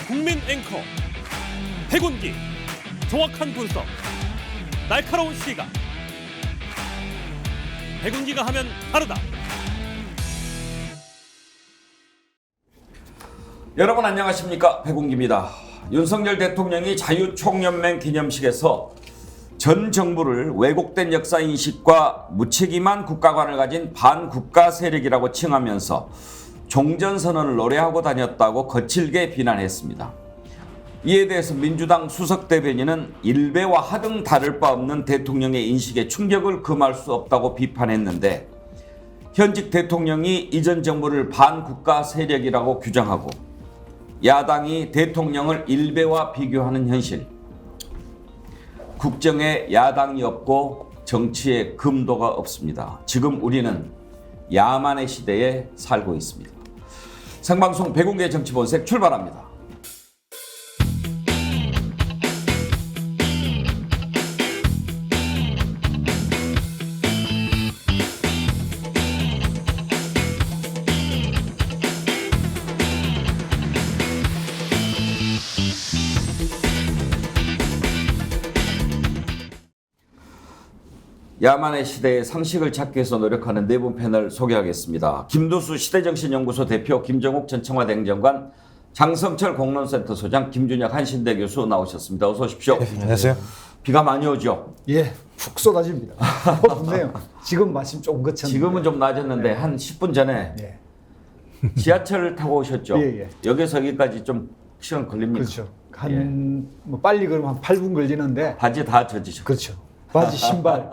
국민 앵커 백운기, 정확한 분석, 날카로운 시각. 백운기가 하면 다르다. 여러분 안녕하십니까, 백운기입니다. 윤석열 대통령이 자유총연맹 기념식에서 전 정부를 왜곡된 역사인식과 무책임한 국가관을 가진 반국가 세력이라고 칭하면서 종전선언을 노래하고 다녔다고 거칠게 비난했습니다. 이에 대해서 민주당 수석대변인은 일베와 하등 다를 바 없는 대통령의 인식에 충격을 금할 수 없다고 비판했는데, 현직 대통령이 이전 정부를 반국가 세력이라고 규정하고 야당이 대통령을 일베와 비교하는 현실, 국정에 야당이 없고 정치에 금도가 없습니다. 지금 우리는 야만의 시대에 살고 있습니다. 생방송 백운기의 정치본색 출발합니다. 야만의 시대의 상식을 찾기 위해서 노력하는 네 분 패널 소개하겠습니다. 김두수 시대정신연구소 대표, 김정욱 전 청와대 행정관, 장성철 공론센터 소장, 김준혁 한신대 교수 나오셨습니다. 어서 오십시오. 네, 안녕하세요. 비가 많이 오죠? 예, 푹 쏟아집니다. 좋네요. 지금 마침 조금 그쳤는데. 지금은 좀 낮았는데 한 10분 전에 예. 지하철을 타고 오셨죠? 예, 예. 여기서 여기까지 좀 시간 걸립니까? 그렇죠. 뭐 빨리 그러면 한 8분 걸리는데. 바지 다 젖으셨죠? 그렇죠. 바지, 신발.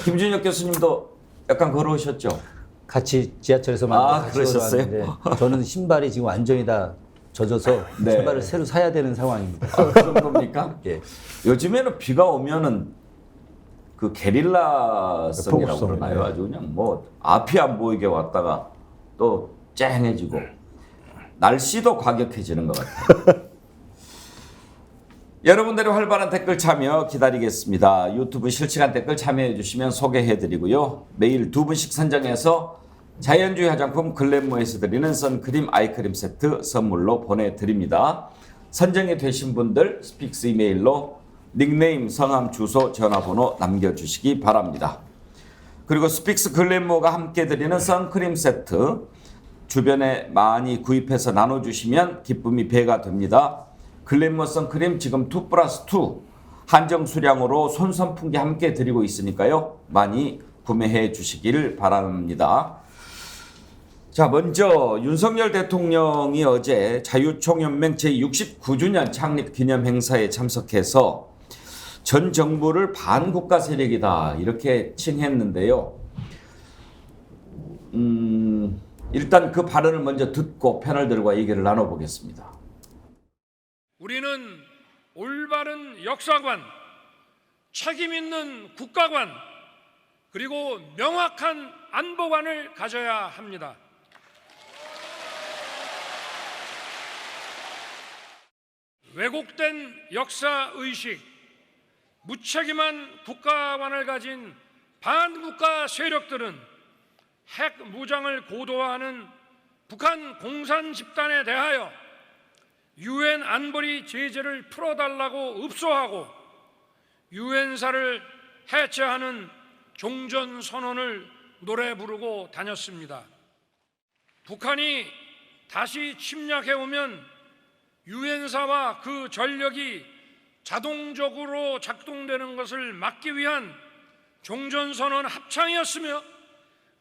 김준혁 교수님도 약간 걸어오셨죠? 같이 지하철에서 같이 그러셨어요? 걸어왔는데 저는 신발이 지금 완전히 다 젖어서 네. 신발을 새로 사야 되는 상황입니다. 그 정도입니까? 예. 요즘에는 비가 오면은 그 게릴라성이라고 폭우성, 그러나요? 네. 아주 그냥 뭐 앞이 안 보이게 왔다가 또 쨍해지고 날씨도 과격해지는 것 같아요. 여러분들의 활발한 댓글 참여 기다리겠습니다. 유튜브 실시간 댓글 참여해 주시면 소개해드리고요. 매일 두 분씩 선정해서 자연주의 화장품 글램모에서 드리는 선크림, 아이크림 세트 선물로 보내드립니다. 선정이 되신 분들 스픽스 이메일로 닉네임, 성함, 주소, 전화번호 남겨주시기 바랍니다. 그리고 스픽스 글램모가 함께 드리는 선크림 세트 주변에 많이 구입해서 나눠주시면 기쁨이 배가 됩니다. 글램모 선크림 지금 2+2 한정 수량으로 손선풍기 함께 드리고 있으니까요. 많이 구매해 주시기를 바랍니다. 자, 먼저 윤석열 대통령이 어제 자유총연맹 제69주년 창립 기념 행사에 참석해서 전 정부를 반국가 세력이다 이렇게 칭했는데요. 일단 그 발언을 먼저 듣고 패널들과 얘기를 나눠보겠습니다. 우리는 올바른 역사관, 책임 있는 국가관, 그리고 명확한 안보관을 가져야 합니다. 왜곡된 역사의식, 무책임한 국가관을 가진 반국가 세력들은 핵 무장을 고도화하는 북한 공산 집단에 대하여 유엔 안보리 제재를 풀어달라고 읍소하고 유엔사를 해체하는 종전선언을 노래 부르고 다녔습니다. 북한이 다시 침략해오면 유엔사와 그 전력이 자동적으로 작동되는 것을 막기 위한 종전선언 합창이었으며,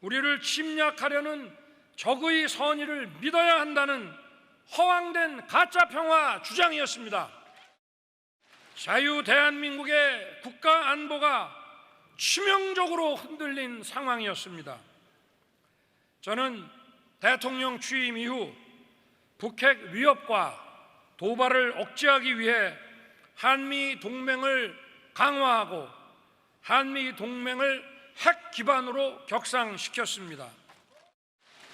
우리를 침략하려는 적의 선의를 믿어야 한다는 허황된 가짜평화 주장이었습니다. 자유 대한민국의 국가 안보가 치명적으로 흔들린 상황이었습니다. 저는 대통령 취임 이후 북핵 위협과 도발을 억제하기 위해 한미 동맹을 강화하고 한미 동맹을 핵 기반으로 격상시켰습니다.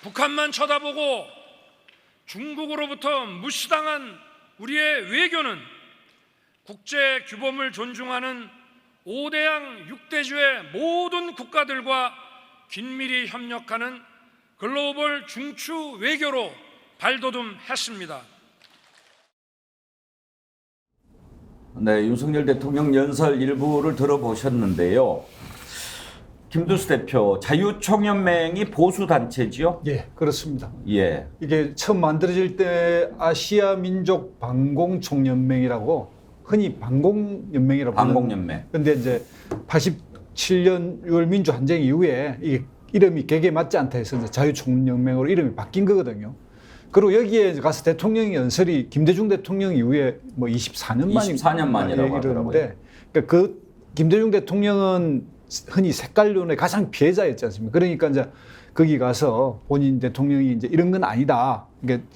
북한만 쳐다보고 중국으로부터 무시당한 우리의 외교는 국제 규범을 존중하는 5대양 6대주의 모든 국가들과 긴밀히 협력하는 글로벌 중추 외교로 발돋움했습니다. 네, 윤석열 대통령 연설 일부를 들어보셨는데요. 김두수 대표, 자유총연맹이 보수 단체지요? 예, 그렇습니다. 예. 이게 처음 만들어질 때 아시아 민족 반공총연맹이라고 흔히 반공연맹이라고 반공연맹. 근데 이제 87년 6월 민주항쟁 이후에 이게 이름이 개개에 맞지 않다 해서 이제 자유총연맹으로 이름이 바뀐 거거든요. 그리고 여기에 가서 대통령 연설이 김대중 대통령 이후에 뭐 24년 만이 24년 만이라고 하더라고요. 그러니까 그 김대중 대통령은 흔히 색깔론의 가장 피해자였지 않습니까? 그러니까 이제 거기 가서 본인 대통령이 이제 이런 건 아니다. 그러니까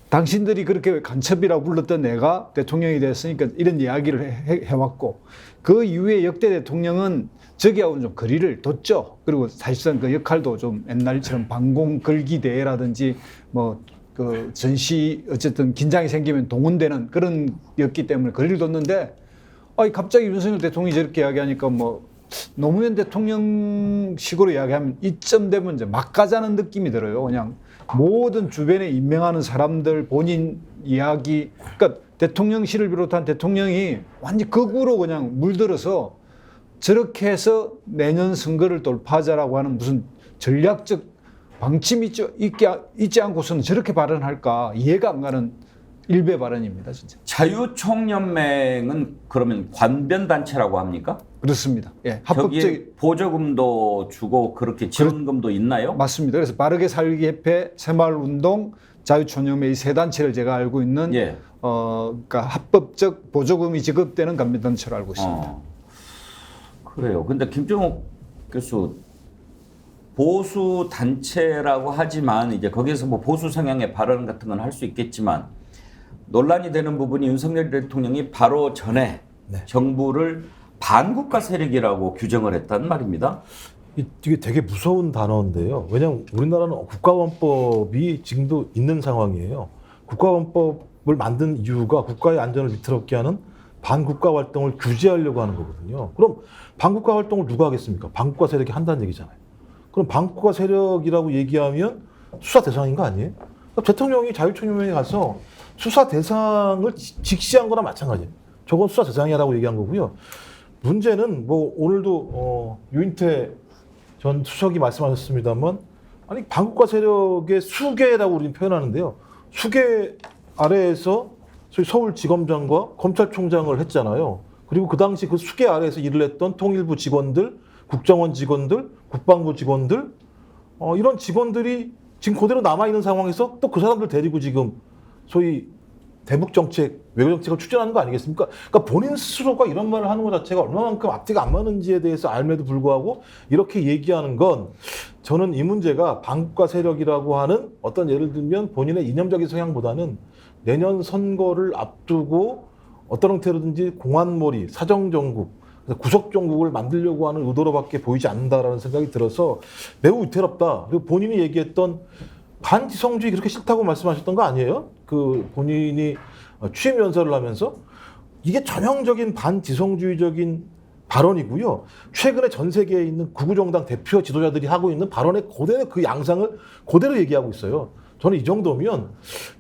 당신들이 그렇게 간첩이라고 불렀던 내가 대통령이 됐으니까 이런 이야기를 해왔고 그 이후에 역대 대통령은 저기하고는 좀 거리를 뒀죠. 그리고 사실상 그 역할도 좀 옛날처럼 반공 걸기 대회라든지 뭐 그 전시 어쨌든 긴장이 생기면 동원되는 그런 였기 때문에 거리를 뒀는데 갑자기 윤석열 대통령이 저렇게 이야기하니까 뭐 노무현 대통령식으로 이야기하면 이쯤 되면 이제 막 가자는 느낌이 들어요. 그냥 모든 주변에 임명하는 사람들 본인 이야기, 그러니까 대통령실을 비롯한 대통령이 완전 극우로 그냥 물들어서 저렇게 해서 내년 선거를 돌파하자라고 하는 무슨 전략적 방침이 있지 않고서는 저렇게 발언할까 이해가 안 가는 일배 발언입니다, 진짜. 자유총연맹은 그러면 관변단체라고 합니까? 그렇습니다. 예, 합법적 보조금도 주고 그렇게 지원금도 있나요? 맞습니다. 그래서 바르게 살기 협회, 새마을운동, 자유총연맹 이 세 단체를 제가 알고 있는 예. 그러니까 합법적 보조금이 지급되는 관변단체로 알고 있습니다. 그래요. 근데 김종욱 교수 보수 단체라고 하지만 이제 거기에서 뭐 보수 성향의 발언 같은 건 할 수 있겠지만 논란이 되는 부분이 윤석열 대통령이 바로 전에 정부를 반국가 세력이라고 규정을 했단 말입니다. 이게 되게 무서운 단어인데요. 왜냐하면 우리나라는 국가원법이 지금도 있는 상황이에요. 국가원법을 만든 이유가 국가의 안전을 위태롭게 하는 반국가 활동을 규제하려고 하는 거거든요. 그럼 반국가 활동을 누가 하겠습니까? 반국가 세력이 한다는 얘기잖아요. 그럼 반국가 세력이라고 얘기하면 수사 대상인 거 아니에요? 그러니까 대통령이 자유총연맹에 가서 수사 대상을 직시한 거나 마찬가지예요. 저건 수사 대상이라고 얘기한 거고요. 문제는 뭐 오늘도 유인태 전 수석이 말씀하셨습니다만 아니 반국가 세력의 수계라고 우리는 표현하는데요. 수계 아래에서 소위 서울지검장과 검찰총장을 했잖아요. 그리고 그 당시 그 수계 아래에서 일을 했던 통일부 직원들, 국정원 직원들, 국방부 직원들 이런 직원들이 지금 그대로 남아있는 상황에서 또 그 사람들 데리고 지금 소위 대북 정책, 외교 정책을 추진하는 거 아니겠습니까? 그러니까 본인 스스로가 이런 말을 하는 것 자체가 얼마만큼 앞뒤가 안 맞는지에 대해서 알매도 불구하고 이렇게 얘기하는 건 저는 이 문제가 반국가 세력이라고 하는 어떤 예를 들면 본인의 이념적인 성향보다는 내년 선거를 앞두고 어떤 형태로든지 공안몰이, 사정정국, 구속정국을 만들려고 하는 의도로밖에 보이지 않는다라는 생각이 들어서 매우 위태롭다. 그리고 본인이 얘기했던 반지성주의 그렇게 싫다고 말씀하셨던 거 아니에요? 그 본인이 취임 연설을 하면서 이게 전형적인 반지성주의적인 발언이고요. 최근에 전 세계에 있는 구구정당 대표 지도자들이 하고 있는 발언의 그대로 그 양상을 그대로 얘기하고 있어요. 저는 이 정도면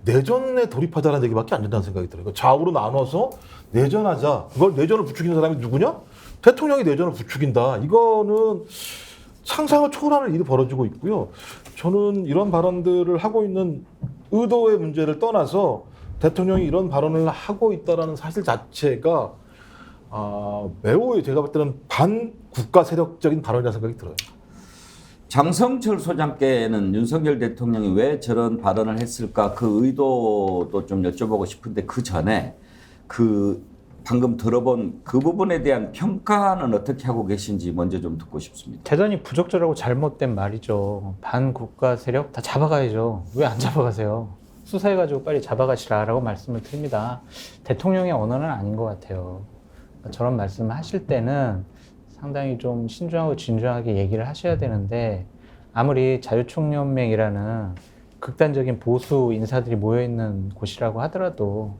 내전에 돌입하자는 얘기밖에 안 된다는 생각이 들어요. 좌우로 나눠서 내전하자. 그걸 내전을 부추기는 사람이 누구냐? 대통령이 내전을 부추긴다. 이거는 상상을 초월하는 일이 벌어지고 있고요. 저는 이런 발언들을 하고 있는 의도의 문제를 떠나서 대통령이 이런 발언을 하고 있다는 사실 자체가 매우 제가 볼 때는 반국가 세력적인 발언이라는 생각이 들어요. 장성철 소장께는 윤석열 대통령이 왜 저런 발언을 했을까 그 의도도 좀 여쭤보고 싶은데 그 전에 그 방금 들어본 그 부분에 대한 평가는 어떻게 하고 계신지 먼저 좀 듣고 싶습니다. 대단히 부적절하고 잘못된 말이죠. 반국가 세력 다 잡아가야죠. 왜 안 잡아가세요? 수사해가지고 빨리 잡아가시라라고 말씀을 드립니다. 대통령의 언어는 아닌 것 같아요. 저런 말씀을 하실 때는 상당히 좀 신중하고 진중하게 얘기를 하셔야 되는데 아무리 자유총연맹이라는 극단적인 보수 인사들이 모여있는 곳이라고 하더라도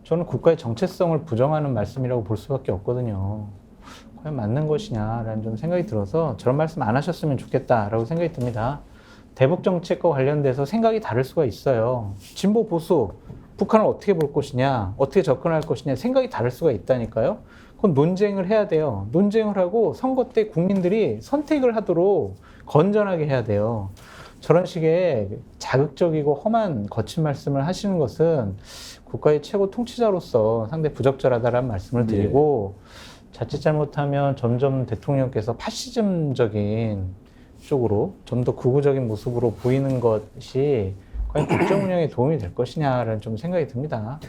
저는 국가의 정체성을 부정하는 말씀이라고 볼 수밖에 없거든요. 과연 맞는 것이냐라는 좀 생각이 들어서 저런 말씀 안 하셨으면 좋겠다라고 생각이 듭니다. 대북 정책과 관련돼서 생각이 다를 수가 있어요. 진보 보수 북한을 어떻게 볼 것이냐, 어떻게 접근할 것이냐 생각이 다를 수가 있다니까요. 그건 논쟁을 해야 돼요. 논쟁을 하고 선거 때 국민들이 선택을 하도록 건전하게 해야 돼요. 저런 식의 자극적이고 험한 거친 말씀을 하시는 것은 국가의 최고 통치자로서 상당히 부적절하다라는 말씀을 드리고 자칫 잘못하면 점점 대통령께서 파시즘적인 쪽으로 좀 더 극우적인 모습으로 보이는 것이 과연 국정 운영에 도움이 될 것이냐라는 좀 생각이 듭니다.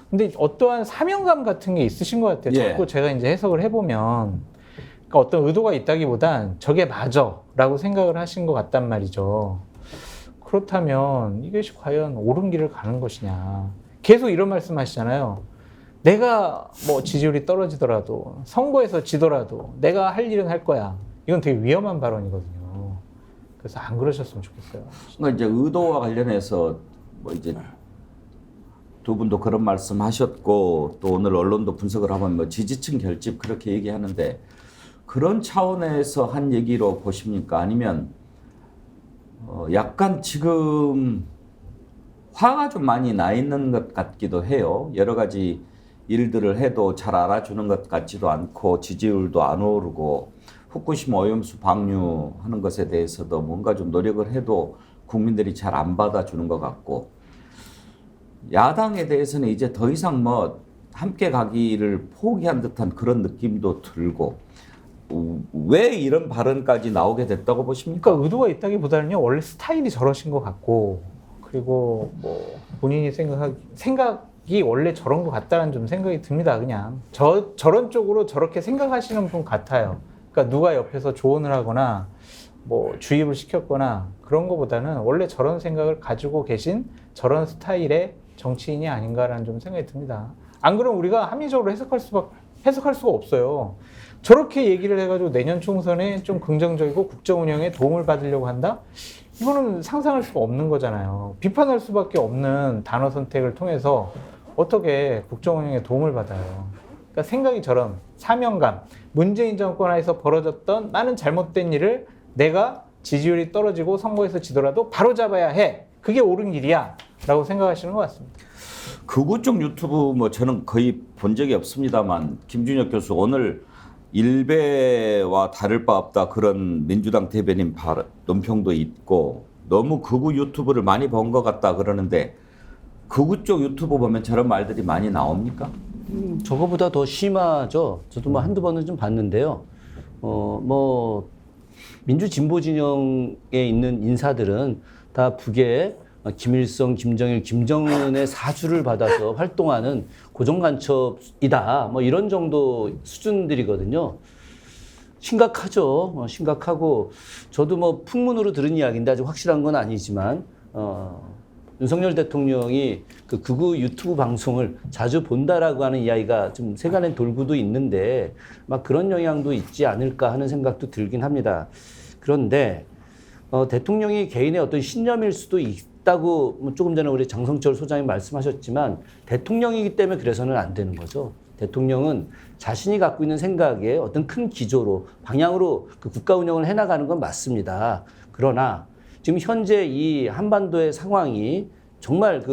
근데 어떠한 사명감 같은 게 있으신 것 같아요. 예. 자꾸 제가 이제 해석을 해보면 그러니까 어떤 의도가 있다기보단 저게 맞아라고 생각을 하신 것 같단 말이죠. 그렇다면 이것이 과연 옳은 길을 가는 것이냐. 계속 이런 말씀 하시잖아요. 내가 뭐 지지율이 떨어지더라도 선거에서 지더라도 내가 할 일은 할 거야. 이건 되게 위험한 발언이거든요. 그래서 안 그러셨으면 좋겠어요. 그러니까 이제 의도와 관련해서 뭐 이제 두 분도 그런 말씀하셨고 또 오늘 언론도 분석을 하면 뭐 지지층 결집 그렇게 얘기하는데 그런 차원에서 한 얘기로 보십니까? 아니면 약간 지금 화가 좀 많이 나 있는 것 같기도 해요. 여러 가지 일들을 해도 잘 알아주는 것 같지도 않고 지지율도 안 오르고 후쿠시마 오염수 방류하는 것에 대해서도 뭔가 좀 노력을 해도 국민들이 잘 안 받아주는 것 같고 야당에 대해서는 이제 더 이상 뭐 함께 가기를 포기한 듯한 그런 느낌도 들고 왜 이런 발언까지 나오게 됐다고 보십니까? 그러니까 의도가 있다기보다는요. 원래 스타일이 저러신 것 같고 그리고 뭐 본인이 생각이 원래 저런 것 같다는 좀 생각이 듭니다. 그냥 저런 쪽으로 저렇게 생각하시는 분 같아요. 그러니까 누가 옆에서 조언을 하거나 뭐 주입을 시켰거나 그런 것보다는 원래 저런 생각을 가지고 계신 저런 스타일의 정치인이 아닌가라는 좀 생각이 듭니다. 안 그러면 우리가 합리적으로 해석할 수가 없어요. 저렇게 얘기를 해가지고 내년 총선에 좀 긍정적이고 국정 운영에 도움을 받으려고 한다? 이거는 상상할 수가 없는 거잖아요. 비판할 수밖에 없는 단어 선택을 통해서 어떻게 국정 운영에 도움을 받아요. 그러니까 생각이 저런 사명감, 문재인 정권 하에서 벌어졌던 많은 잘못된 일을 내가 지지율이 떨어지고 선거에서 지더라도 바로잡아야 해. 그게 옳은 길이야. 라고 생각하시는 것 같습니다. 극우 쪽 유튜브 뭐 저는 거의 본 적이 없습니다만 김준혁 교수 오늘 일베와 다를 바 없다 그런 민주당 대변인 논평도 있고 너무 극우 유튜브를 많이 본 것 같다 그러는데 극우 쪽 유튜브 보면 저런 말들이 많이 나옵니까? 저거보다 더 심하죠. 저도 뭐 한두 번은 좀 봤는데요. 뭐 민주 진보 진영에 있는 인사들은 다 북의 김일성, 김정일, 김정은의 사주를 받아서 활동하는 고정간첩이다. 뭐 이런 정도 수준들이거든요. 심각하죠. 심각하고 저도 뭐 풍문으로 들은 이야기인데 아직 확실한 건 아니지만 윤석열 대통령이 그 극우 유튜브 방송을 자주 본다라고 하는 이야기가 좀 세간에 돌고도 있는데 막 그런 영향도 있지 않을까 하는 생각도 들긴 합니다. 그런데 대통령이 개인의 어떤 신념일 수도 있다고 조금 전에 우리 장성철 소장이 말씀하셨지만 대통령이기 때문에 그래서는 안 되는 거죠. 대통령은 자신이 갖고 있는 생각에 어떤 큰 기조로 방향으로 그 국가 운영을 해나가는 건 맞습니다. 그러나 지금 현재 이 한반도의 상황이 정말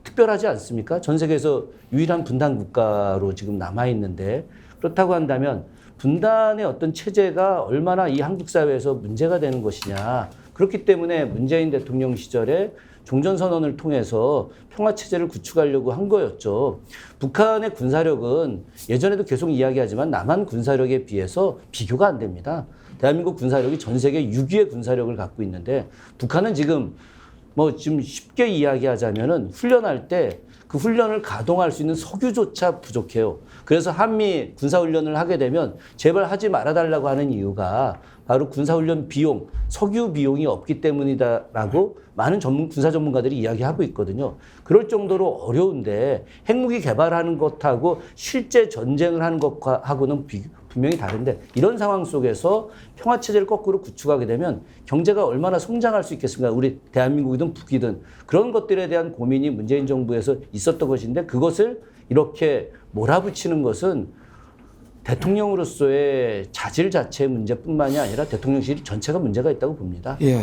특별하지 않습니까? 전 세계에서 유일한 분단 국가로 지금 남아 있는데 그렇다고 한다면 분단의 어떤 체제가 얼마나 이 한국 사회에서 문제가 되는 것이냐. 그렇기 때문에 문재인 대통령 시절에 종전선언을 통해서 평화체제를 구축하려고 한 거였죠. 북한의 군사력은 예전에도 계속 이야기하지만 남한 군사력에 비해서 비교가 안 됩니다. 대한민국 군사력이 전 세계 6위의 군사력을 갖고 있는데 북한은 지금 지금 쉽게 이야기하자면은 훈련할 때 그 훈련을 가동할 수 있는 석유조차 부족해요. 그래서 한미 군사훈련을 하게 되면 제발 하지 말아달라고 하는 이유가 바로 군사훈련 비용, 석유 비용이 없기 때문이다라고 많은 군사 전문가들이 이야기하고 있거든요. 그럴 정도로 어려운데 핵무기 개발하는 것하고 실제 전쟁을 하는 것하고는 분명히 다른데 이런 상황 속에서 평화체제를 거꾸로 구축하게 되면 경제가 얼마나 성장할 수 있겠습니까? 우리 대한민국이든 북이든 그런 것들에 대한 고민이 문재인 정부에서 있었던 것인데 그것을 이렇게 몰아붙이는 것은 대통령으로서의 자질 자체의 문제뿐만이 아니라 대통령실 전체가 문제가 있다고 봅니다. 예.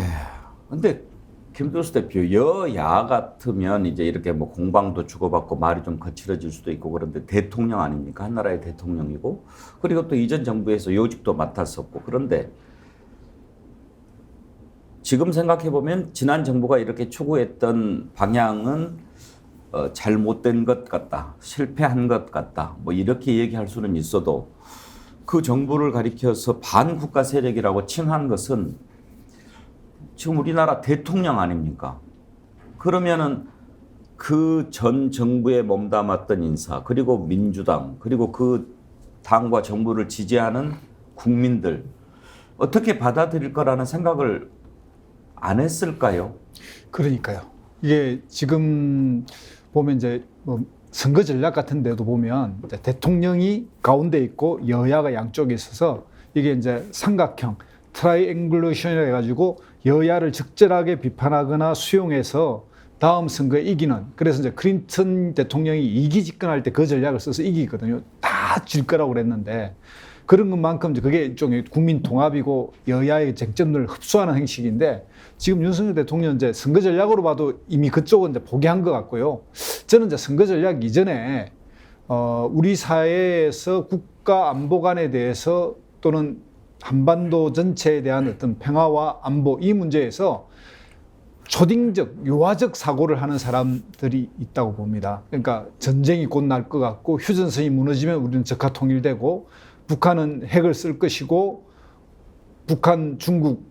근데 김두수 대표, 여야 같으면 이제 이렇게 뭐 공방도 주고받고 말이 좀 거칠어질 수도 있고 그런데 대통령 아닙니까? 한 나라의 대통령이고 그리고 또 이전 정부에서 요직도 맡았었고 그런데 지금 생각해 보면 지난 정부가 이렇게 추구했던 방향은 잘못된 것 같다, 실패한 것 같다, 뭐 이렇게 얘기할 수는 있어도 그 정부를 가리켜서 반국가 세력이라고 칭한 것은 지금 우리나라 대통령 아닙니까? 그러면은 그 전 정부에 몸담았던 인사, 그리고 민주당, 그리고 그 당과 정부를 지지하는 국민들 어떻게 받아들일 거라는 생각을 안 했을까요? 그러니까요. 이게 지금 보면 이제 뭐 선거 전략 같은 데도 보면 이제 대통령이 가운데 있고 여야가 양쪽에 있어서 이게 이제 삼각형 트라이앵글레이션이라 해가지고 여야를 적절하게 비판하거나 수용해서 다음 선거에 이기는, 그래서 이제 클린턴 대통령이 2기 집권할 때 그 전략을 써서 이기거든요. 다 질 거라고 그랬는데 그런 것만큼 그게 일종의 국민 통합이고 여야의 쟁점들을 흡수하는 형식인데 지금 윤석열 대통령 이제 선거 전략으로 봐도 이미 그쪽은 이제 포기한 것 같고요. 저는 이제 선거 전략 이전에 우리 사회에서 국가 안보관에 대해서 또는 한반도 전체에 대한 어떤 평화와 안보 이 문제에서 초딩적, 유화적 사고를 하는 사람들이 있다고 봅니다. 그러니까 전쟁이 곧 날 것 같고 휴전선이 무너지면 우리는 적화 통일되고 북한은 핵을 쓸 것이고 북한, 중국,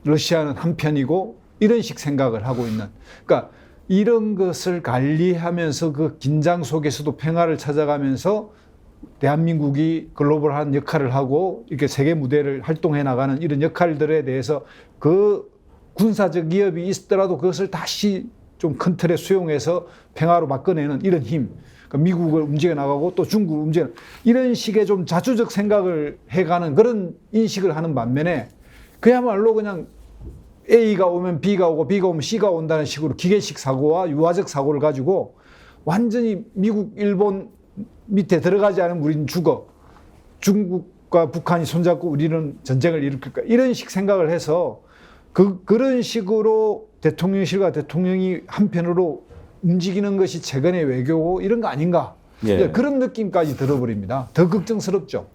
러시아는 한편이고 이런 식 생각을 하고 있는, 그러니까 이런 것을 관리하면서 그 긴장 속에서도 평화를 찾아가면서 대한민국이 글로벌한 역할을 하고 이렇게 세계 무대를 활동해 나가는 이런 역할들에 대해서 그 군사적 위협이 있더라도 그것을 다시 좀 큰 틀에 수용해서 평화로 바꿔내는 이런 힘, 그러니까 미국을 움직여 나가고 또 중국을 움직여 이런 식의 좀 자주적 생각을 해가는 그런 인식을 하는 반면에 그야말로 그냥 A가 오면 B가 오고 B가 오면 C가 온다는 식으로 기계식 사고와 유화적 사고를 가지고 완전히 미국, 일본 밑에 들어가지 않으면 우리는 죽어. 중국과 북한이 손잡고 우리는 전쟁을 일으킬까. 이런 식 생각을 해서 그런 식으로 대통령실과 대통령이 한편으로 움직이는 것이 최근의 외교고 이런 거 아닌가. 예. 그런 느낌까지 들어버립니다. 더 걱정스럽죠.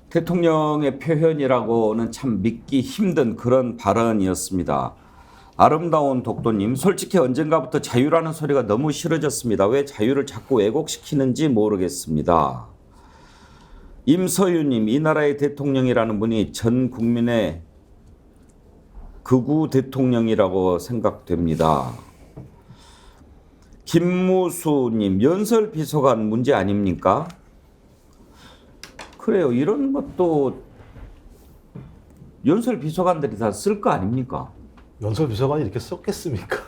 대통령의 표현이라고는 참 믿기 힘든 그런 발언이었습니다. 아름다운 독도님, 솔직히 언젠가부터 자유라는 소리가 너무 싫어졌습니다. 왜 자유를 자꾸 왜곡시키는지 모르겠습니다. 임서유님, 이 나라의 대통령이라는 분이 전 국민의 극우 대통령이라고 생각됩니다. 김무수님, 연설 비서관 문제 아닙니까? 그래요. 이런 것도 연설 비서관들이 다 쓸 거 아닙니까? 연설 비서관이 이렇게 썼겠습니까?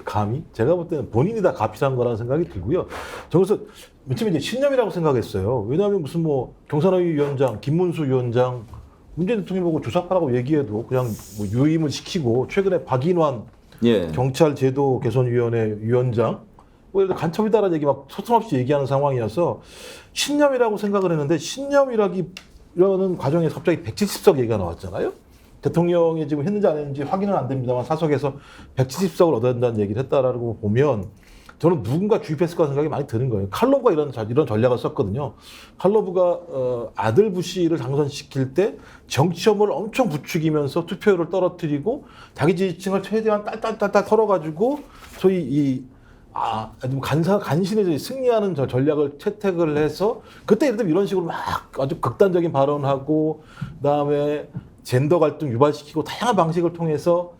감히? 제가 볼 때는 본인이 다 가필한 거라는 생각이 들고요. 저기서 맨 처음에 이제 신념이라고 생각했어요. 왜냐하면 무슨 뭐 경산의 위원장, 김문수 위원장, 문재인 대통령 보고 조사파라고 얘기해도 그냥 뭐 유임을 시키고 최근에 박인환 예. 경찰 제도 개선위원회 위원장 뭐 이런 간첩이다라는 얘기 막 서슴없이 얘기하는 상황이어서 신념이라고 생각을 했는데 신념이라는 과정에서 갑자기 170석 얘기가 나왔잖아요. 대통령이 지금 했는지 안 했는지 확인은 안 됩니다만 사석에서 170석을 얻어야 된다는 얘기를 했다라고 보면 저는 누군가 주입했을 거라는 생각이 많이 드는 거예요. 칼로브가 이런 전략을 썼거든요. 칼로브가 아들 부시를 당선시킬 때 정치혐오를 엄청 부추기면서 투표율을 떨어뜨리고 자기 지지층을 최대한 딸딸딸 털어가지고 소위 간신히 승리하는 전략을 채택을 해서 그때 예를 들면 이런 식으로 막 아주 극단적인 발언하고 그다음에 젠더 갈등 유발시키고 다양한 방식을 통해서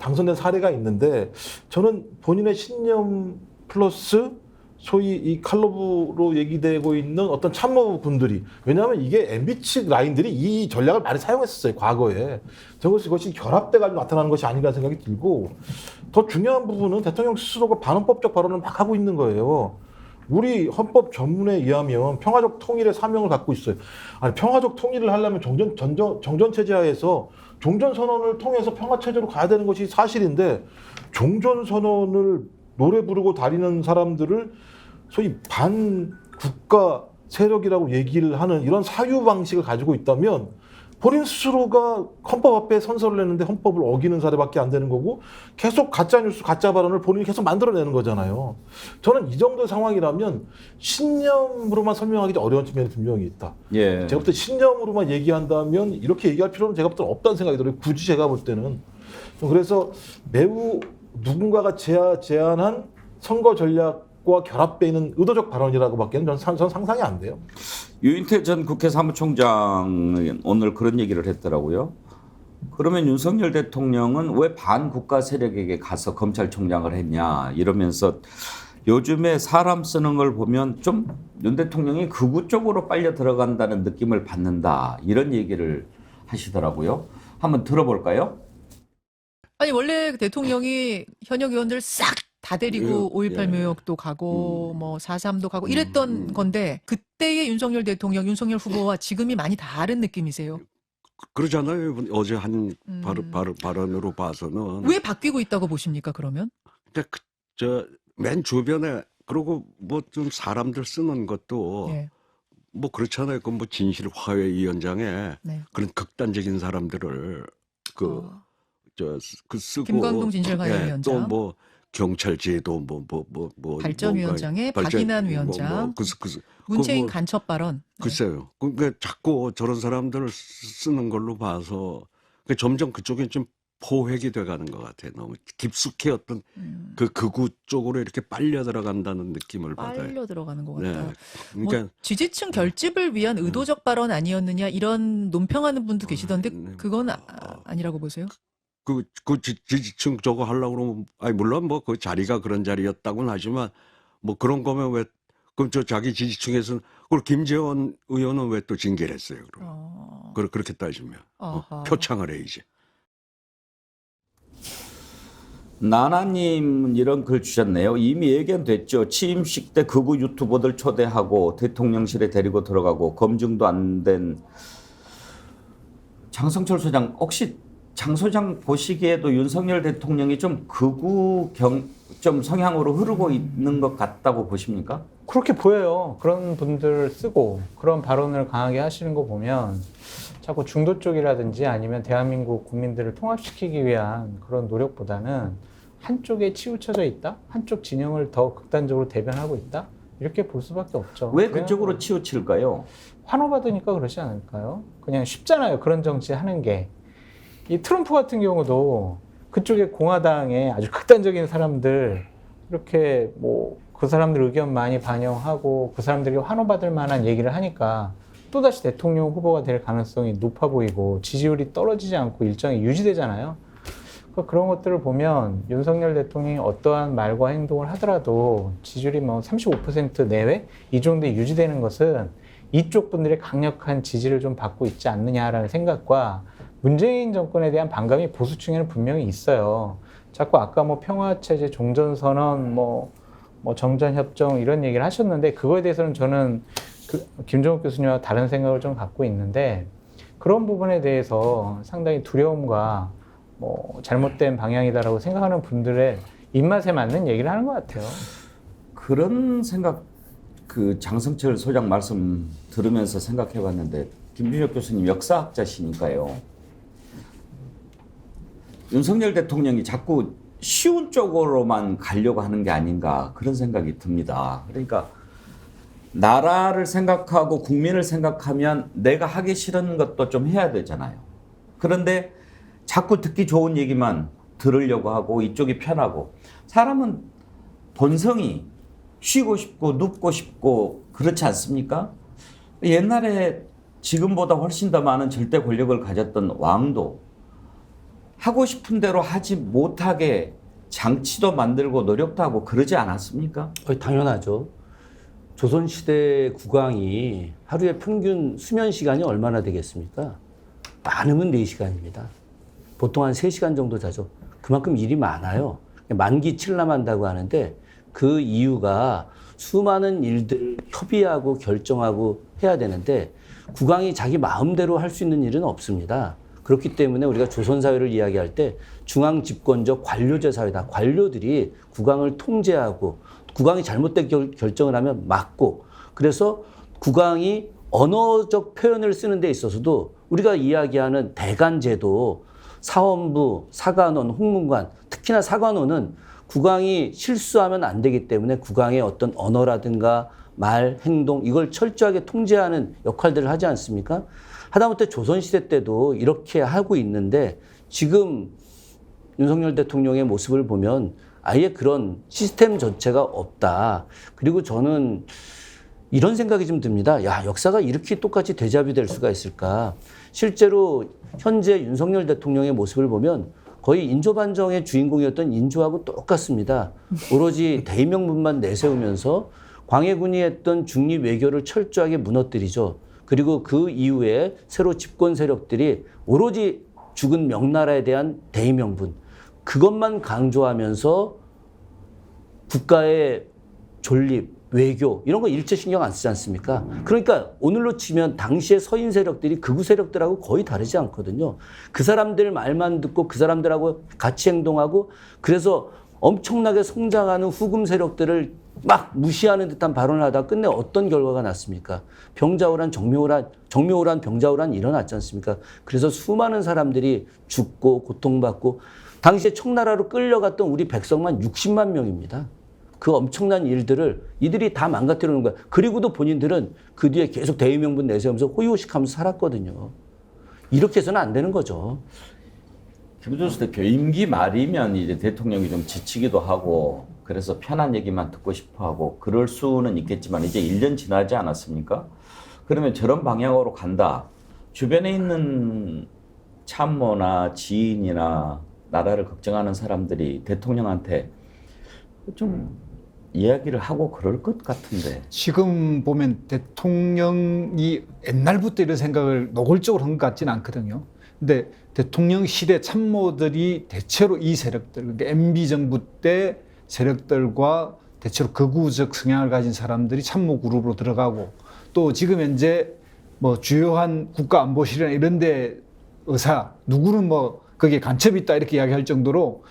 당선된 사례가 있는데 저는 본인의 신념 플러스 소위 이 칼로브로 얘기되고 있는 어떤 참모분들이 왜냐하면 이게 MB 측 라인들이 이 전략을 많이 사용했었어요 과거에. 그것이 결합돼가지고 나타나는 것이 아닌가 생각이 들고 더 중요한 부분은 대통령 스스로가 반헌법적 발언을 막 하고 있는 거예요. 우리 헌법 전문에 의하면 평화적 통일의 사명을 갖고 있어요. 아니 평화적 통일을 하려면 정전 체제 하에서 종전 선언을 통해서 평화 체제로 가야 되는 것이 사실인데 종전 선언을 노래 부르고 다니는 사람들을 소위 반국가 세력이라고 얘기를 하는 이런 사유 방식을 가지고 있다면 본인 스스로가 헌법 앞에 선서를 했는데 헌법을 어기는 사례밖에 안 되는 거고 계속 가짜 뉴스, 가짜 발언을 본인이 계속 만들어내는 거잖아요. 저는 이 정도 상황이라면 신념으로만 설명하기 어려운 측면이 분명히 있다. 예. 제가 볼 때 신념으로만 얘기한다면 이렇게 얘기할 필요는 제가 볼 때는 없다는 생각이 들어요. 굳이 제가 볼 때는. 그래서 매우 누군가가 제안한 선거 전략과 결합되어 있는 의도적 발언이라고밖에 저는 상상이 안 돼요. 유인태 전 국회 사무총장은 오늘 그런 얘기를 했더라고요. 그러면 윤석열 대통령은 왜 반국가 세력에게 가서 검찰총장을 했냐 이러면서 요즘에 사람 쓰는 걸 보면 좀 윤 대통령이 극우 쪽으로 빨려 들어간다는 느낌을 받는다 이런 얘기를 하시더라고요. 한번 들어볼까요? 아니 원래 대통령이 현역 의원들 싹 다 데리고 5.18 묘역도 가고 뭐 4.3도 가고 이랬던 건데 그때의 윤석열 대통령, 윤석열 후보와 지금이 많이 다른 느낌이세요? 그러잖아요. 어제 한 발언으로 봐서는. 왜 바뀌고 있다고 보십니까 그러면? 근데 맨 주변에 그리고 뭐 좀 사람들 쓰는 것도 네. 뭐 그렇잖아요. 그 뭐 진실화해위원장에 네. 그런 극단적인 사람들을 쓰고 김광동 진실화해위원장. 또 뭐 경찰제도 뭐 발전위원장에 박인환 위원장, 문재인 뭐, 간첩 발언. 네. 글쎄요. 그러니까 자꾸 저런 사람들을 쓰는 걸로 봐서 점점 그쪽에 좀 포획이 돼가는 것 같아요. 너무 깊숙이 어떤 그 극우 쪽으로 이렇게 빨려 들어간다는 느낌을 받아요. 빨려 들어가는 것 같다. 네. 그러니까 뭐 지지층 결집을 위한 의도적 발언 아니었느냐 이런 논평하는 분도 계시던데 그건 아니라고 보세요? 그 지지층 저거 하려고 그러면, 아니, 물론 뭐 그 자리가 그런 자리였다고는 하지만 뭐 그런 거면 왜, 그럼 저 자기 지지층에서는, 그걸 김재원 의원은 왜 또 징계를 했어요, 그럼? 그렇게 따지면. 표창을 해야지. 나나님 이런 글 주셨네요. 이미 예견됐죠. 취임식 때 극우 유튜버들 초대하고 대통령실에 데리고 들어가고 검증도 안 된 장성철 소장 혹시 장 소장 보시기에도 윤석열 대통령이 좀 극우 좀 성향으로 흐르고 있는 것 같다고 보십니까? 그렇게 보여요. 그런 분들 쓰고 그런 발언을 강하게 하시는 거 보면 자꾸 중도 쪽이라든지 아니면 대한민국 국민들을 통합시키기 위한 그런 노력보다는 한쪽에 치우쳐져 있다? 한쪽 진영을 더 극단적으로 대변하고 있다? 이렇게 볼 수밖에 없죠. 왜 그쪽으로 치우칠까요? 환호받으니까 그러지 않을까요? 그냥 쉽잖아요. 그런 정치 하는 게. 이 트럼프 같은 경우도 그쪽에 공화당에 아주 극단적인 사람들 이렇게 뭐 그 사람들 의견 많이 반영하고 그 사람들이 환호받을 만한 얘기를 하니까 또다시 대통령 후보가 될 가능성이 높아 보이고 지지율이 떨어지지 않고 일정이 유지되잖아요. 그런 것들을 보면 윤석열 대통령이 어떠한 말과 행동을 하더라도 지지율이 뭐 35% 내외 이 정도에 유지되는 것은 이쪽 분들의 강력한 지지를 좀 받고 있지 않느냐라는 생각과 문재인 정권에 대한 반감이 보수층에는 분명히 있어요. 자꾸 아까 뭐 평화체제, 종전선언, 뭐 정전협정 이런 얘기를 하셨는데 그거에 대해서는 저는 김종욱 교수님과 다른 생각을 좀 갖고 있는데 그런 부분에 대해서 상당히 두려움과 뭐 잘못된 방향이다라고 생각하는 분들의 입맛에 맞는 얘기를 하는 것 같아요. 그런 생각 그 장성철 소장 말씀 들으면서 생각해 봤는데 김준혁 교수님 역사학자시니까요. 윤석열 대통령이 자꾸 쉬운 쪽으로만 가려고 하는 게 아닌가 그런 생각이 듭니다. 그러니까 나라를 생각하고 국민을 생각하면 내가 하기 싫은 것도 좀 해야 되잖아요. 그런데 자꾸 듣기 좋은 얘기만 들으려고 하고 이쪽이 편하고 사람은 본성이 쉬고 싶고 눕고 싶고 그렇지 않습니까? 옛날에 지금보다 훨씬 더 많은 절대 권력을 가졌던 왕도 하고 싶은 대로 하지 못하게 장치도 만들고 노력도 하고 그러지 않았습니까? 당연하죠. 조선시대 국왕이 하루에 평균 수면 시간이 얼마나 되겠습니까? 많으면 4시간입니다. 보통 한 3시간 정도 자죠. 그만큼 일이 많아요. 만기 칠남한다고 하는데 그 이유가 수많은 일들을 협의하고 결정하고 해야 되는데 국왕이 자기 마음대로 할 수 있는 일은 없습니다. 그렇기 때문에 우리가 조선사회를 이야기할 때 중앙집권적 관료제 사회다. 관료들이 국왕을 통제하고 국왕이 잘못된 결정을 하면 막고 그래서 국왕이 언어적 표현을 쓰는 데 있어서도 우리가 이야기하는 대간제도, 사원부, 사관원, 홍문관, 특히나 사관원은 국왕이 실수하면 안 되기 때문에 국왕의 어떤 언어라든가 말, 행동 이걸 철저하게 통제하는 역할들을 하지 않습니까? 하다못해 조선시대 때도 이렇게 하고 있는데 지금 윤석열 대통령의 모습을 보면 아예 그런 시스템 자체가 없다. 그리고 저는 이런 생각이 좀 듭니다. 야, 역사가 이렇게 똑같이 데자뷰 될 수가 있을까? 실제로 현재 윤석열 대통령의 모습을 보면 거의 인조반정의 주인공이었던 인조하고 똑같습니다. 오로지 대의명분만 내세우면서 광해군이 했던 중립 외교를 철저하게 무너뜨리죠. 그리고 그 이후에 새로 집권 세력들이 오로지 죽은 명나라에 대한 대의명분, 그것만 강조하면서 국가의 존립, 외교 이런 거 일체 신경 안 쓰지 않습니까? 그러니까 오늘로 치면 당시의 서인 세력들이 극우 세력들하고 거의 다르지 않거든요. 그 사람들 말만 듣고 그 사람들하고 같이 행동하고 그래서 엄청나게 성장하는 후금 세력들을 막 무시하는 듯한 발언을 하다 끝내 어떤 결과가 났습니까? 병자호란, 정묘호란, 병자호란 일어났지 않습니까? 그래서 수많은 사람들이 죽고 고통받고 당시에 청나라로 끌려갔던 우리 백성만 60만 명입니다. 그 엄청난 일들을 이들이 다 망가뜨려 놓은 거야. 그리고도 본인들은 그 뒤에 계속 대의명분 내세우면서 호의호식하면서 살았거든요. 이렇게 해서는 안 되는 거죠. 김준수 대표 임기 말이면 이제 대통령이 좀 지치기도 하고 그래서 편한 얘기만 듣고 싶어 하고 그럴 수는 있겠지만 이제 1년 지나지 않았습니까? 그러면 저런 방향으로 간다. 주변에 있는 참모나 지인이나 나라를 걱정하는 사람들이 대통령한테 좀 이야기를 하고 그럴 것 같은데. 지금 보면 대통령이 옛날부터 이런 생각을 노골적으로 한 것 같지는 않거든요. 근데 대통령 시대 참모들이 대체로 이 세력들, 그러니까 MB 정부 때 세력들과 대체로 극우적 성향을 가진 사람들이 참모 그룹으로 들어가고 또 지금 현재 뭐 주요한 국가안보실이나 이런 데 의사, 누구는 뭐 거기에 간첩이 있다 이렇게 이야기할 정도로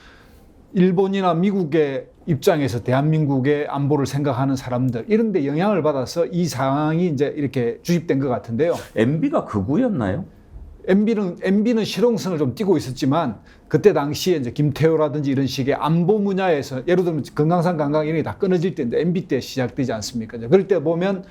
일본이나 미국의 입장에서 대한민국의 안보를 생각하는 사람들 이런 데 영향을 받아서 이 상황이 이제 이렇게 주입된 것 같은데요. MB가 극우였나요? MB는 실용성을 좀 띠고 있었지만 그때 당시에 이제 김태호라든지 이런 식의 안보 분야에서 예를 들면 금강산 관광 이런 게 다 끊어질 때인데 MB 때 시작되지 않습니까? 그럴 때 보면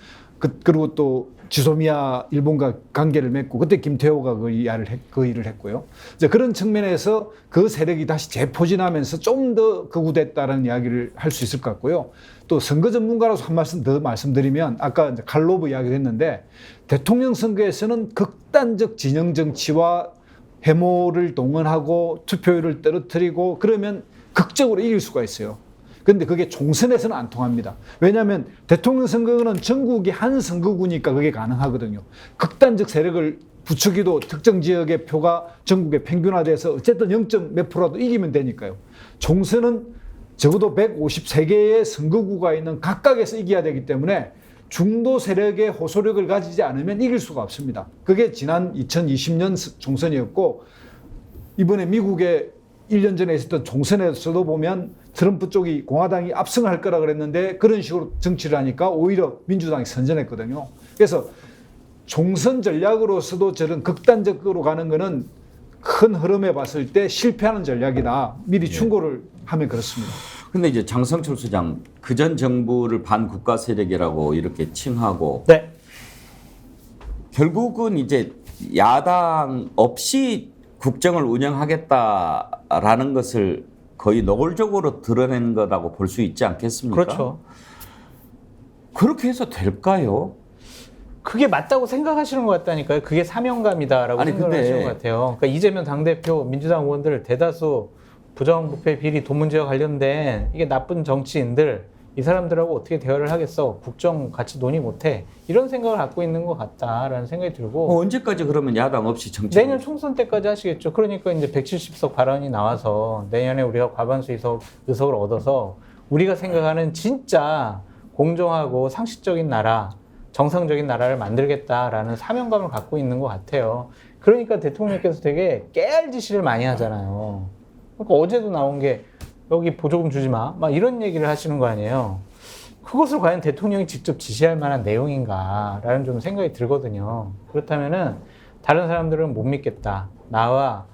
그리고 또 지소미아 일본과 관계를 맺고 그때 김태호가 그 일을 했고요. 이제 그런 측면에서 그 세력이 다시 재포진하면서 좀 더 극우됐다라는 이야기를 할 수 있을 것 같고요. 또 선거 전문가로서 한 말씀 더 말씀드리면 아까 이제 칼로브 이야기를 했는데 대통령 선거에서는 극단적 진영 정치와 해모를 동원하고 투표율을 떨어뜨리고 그러면 극적으로 이길 수가 있어요. 그런데 그게 총선에서는 안 통합니다. 왜냐하면 대통령 선거는 전국이 한 선거구니까 그게 가능하거든요. 극단적 세력을 부추기도 특정 지역의 표가 전국에 평균화돼서 어쨌든 0. 몇 프로라도 이기면 되니까요. 총선은 적어도 153개의 선거구가 있는 각각에서 이겨야 되기 때문에 중도 세력의 호소력을 가지지 않으면 이길 수가 없습니다. 그게 지난 2020년 총선이었고 이번에 미국의 1년 전에 있었던 총선에서도 보면 트럼프 쪽이 공화당이 압승을 할 거라 그랬는데 그런 식으로 정치를 하니까 오히려 민주당이 선전했거든요. 그래서 총선 전략으로서도 저런 극단적으로 가는 거는 큰 흐름에 봤을 때 실패하는 전략이다. 미리 충고를 하면 그렇습니다. 근데 이제 장성철 소장 그전 정부를 반국가 세력이라고 이렇게 칭하고 네. 결국은 이제 야당 없이 국정을 운영하겠다라는 것을 거의 노골적으로 드러낸 거라고 볼 수 있지 않겠습니까? 그렇죠. 그렇게 해서 될까요? 그게 맞다고 생각하시는 것 같다니까요. 그게 사명감이다라고 생각을 하시는 것 같아요. 그러니까 이재명 당대표, 민주당 의원들 대다수 부정부패 비리 돈 문제와 관련된 이게 나쁜 정치인들 이 사람들하고 어떻게 대화를 하겠어? 국정 같이 논의 못해. 이런 생각을 갖고 있는 것 같다라는 생각이 들고. 언제까지 그러면 야당 없이 정치? 내년 총선 때까지 하시겠죠. 그러니까 이제 170석 발언이 나와서 내년에 우리가 과반수 의석을 얻어서 우리가 생각하는 진짜 공정하고 상식적인 나라, 정상적인 나라를 만들겠다라는 사명감을 갖고 있는 것 같아요. 그러니까 대통령께서 되게 깨알 지시를 많이 하잖아요. 그러니까 어제도 나온 게 여기 보조금 주지 마. 막 이런 얘기를 하시는 거 아니에요. 그것을 과연 대통령이 직접 지시할 만한 내용인가라는 좀 생각이 들거든요. 그렇다면은 다른 사람들은 못 믿겠다. 나와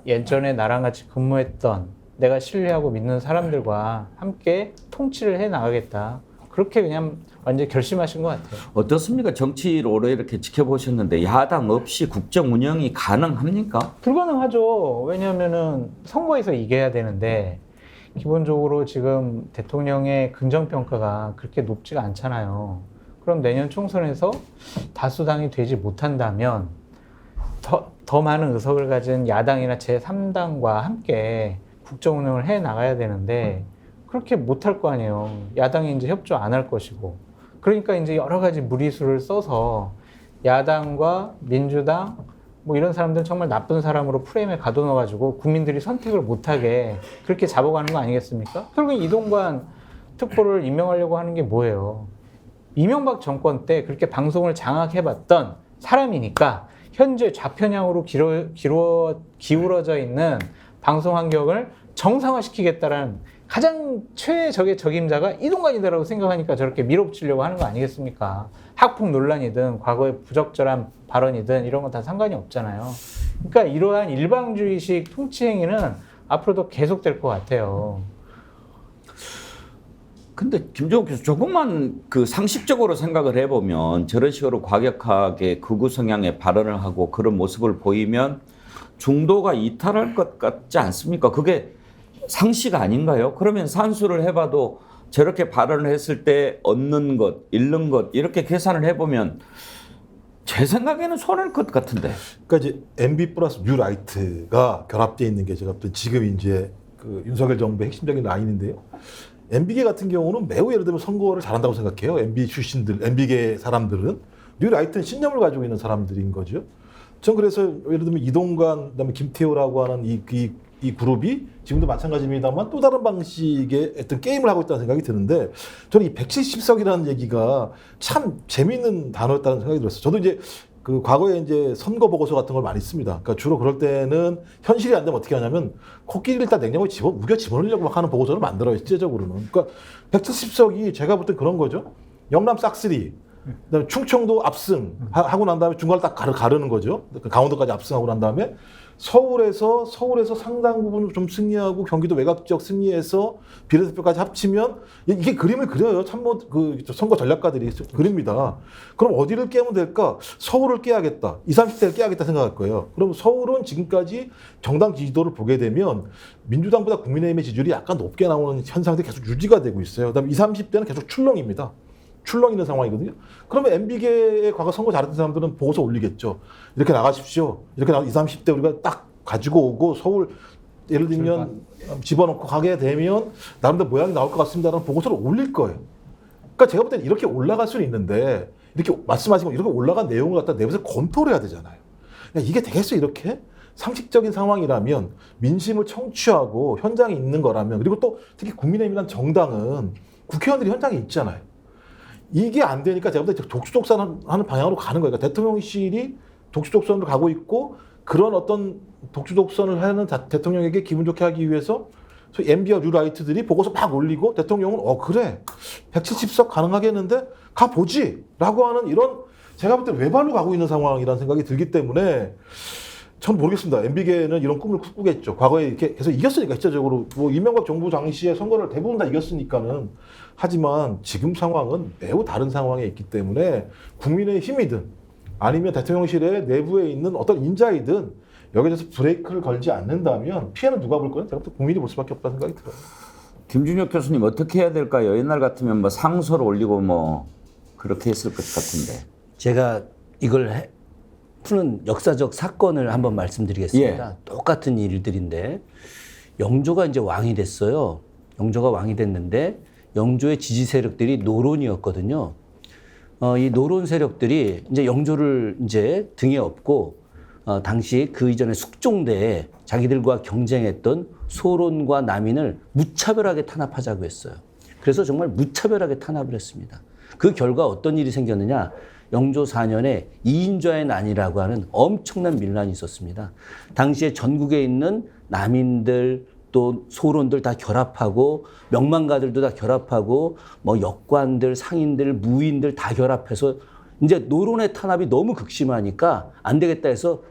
예전에 나랑 같이 근무했던 내가 신뢰하고 믿는 사람들과 함께 통치를 해 나가겠다. 그렇게 그냥 완전히 결심하신 것 같아요. 어떻습니까? 정치를 오래 이렇게 지켜보셨는데 야당 없이 국정 운영이 가능합니까? 불가능하죠. 왜냐하면은 선거에서 이겨야 되는데 기본적으로 지금 대통령의 긍정평가가 그렇게 높지가 않잖아요. 그럼 내년 총선에서 다수당이 되지 못한다면 더 많은 의석을 가진 야당이나 제3당과 함께 국정 운영을 해 나가야 되는데 그렇게 못할 거 아니에요. 야당이 이제 협조 안 할 것이고. 그러니까 이제 여러 가지 무리수를 써서 야당과 민주당 뭐 이런 사람들은 정말 나쁜 사람으로 프레임에 가둬놔가지고 국민들이 선택을 못하게 그렇게 잡아가는 거 아니겠습니까? 결국 이동관 특보를 임명하려고 하는 게 뭐예요? 이명박 정권 때 그렇게 방송을 장악해봤던 사람이니까 현재 좌편향으로 기울어져 있는 방송 환경을 정상화시키겠다라는 가장 최적의 적임자가 이동관이다라고 생각하니까 저렇게 밀어붙이려고 하는 거 아니겠습니까? 학폭 논란이든 과거의 부적절한 발언이든 이런 건 다 상관이 없잖아요. 그러니까 이러한 일방주의식 통치 행위는 앞으로도 계속될 것 같아요. 근데 김종욱 교수 조금만 그 상식적으로 생각을 해보면 저런 식으로 과격하게 극우 성향의 발언을 하고 그런 모습을 보이면 중도가 이탈할 것 같지 않습니까? 그게 상식 아닌가요? 그러면 산수를 해봐도 저렇게 발언을 했을 때 얻는 것, 잃는 것 이렇게 계산을 해보면 제 생각에는 손해일 것 같은데. 그러니까 이제 MB 플러스 뉴 라이트가 결합되어 있는 게 제가 볼 때 지금 이제 그 윤석열 정부의 핵심적인 라인인데요. MB계 같은 경우는 매우 예를 들면 선거를 잘한다고 생각해요. MB 출신들, MB계 사람들은 뉴 라이트는 신념을 가지고 있는 사람들인 거죠. 전 그래서 예를 들면 이동관, 그다음에 김태호라고 하는 이 그룹이 지금도 마찬가지입니다만 또 다른 방식의 어떤 게임을 하고 있다는 생각이 드는데 저는 이 170석이라는 얘기가 참 재미있는 단어였다는 생각이 들었어요. 저도 이제 그 과거에 이제 선거 보고서 같은 걸 많이 씁니다. 그러니까 주로 그럴 때는 현실이 안 되면 어떻게 하냐면 코끼리를 딱 냉장고에 우겨 집어넣으려고 막 하는 보고서를 만들어요. 실제적으로는. 그러니까 170석이 제가 볼 때 그런 거죠. 영남 싹쓸이, 그다음에 충청도 압승 하고 난 다음에 중간을 딱 가르는 거죠. 강원도까지 압승하고 난 다음에 서울에서 상당 부분 좀 승리하고 경기도 외곽 지역 승리해서 비례대표까지 합치면 이게 그림을 그려요. 참모 그 선거 전략가들이 그립니다. 그럼 어디를 깨면 될까? 서울을 깨야겠다. 20, 30대를 깨야겠다 생각할 거예요. 그럼 서울은 지금까지 정당 지지도를 보게 되면 민주당보다 국민의힘의 지지율이 약간 높게 나오는 현상들이 계속 유지가 되고 있어요. 그다음에 20, 30대는 계속 출렁입니다. 출렁 있는 상황이거든요. 그러면 MB계의 과거 선거 잘했던 사람들은 보고서 올리겠죠. 이렇게 나가십시오. 이렇게 나가 20, 30대 우리가 딱 가지고 오고 서울 예를 들면 집어넣고 가게 되면 나름대로 모양이 나올 것 같습니다라는 보고서를 올릴 거예요. 그러니까 제가 볼 때는 이렇게 올라갈 수는 있는데 이렇게 말씀하신 거 이렇게 올라간 내용을 갖다 내부에서 검토를 해야 되잖아요. 그러니까 이게 되겠어 이렇게? 상식적인 상황이라면 민심을 청취하고 현장에 있는 거라면 그리고 또 특히 국민의힘이라는 정당은 국회의원들이 현장에 있잖아요. 이게 안 되니까 제가 볼 때 독수독선하는 방향으로 가는 거예요. 그러니까 대통령실이 독수독선으로 가고 있고 그런 어떤 독수독선을 하는 대통령에게 기분 좋게 하기 위해서 MB와 뉴라이트들이 보고서 막 올리고 대통령은 그래 170석 가능하겠는데 가보지 라고 하는 이런 제가 볼 때 외발로 가고 있는 상황이라는 생각이 들기 때문에 전 모르겠습니다. MB계는 이런 꿈을 꾸겠죠. 과거에 이렇게 계속 이겼으니까 실제적으로 뭐 이명박 정부 당시에 선거를 대부분 다 이겼으니까는 하지만 지금 상황은 매우 다른 상황에 있기 때문에 국민의 힘이든 아니면 대통령실의 내부에 있는 어떤 인자이든 여기에 대해서 브레이크를 걸지 않는다면 피해는 누가 볼 거냐? 제가 볼 때 국민이 볼 수밖에 없다는 생각이 들어요. 김준혁 교수님 어떻게 해야 될까요? 옛날 같으면 뭐 상소를 올리고 뭐 그렇게 했을 것 같은데. 제가 이걸 푸는 역사적 사건을 한번 말씀드리겠습니다. 예. 똑같은 일들인데 영조가 이제 왕이 됐어요. 영조가 왕이 됐는데 영조의 지지 세력들이 노론이었거든요. 이 노론 세력들이 이제 영조를 이제 등에 업고 당시 그 이전에 숙종대에 자기들과 경쟁했던 소론과 남인을 무차별하게 탄압하자고 했어요. 그래서 정말 무차별하게 탄압을 했습니다. 그 결과 어떤 일이 생겼느냐? 영조 4년에 이인좌의 난이라고 하는 엄청난 밀란이 있었습니다. 당시에 전국에 있는 남인들 또 소론들 다 결합하고 명망가들도 다 결합하고 뭐 역관들, 상인들, 무인들 다 결합해서 이제 노론의 탄압이 너무 극심하니까 안 되겠다 해서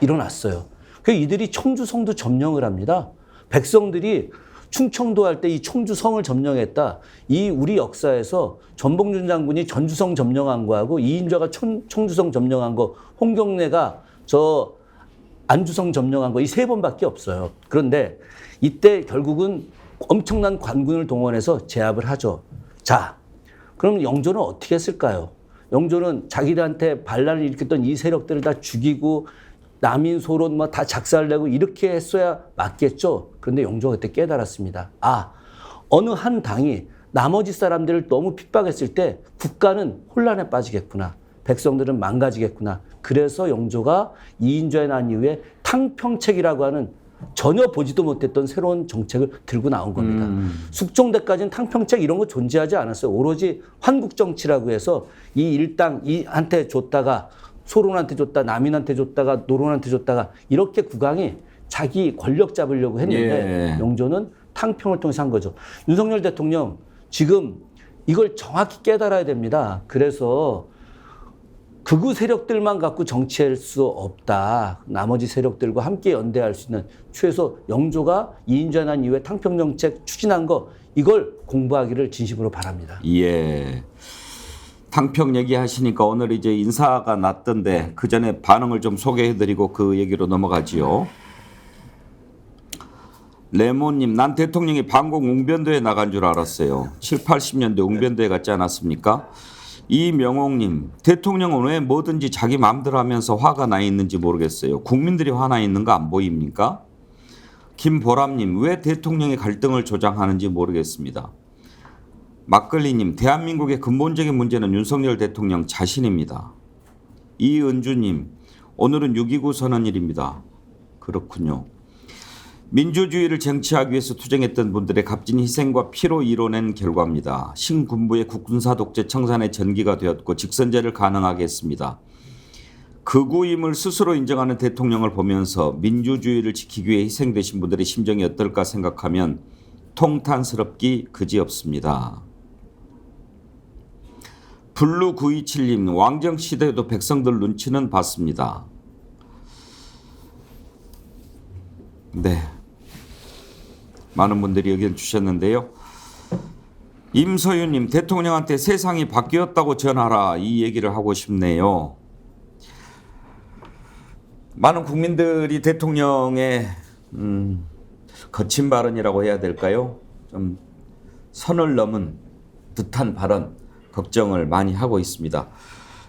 일어났어요. 그래서 이들이 청주성도 점령을 합니다. 백성들이 충청도 할 때 이 청주성을 점령했다. 이 우리 역사에서 전봉준 장군이 전주성 점령한 거하고 이인좌가 청주성 점령한 거, 홍경래가 저 안주성 점령한 거 이 3번밖에 없어요. 그런데 이때 결국은 엄청난 관군을 동원해서 제압을 하죠. 자, 그럼 영조는 어떻게 했을까요? 영조는 자기들한테 반란을 일으켰던 이 세력들을 다 죽이고 남인 소론 뭐 다 작살내고 이렇게 했어야 맞겠죠. 그런데 영조가 그때 깨달았습니다. 아, 어느 한 당이 나머지 사람들을 너무 핍박했을 때 국가는 혼란에 빠지겠구나. 백성들은 망가지겠구나. 그래서 영조가 이인좌에 난 이후에 탕평책이라고 하는 전혀 보지도 못했던 새로운 정책을 들고 나온 겁니다. 숙종대까지는 탕평책 이런 거 존재하지 않았어요. 오로지 환국정치라고 해서 이 일당 이한테 줬다가 소론한테 줬다, 남인한테 줬다가 노론한테 줬다가 이렇게 국왕이 자기 권력 잡으려고 했는데 예. 영조는 탕평을 통해서 한 거죠. 윤석열 대통령 지금 이걸 정확히 깨달아야 됩니다. 그래서 극우 세력들만 갖고 정치할 수 없다. 나머지 세력들과 함께 연대할 수 있는 최소 영조가 이인좌 난 이후에 탕평정책 추진한 거 이걸 공부하기를 진심으로 바랍니다. 예. 탕평 얘기하시니까 오늘 이제 인사가 났던데 그 전에 반응을 좀 소개해드리고 그 얘기로 넘어가지요. 레몬님, 난 대통령이 방공 웅변도에 나간 줄 알았어요. 7, 80년대 웅변도에 갔지 않았습니까? 이명옥님, 대통령은 왜 뭐든지 자기 마음대로 하면서 화가 나 있는지 모르겠어요. 국민들이 화나 있는 거 안 보입니까? 김보람님, 왜 대통령이 갈등을 조장하는지 모르겠습니다. 막걸리님, 대한민국의 근본적인 문제는 윤석열 대통령 자신입니다. 이은주님, 오늘은 6.29 선언일입니다. 그렇군요. 민주주의를 쟁취하기 위해서 투쟁했던 분들의 값진 희생과 피로 이뤄낸 결과입니다. 신군부의 국군사 독재 청산의 전기가 되었고 직선제를 가능하게 했습니다. 극우임을 스스로 인정하는 대통령을 보면서 민주주의를 지키기 위해 희생되신 분들의 심정이 어떨까 생각하면 통탄스럽기 그지없습니다. 블루 927님, 왕정시대에도 백성들 눈치는 봤습니다. 네, 많은 분들이 의견 주셨는데요. 임서윤님, 대통령한테 세상이 바뀌었다고 전하라, 이 얘기를 하고 싶네요. 많은 국민들이 대통령의 거친 발언이라고 해야 될까요? 좀 선을 넘은 듯한 발언 걱정을 많이 하고 있습니다.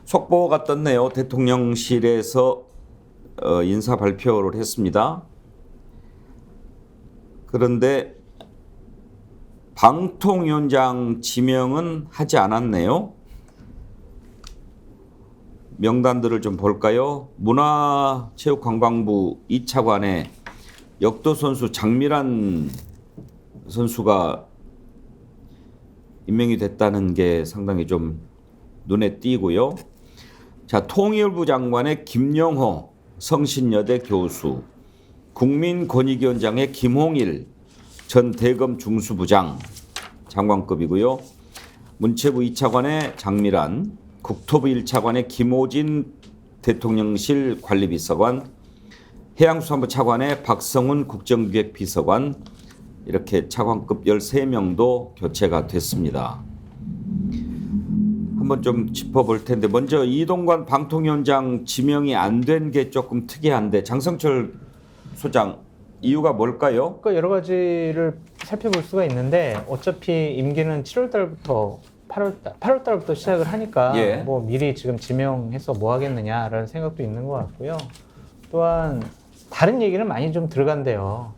속보가 떴네요. 대통령실에서 인사 발표를 했습니다. 그런데 방통위원장 지명은 하지 않았네요. 명단들을 좀 볼까요? 문화체육관광부 2차관에 역도 선수 장미란 선수가 임명이 됐다는 게 상당히 좀 눈에 띄고요. 자, 통일부 장관의 김영호 성신여대 교수, 국민권익위원장의 김홍일 전 대검 중수부장 장관급이고요. 문체부 2차관의 장미란, 국토부 1차관의 김호진 대통령실 관리비서관, 해양수산부 차관의 박성훈 국정기획비서관, 이렇게 차관급 13명도 교체가 됐습니다. 한번 좀 짚어볼 텐데 먼저 이동관 방통위원장 지명이 안 된 게 조금 특이한데 장성철 소장, 이유가 뭘까요? 그러니까 여러 가지를 살펴볼 수가 있는데 어차피 임기는 7월 달부터 8월 달부터 시작을 하니까 예. 뭐 미리 지금 지명해서 뭐 하겠느냐라는 생각도 있는 것 같고요. 또한 다른 얘기는 많이 좀 들어간대요.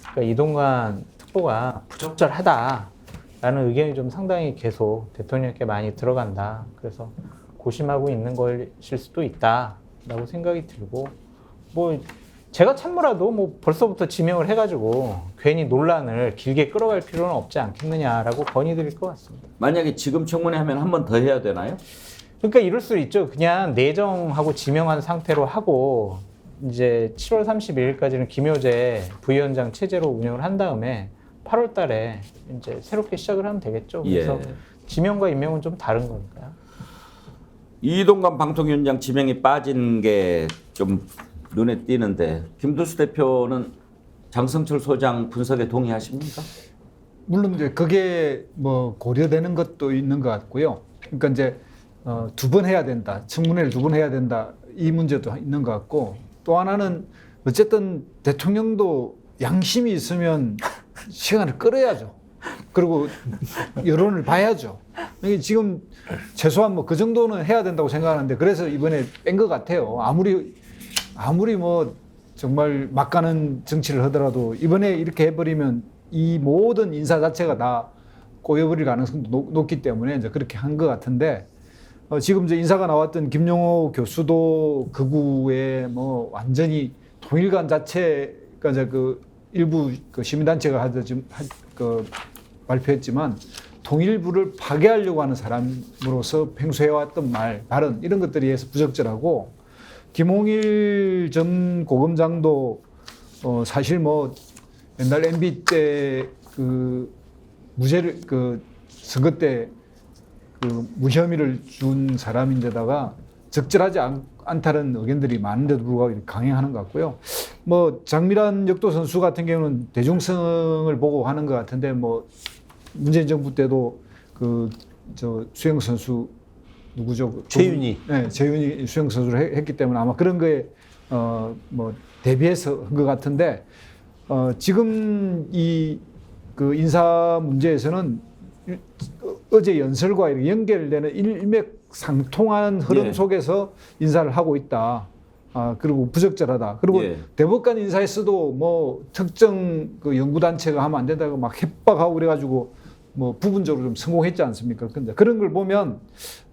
그러니까 이동관 특보가 부적절하다라는 의견이 좀 상당히 계속 대통령께 많이 들어간다. 그래서 고심하고 있는 것일 수도 있다라고 생각이 들고, 뭐 제가 참모라도 뭐 벌써부터 지명을 해가지고 괜히 논란을 길게 끌어갈 필요는 없지 않겠느냐라고 건의드릴 것 같습니다. 만약에 지금 청문회 하면 한 번 더 해야 되나요? 그러니까 이럴 수 있죠. 그냥 내정하고 지명한 상태로 하고 이제 7월 31일까지는 김효재 부위원장 체제로 운영을 한 다음에 8월 달에 이제 새롭게 시작을 하면 되겠죠. 그래서 예. 지명과 임명은 좀 다른 거니까요. 이동관 방통위원장 지명이 빠진 게 좀 눈에 띄는데 김두수 대표는 장성철 소장 분석에 동의하십니까? 물론 이제 그게 뭐 고려되는 것도 있는 것 같고요. 그러니까 이제 2번 해야 된다. 청문회를 2번 해야 된다. 이 문제도 있는 것 같고 또 하나는 어쨌든 대통령도 양심이 있으면 시간을 끌어야죠. 그리고 여론을 봐야죠. 지금 최소한 뭐 그 정도는 해야 된다고 생각하는데 그래서 이번에 뺀 것 같아요. 아무리 뭐 정말 막가는 정치를 하더라도 이번에 이렇게 해버리면 이 모든 인사 자체가 다 꼬여버릴 가능성도 높기 때문에 이제 그렇게 한 것 같은데 지금 이제 인사가 나왔던 김용호 교수도 극우에 뭐 완전히 통일관 자체가 이제 그 일부 그 시민단체가 발표했지만 통일부를 파괴하려고 하는 사람으로서 평소해왔던 발언 이런 것들에 의해서 부적절하고 김홍일 전 고검장도 사실 뭐 옛날 MB 때 그 무죄를 그 선거 때 그 무혐의를 준 사람인데다가 적절하지 않다는 의견들이 많은데도 불구하고 강행하는 것 같고요. 뭐 장미란 역도 선수 같은 경우는 대중성을 보고 하는 것 같은데 뭐 문재인 정부 때도 그 저 수영 선수 누구죠? 최윤희. 네, 최윤희 수영 선수를 했기 때문에 아마 그런 거에 뭐 대비해서 한 것 같은데 지금 이 그 인사 문제에서는 어제 연설과 연결되는 일맥상통한 흐름 속에서 인사를 하고 있다. 그리고 부적절하다. 그리고 대법관 인사에서도 뭐 특정 그 연구단체가 하면 안 된다고 막 협박하고 그래가지고 뭐 부분적으로 좀 성공했지 않습니까? 근데 그런 걸 보면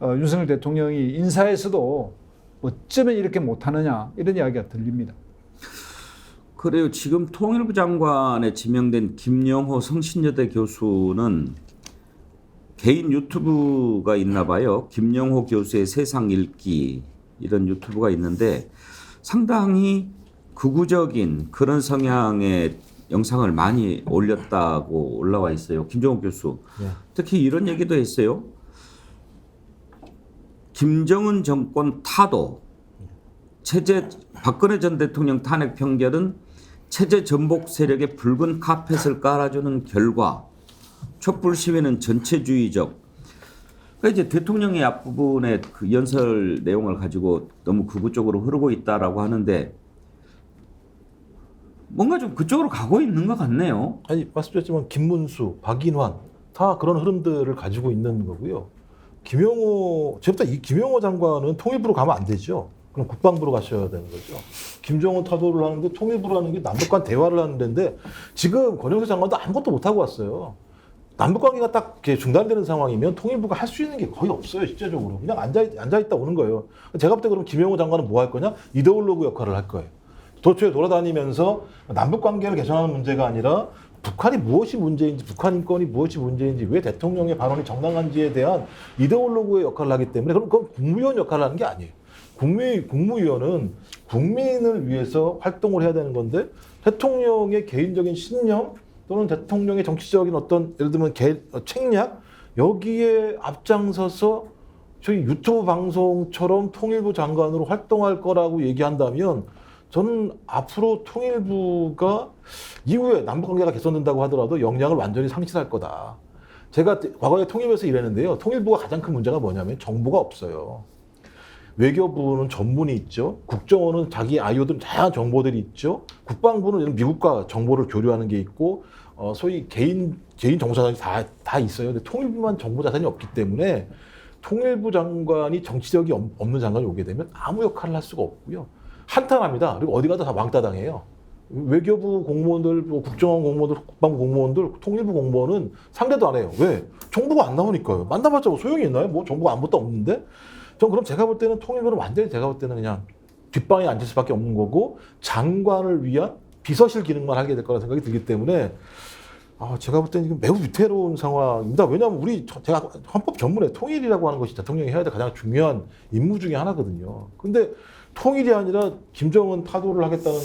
윤석열 대통령이 인사에서도 어쩌면 이렇게 못하느냐 이런 이야기가 들립니다. 그래요. 지금 통일부 장관에 지명된 김영호 성신여대 교수는 개인 유튜브가 있나 봐요. 김영호 교수의 세상 읽기 이런 유튜브가 있는데 상당히 극우적인 그런 성향의 영상을 많이 올렸다고 올라와 있어요. 김정호 교수. 특히 이런 얘기도 했어요. 김정은 정권 타도 박근혜 전 대통령 탄핵 평결은 체제 전복 세력의 붉은 카펫을 깔아주는 결과 촛불 시위는 전체주의적. 그러니까 이제 대통령의 앞부분에 그 연설 내용을 가지고 너무 극우 쪽으로 흐르고 있다라고 하는데 뭔가 좀 그쪽으로 가고 있는 것 같네요. 아니 말씀드렸지만 김문수, 박인환 다 그런 흐름들을 가지고 있는 거고요. 제부터 이 김용호 장관은 통일부로 가면 안 되죠. 그럼 국방부로 가셔야 되는 거죠. 김정은 타도를 하는데 통일부로 하는 게 남북 간 대화를 하는 데인데 지금 권영세 장관도 아무것도 못하고 왔어요. 남북 관계가 딱 중단되는 상황이면 통일부가 할 수 있는 게 거의 없어요. 실제적으로. 그냥 앉아있다 오는 거예요. 제가 볼 때 그럼 김용호 장관은 뭐 할 거냐? 이데올로그 역할을 할 거예요. 도처에 돌아다니면서 남북 관계를 개선하는 문제가 아니라 북한이 무엇이 문제인지, 북한 인권이 무엇이 문제인지, 왜 대통령의 발언이 정당한지에 대한 이데올로그의 역할을 하기 때문에 그럼 그건 국무위원 역할을 하는 게 아니에요. 국무위원은 국민을 위해서 활동을 해야 되는 건데 대통령의 개인적인 신념 또는 대통령의 정치적인 어떤 예를 들면 책략 여기에 앞장서서 저희 유튜브 방송처럼 통일부 장관으로 활동할 거라고 얘기한다면 저는 앞으로 통일부가 이후에 남북관계가 개선된다고 하더라도 역량을 완전히 상실할 거다. 제가 과거에 통일부에서 일했는데요. 통일부가 가장 큰 문제가 뭐냐면 정보가 없어요. 외교부는 전문이 있죠. 국정원은 자기 아이오들 다양한 정보들이 있죠. 국방부는 미국과 정보를 교류하는 게 있고 소위 개인 정보자산이 다 있어요. 근데 통일부만 정보자산이 없기 때문에 통일부 장관이 정치력이 없는 장관이 오게 되면 아무 역할을 할 수가 없고요. 한탄합니다. 그리고 어디 가도 다 왕따당해요. 외교부 공무원들, 국정원 공무원들, 국방부 공무원들, 통일부 공무원은 상대도 안 해요. 왜? 정보가 안 나오니까요. 만나봤자 뭐 소용이 있나요? 뭐 정보가 아무것도 없는데? 전 그럼 제가 볼 때는 통일부는 완전히 제가 볼 때는 그냥 뒷방에 앉을 수밖에 없는 거고 장관을 위한 비서실 기능만 하게 될 거라는 생각이 들기 때문에 제가 볼 때는 지금 매우 위태로운 상황입니다. 왜냐하면 제가 헌법 전문에 통일이라고 하는 것이 대통령이 해야 될 가장 중요한 임무 중에 하나거든요. 근데 통일이 아니라 김정은 타도를 하겠다는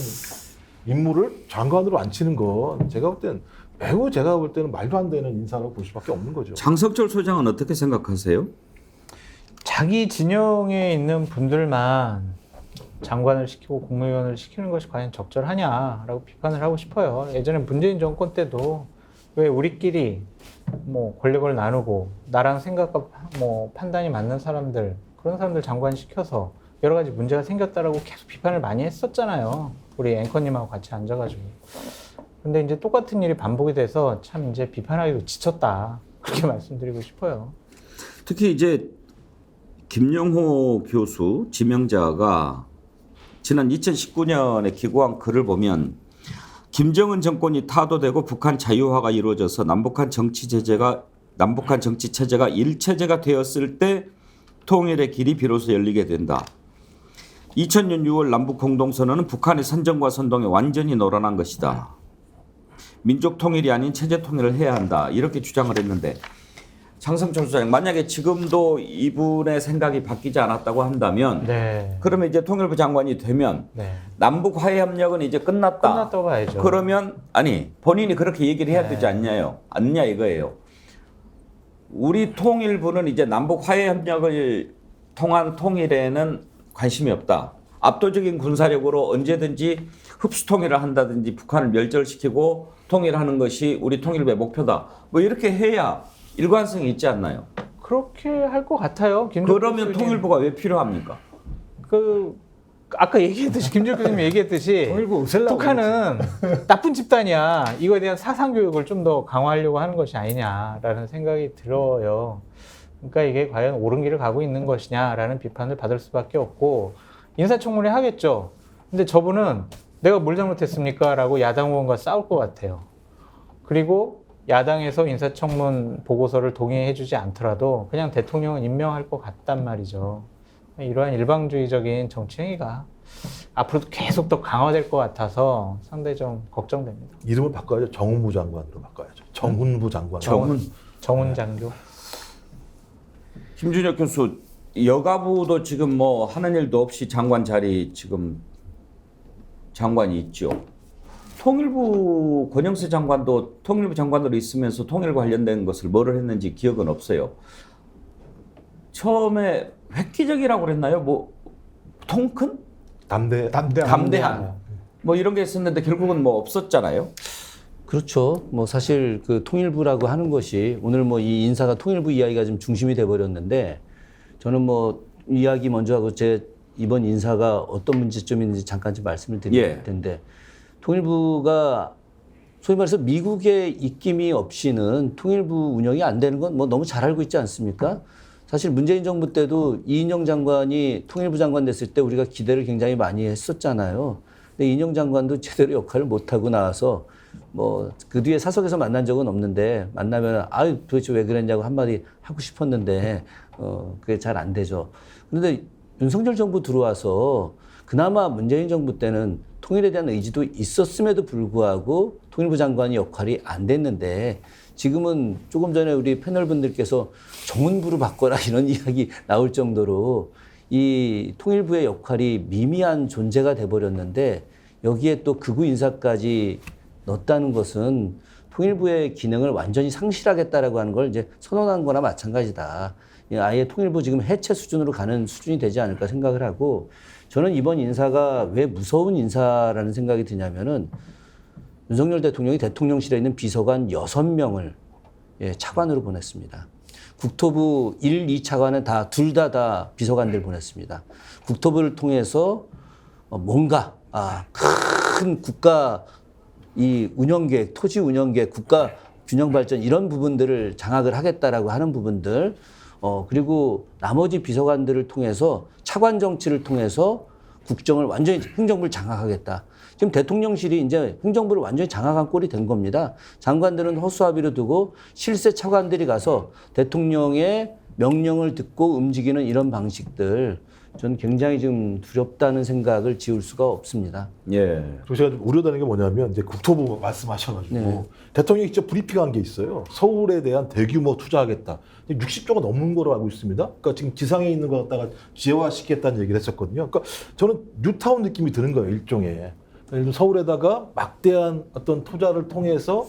임무를 장관으로 앉히는 건 제가 볼 때는 말도 안 되는 인사라고 볼 수밖에 없는 거죠. 장성철 소장은 어떻게 생각하세요? 자기 진영에 있는 분들만 장관을 시키고 국무위원을 시키는 것이 과연 적절하냐라고 비판을 하고 싶어요. 예전에 문재인 정권 때도 왜 우리끼리 뭐 권력을 나누고 나랑 생각과 뭐 판단이 맞는 사람들, 그런 사람들 장관 시켜서 여러 가지 문제가 생겼다라고 계속 비판을 많이 했었잖아요. 우리 앵커님하고 같이 앉아가지고. 근데 이제 똑같은 일이 반복이 돼서 참 이제 비판하기도 지쳤다. 그렇게 말씀드리고 싶어요. 특히 이제 김영호 교수 지명자가 지난 2019년에 기고한 글을 보면 김정은 정권이 타도되고 북한 자유화가 이루어져서 남북한 정치 체제가 일체제가 되었을 때 통일의 길이 비로소 열리게 된다. 2000년 6월 남북 공동선언은 북한의 선정과 선동에 완전히 놀아난 것이다. 민족 통일이 아닌 체제 통일을 해야 한다. 이렇게 주장을 했는데 장성철 소장님, 만약에 지금도 이분의 생각이 바뀌지 않았다고 한다면 네. 그러면 이제 통일부 장관이 되면 네. 남북 화해 협력은 이제 끝났다. 끝났다고 봐야죠. 그러면 아니 본인이 그렇게 얘기를 해야 네. 되지 않냐 이거예요. 우리 통일부는 이제 남북 화해 협력을 통한 통일에는 관심이 없다. 압도적인 군사력으로 언제든지 흡수 통일을 한다든지 북한을 멸절시키고 통일하는 것이 우리 통일부의 목표다. 뭐 이렇게 해야 일관성이 있지 않나요? 그렇게 할 것 같아요. 김종필 그러면 교수님. 통일부가 왜 필요합니까? 아까 얘기했듯이 김종필 교수님이 얘기했듯이 통일부 없애려고 북한은 나쁜 집단이야. 이거에 대한 사상 교육을 좀 더 강화하려고 하는 것이 아니냐라는 생각이 들어요. 그러니까 이게 과연 옳은 길을 가고 있는 것이냐라는 비판을 받을 수밖에 없고 인사청문회 하겠죠. 근데 저분은 내가 뭘 잘못했습니까? 라고 야당 의원과 싸울 것 같아요. 그리고 야당에서 인사청문 보고서를 동의해주지 않더라도 그냥 대통령은 임명할 것 같단 말이죠. 이러한 일방주의적인 정치 행위가 앞으로도 계속 더 강화될 것 같아서 상당히 좀 걱정됩니다. 이름을 바꿔야죠. 정훈부 장관으로 바꿔야죠. 정훈부 장관. 정훈 장교. 김준혁 교수, 여가부도 지금 뭐 하는 일도 없이 장관 자리 지금 장관이 있죠. 통일부 권영세 장관도 통일부 장관으로 있으면서 통일과 관련된 것을 뭐를 했는지 기억은 없어요. 처음에 획기적이라고 그랬나요? 뭐 통큰? 담대한. 뭐 이런 게 있었는데 결국은 뭐 없었잖아요. 그렇죠. 뭐 사실 그 통일부라고 하는 것이 오늘 뭐 이 인사가 통일부 이야기가 좀 중심이 돼 버렸는데 저는 뭐 이야기 먼저 하고 제 이번 인사가 어떤 문제점인지 잠깐 좀 말씀을 드릴 텐데 통일부가 소위 말해서 미국의 입김이 없이는 통일부 운영이 안 되는 건 뭐 너무 잘 알고 있지 않습니까? 사실 문재인 정부 때도 이인영 장관이 통일부 장관 됐을 때 우리가 기대를 굉장히 많이 했었잖아요. 근데 이인영 장관도 제대로 역할을 못하고 나와서 뭐 그 뒤에 사석에서 만난 적은 없는데 만나면 아유 도대체 왜 그랬냐고 한마디 하고 싶었는데 그게 잘 안 되죠. 그런데 윤석열 정부 들어와서 그나마 문재인 정부 때는 통일에 대한 의지도 있었음에도 불구하고 통일부 장관의 역할이 안 됐는데 지금은 조금 전에 우리 패널분들께서 정훈부로 바꿔라 이런 이야기 나올 정도로 이 통일부의 역할이 미미한 존재가 돼버렸는데 여기에 또 극우 인사까지 넣었다는 것은 통일부의 기능을 완전히 상실하겠다라고 하는 걸 이제 선언한 거나 마찬가지다. 아예 통일부 지금 해체 수준으로 가는 수준이 되지 않을까 생각을 하고 저는 이번 인사가 왜 무서운 인사라는 생각이 드냐면은 윤석열 대통령이 대통령실에 있는 비서관 6명을 차관으로 보냈습니다. 국토부 1, 2차관은 둘 다 비서관들 보냈습니다. 국토부를 통해서 뭔가 큰 국가 이 운영계획, 토지 운영계획, 국가 균형 발전 이런 부분들을 장악을 하겠다라고 하는 부분들 그리고 나머지 비서관들을 통해서 차관 정치를 통해서 국정을 완전히 행정부를 장악하겠다. 지금 대통령실이 이제 행정부를 완전히 장악한 꼴이 된 겁니다. 장관들은 허수아비로 두고 실세 차관들이 가서 대통령의 명령을 듣고 움직이는 이런 방식들 저는 굉장히 좀 두렵다는 생각을 지울 수가 없습니다. 예. 그리고 제가 좀 우려되는 게 뭐냐면 이제 국토부 말씀하셔가지고 대통령이 직접 브리핑한 게 있어요. 서울에 대한 대규모 투자하겠다. 60조가 넘는 거로 알고 있습니다. 그러니까 지금 지상에 있는 거 갖다가 지하화시키겠다는 얘기를 했었거든요. 그러니까 저는 뉴타운 느낌이 드는 거예요. 일종의. 예를 들면 서울에다가 막대한 어떤 투자를 통해서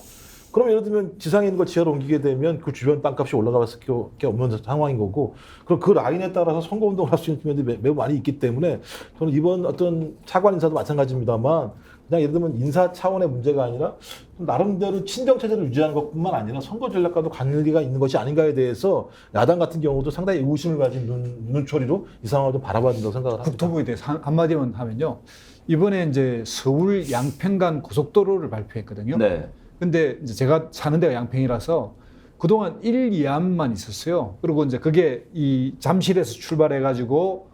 그럼 예를 들면 지상에 있는 걸 지하로 옮기게 되면 그 주변 땅값이 올라갈 수밖에 없는 상황인 거고, 그럼 그 라인에 따라서 선거운동을 할 수 있는 측면들이 매우 많이 있기 때문에 저는 이번 어떤 차관 인사도 마찬가지입니다만 그냥 예를 들면 인사 차원의 문제가 아니라 나름대로 친정 체제를 유지하는 것뿐만 아니라 선거 전략과도 관계가 있는 것이 아닌가에 대해서 야당 같은 경우도 상당히 의구심을 가진 눈초리로 이 상황을 좀 바라봐야 된다고 생각을 합니다. 국토부에 대해서 한마디만 하면요. 이번에 이제 서울 양평간 고속도로를 발표했거든요. 네. 근데 이제 제가 사는 데가 양평이라서 그동안 1, 2안만 있었어요. 그리고 이제 그게 이 잠실에서 출발해가지고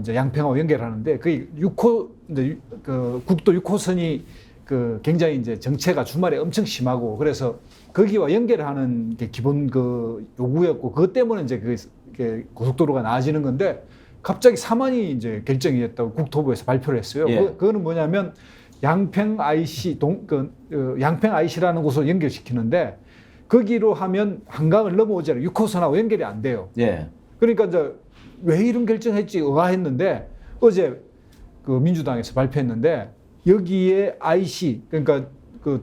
이제 양평하고 연결하는데 그게 6호 이제 그 국도 6호선이 그 굉장히 이제 정체가 주말에 엄청 심하고 그래서 거기와 연결하는 게 기본 그 요구였고 그것 때문에 이제 그 고속도로가 나아지는 건데 갑자기 4만이 이제 결정이 됐다고 국토부에서 발표를 했어요. 예. 그거는 뭐냐면 양평 IC 양평 IC라는 곳을 연결시키는데 거기로 하면 한강을 넘어오지 않아요. 6호선하고 연결이 안 돼요. 예. 그러니까 이제 왜 이런 결정했지 의아했는데 어제 그 민주당에서 발표했는데 여기에 IC 그러니까 그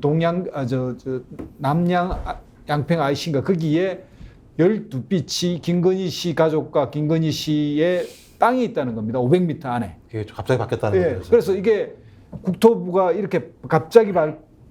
남양 양평 IC인가 거기에 12빛이 김건희 씨 가족과 김건희 씨의 땅이 있다는 겁니다. 500m 안에. 이게 갑자기 바뀌었다는 예, 거죠. 그래서 이게 국토부가 이렇게 갑자기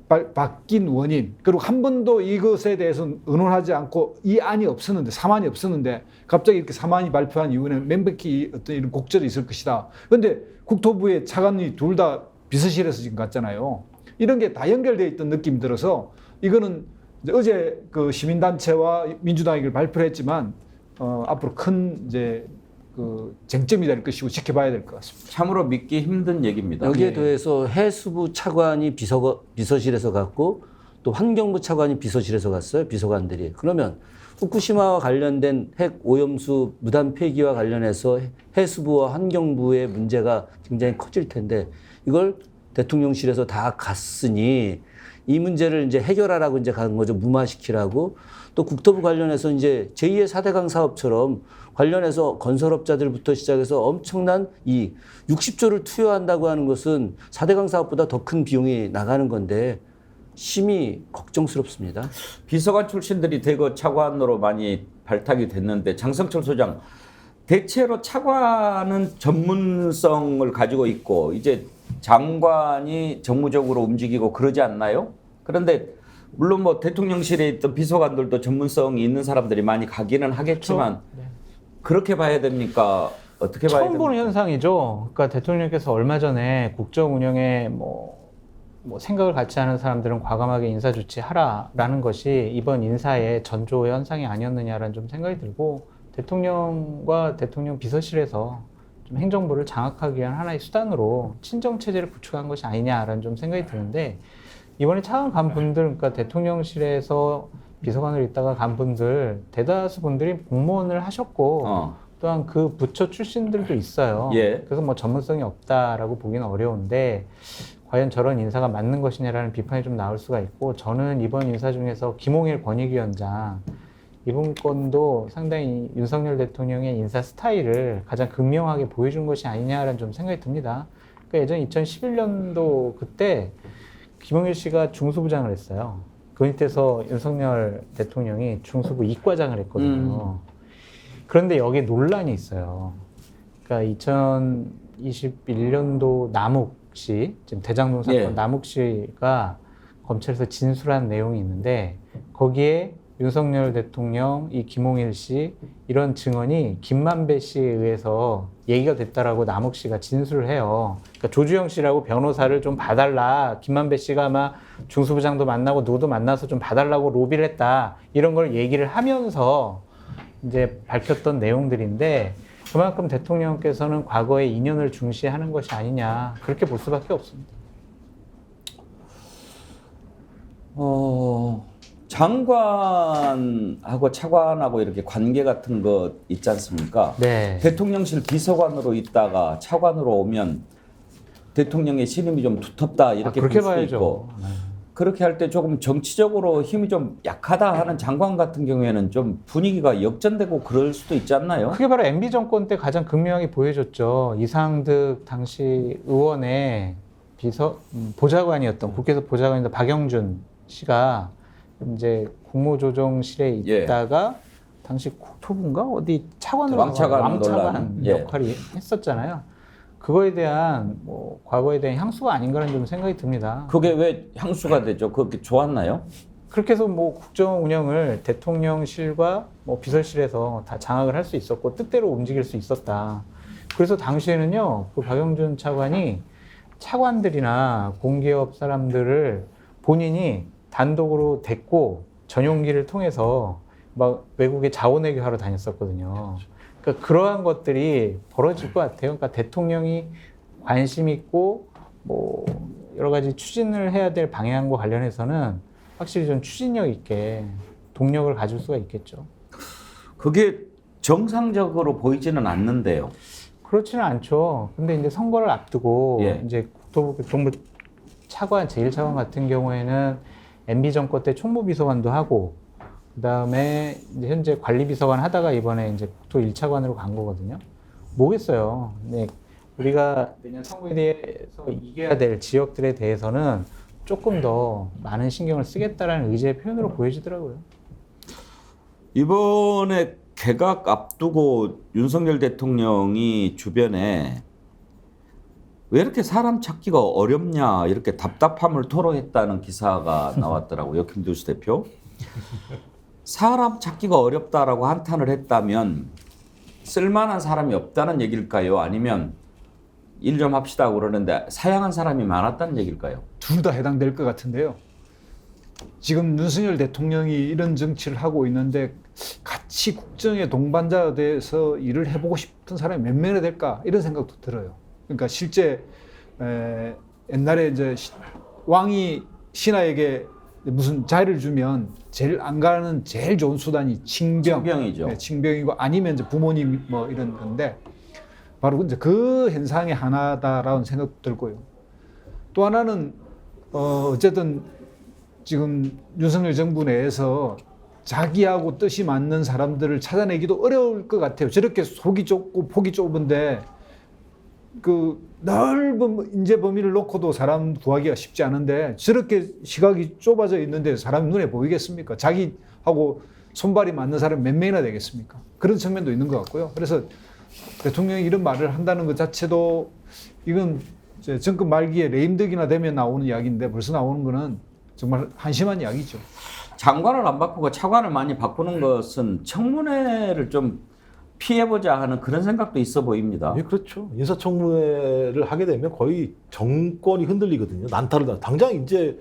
바뀐 원인 그리고 한 번도 이것에 대해서 의논하지 않고 이 안이 없었는데 4만이 없었는데 갑자기 이렇게 4만이 발표한 이유는 명백히 어떤 이런 곡절이 있을 것이다. 그런데 국토부의 차관이 둘 다 비서실에서 지금 갔잖아요. 이런 게 다 연결되어 있던 느낌이 들어서 이거는 이제 어제 그 시민단체와 민주당이 이걸 발표를 했지만 앞으로 큰 이제 그 쟁점이 될 것이고 지켜봐야 될 것 같습니다. 참으로 믿기 힘든 얘기입니다. 여기에 예. 더해서 해수부 차관이 비서실에서 갔고 또 환경부 차관이 비서실에서 갔어요. 비서관들이. 그러면 후쿠시마와 관련된 핵 오염수 무단 폐기와 관련해서 해수부와 환경부의 문제가 굉장히 커질 텐데 이걸 대통령실에서 다 갔으니 이 문제를 이제 해결하라고 이제 간 거죠. 무마시키라고. 또 국토부 관련해서 이제 제2의 4대강 사업처럼 관련해서 건설업자들부터 시작해서 엄청난 이 60조를 투여한다고 하는 것은 4대강 사업보다 더 큰 비용이 나가는 건데 심히 걱정스럽습니다. 비서관 출신들이 대거 차관으로 많이 발탁이 됐는데 장성철 소장 대체로 차관은 전문성을 가지고 있고 이제 장관이 정무적으로 움직이고 그러지 않나요? 그런데 물론 뭐 대통령실에 있던 비서관들도 전문성이 있는 사람들이 많이 가기는 하겠지만 그렇죠. 네. 그렇게 봐야 됩니까? 어떻게 봐야 처음 됩니까? 보는 현상이죠. 그러니까 대통령께서 얼마 전에 국정 운영에 뭐 생각을 갖지 않은 사람들은 과감하게 인사 조치하라라는 것이 이번 인사의 전조 현상이 아니었느냐라는 좀 생각이 들고 대통령과 대통령 비서실에서 좀 행정부를 장악하기 위한 하나의 수단으로 친정 체제를 구축한 것이 아니냐라는 좀 생각이 드는데 이번에 차관 간 분들, 그러니까 대통령실에서 비서관으로 있다가 간 분들 대다수 분들이 공무원을 하셨고 또한 그 부처 출신들도 있어요. 예. 그래서 뭐 전문성이 없다라고 보기는 어려운데 과연 저런 인사가 맞는 것이냐라는 비판이 좀 나올 수가 있고 저는 이번 인사 중에서 김홍일 권익위원장 이번 건도 상당히 윤석열 대통령의 인사 스타일을 가장 극명하게 보여준 것이 아니냐라는 좀 생각이 듭니다. 그러니까 예전 2011년도 그때 김홍일 씨가 중수부장을 했어요. 그 밑에서 윤석열 대통령이 중수부 이과장을 했거든요. 그런데 여기에 논란이 있어요. 그러니까 2021년도 남욱 씨, 지금 대장동 사건 예. 남욱 씨가 검찰에서 진술한 내용이 있는데 거기에 윤석열 대통령, 이 김홍일 씨 이런 증언이 김만배 씨에 의해서 얘기가 됐다라고 남욱 씨가 진술을 해요. 그러니까 조주영 씨라고 변호사를 좀 봐달라. 김만배 씨가 아마 중수부장도 만나고 누구도 만나서 좀 봐달라고 로비를 했다. 이런 걸 얘기를 하면서 이제 밝혔던 내용들인데 그만큼 대통령께서는 과거의 인연을 중시하는 것이 아니냐 그렇게 볼 수밖에 없습니다. 장관하고 차관하고 이렇게 관계 같은 것 있지 않습니까? 네. 대통령실 비서관으로 있다가 차관으로 오면 대통령의 신임이 좀 두텁다 이렇게 볼 그렇게 수도 봐야죠. 있고 그렇게 할 때 조금 정치적으로 힘이 좀 약하다 하는 장관 같은 경우에는 좀 분위기가 역전되고 그럴 수도 있지 않나요? 그게 바로 MB 정권 때 가장 극명하게 보여줬죠. 이상득 당시 의원의 보좌관이었던 국회에서 보좌관이었던 박영준 씨가 이제 국무조정실에 예. 있다가 당시 국토부인가 어디 차관으로 왕차관 논란. 예. 역할이 했었잖아요. 그거에 대한 뭐 과거에 대한 향수가 아닌가라는 좀 생각이 듭니다. 그게 왜 향수가 되죠? 그렇게 좋았나요? 그렇게 해서 뭐 국정 운영을 대통령실과 뭐 비서실에서 다 장악을 할 수 있었고 뜻대로 움직일 수 있었다. 그래서 당시에는요, 그 박영준 차관이 차관들이나 공기업 사람들을 본인이 단독으로 데리고 전용기를 통해서 막 외국에 자원외교 하러 다녔었거든요. 그러니까 그러한 것들이 벌어질 것 같아요. 그러니까 대통령이 관심 있고 뭐 여러 가지 추진을 해야 될 방향과 관련해서는 확실히 좀 추진력 있게 동력을 가질 수가 있겠죠. 그게 정상적으로 보이지는 않는데요. 그렇지는 않죠. 근데 이제 선거를 앞두고 예. 이제 국토부 정부 차관, 제1차관 같은 경우에는 MB 정권 때 총무비서관도 하고, 그 다음에 이제 현재 관리비서관 하다가 이번에 이제 국토 1차관으로 간 거거든요. 뭐겠어요. 네. 우리가 내년 선거에 대해서 이겨야 될 지역들에 대해서는 조금 더 많은 신경을 쓰겠다라는 의지의 표현으로 보여지더라고요. 이번에 개각 앞두고 윤석열 대통령이 주변에 왜 이렇게 사람 찾기가 어렵냐 이렇게 답답함을 토로했다는 기사가 나왔더라고요. 김두수 대표. 사람 찾기가 어렵다라고 한탄을 했다면 쓸만한 사람이 없다는 얘기일까요? 아니면 일 좀 합시다 그러는데 사양한 사람이 많았다는 얘기일까요? 둘 다 해당될 것 같은데요. 지금 윤석열 대통령이 이런 정치를 하고 있는데 같이 국정의 동반자가 돼서 일을 해보고 싶은 사람이 몇 명이나 될까 이런 생각도 들어요. 그러니까 실제 옛날에 이제 왕이 신하에게 무슨 자리를 주면 제일 안 가는 제일 좋은 수단이 칭병이죠. 네, 칭병이고 아니면 이제 부모님 뭐 이런 건데 바로 이제 그 현상의 하나다라는 생각도 들고요. 또 하나는 어쨌든 지금 윤석열 정부 내에서 자기하고 뜻이 맞는 사람들을 찾아내기도 어려울 것 같아요. 저렇게 속이 좁고 폭이 좁은데 그 넓은 인재 범위를 놓고도 사람 구하기가 쉽지 않은데 저렇게 시각이 좁아져 있는데 사람 눈에 보이겠습니까? 자기하고 손발이 맞는 사람이 몇 명이나 되겠습니까? 그런 측면도 있는 것 같고요. 그래서 대통령이 이런 말을 한다는 것 자체도 이건 이제 정권 말기에 레임덕이나 되면 나오는 이야기인데 벌써 나오는 거는 정말 한심한 이야기죠. 장관을 안 바꾸고 차관을 많이 바꾸는 것은 청문회를 좀 피해보자 하는 그런 생각도 있어 보입니다. 예, 그렇죠. 인사청문회를 하게 되면 거의 정권이 흔들리거든요. 난타를 당장 이제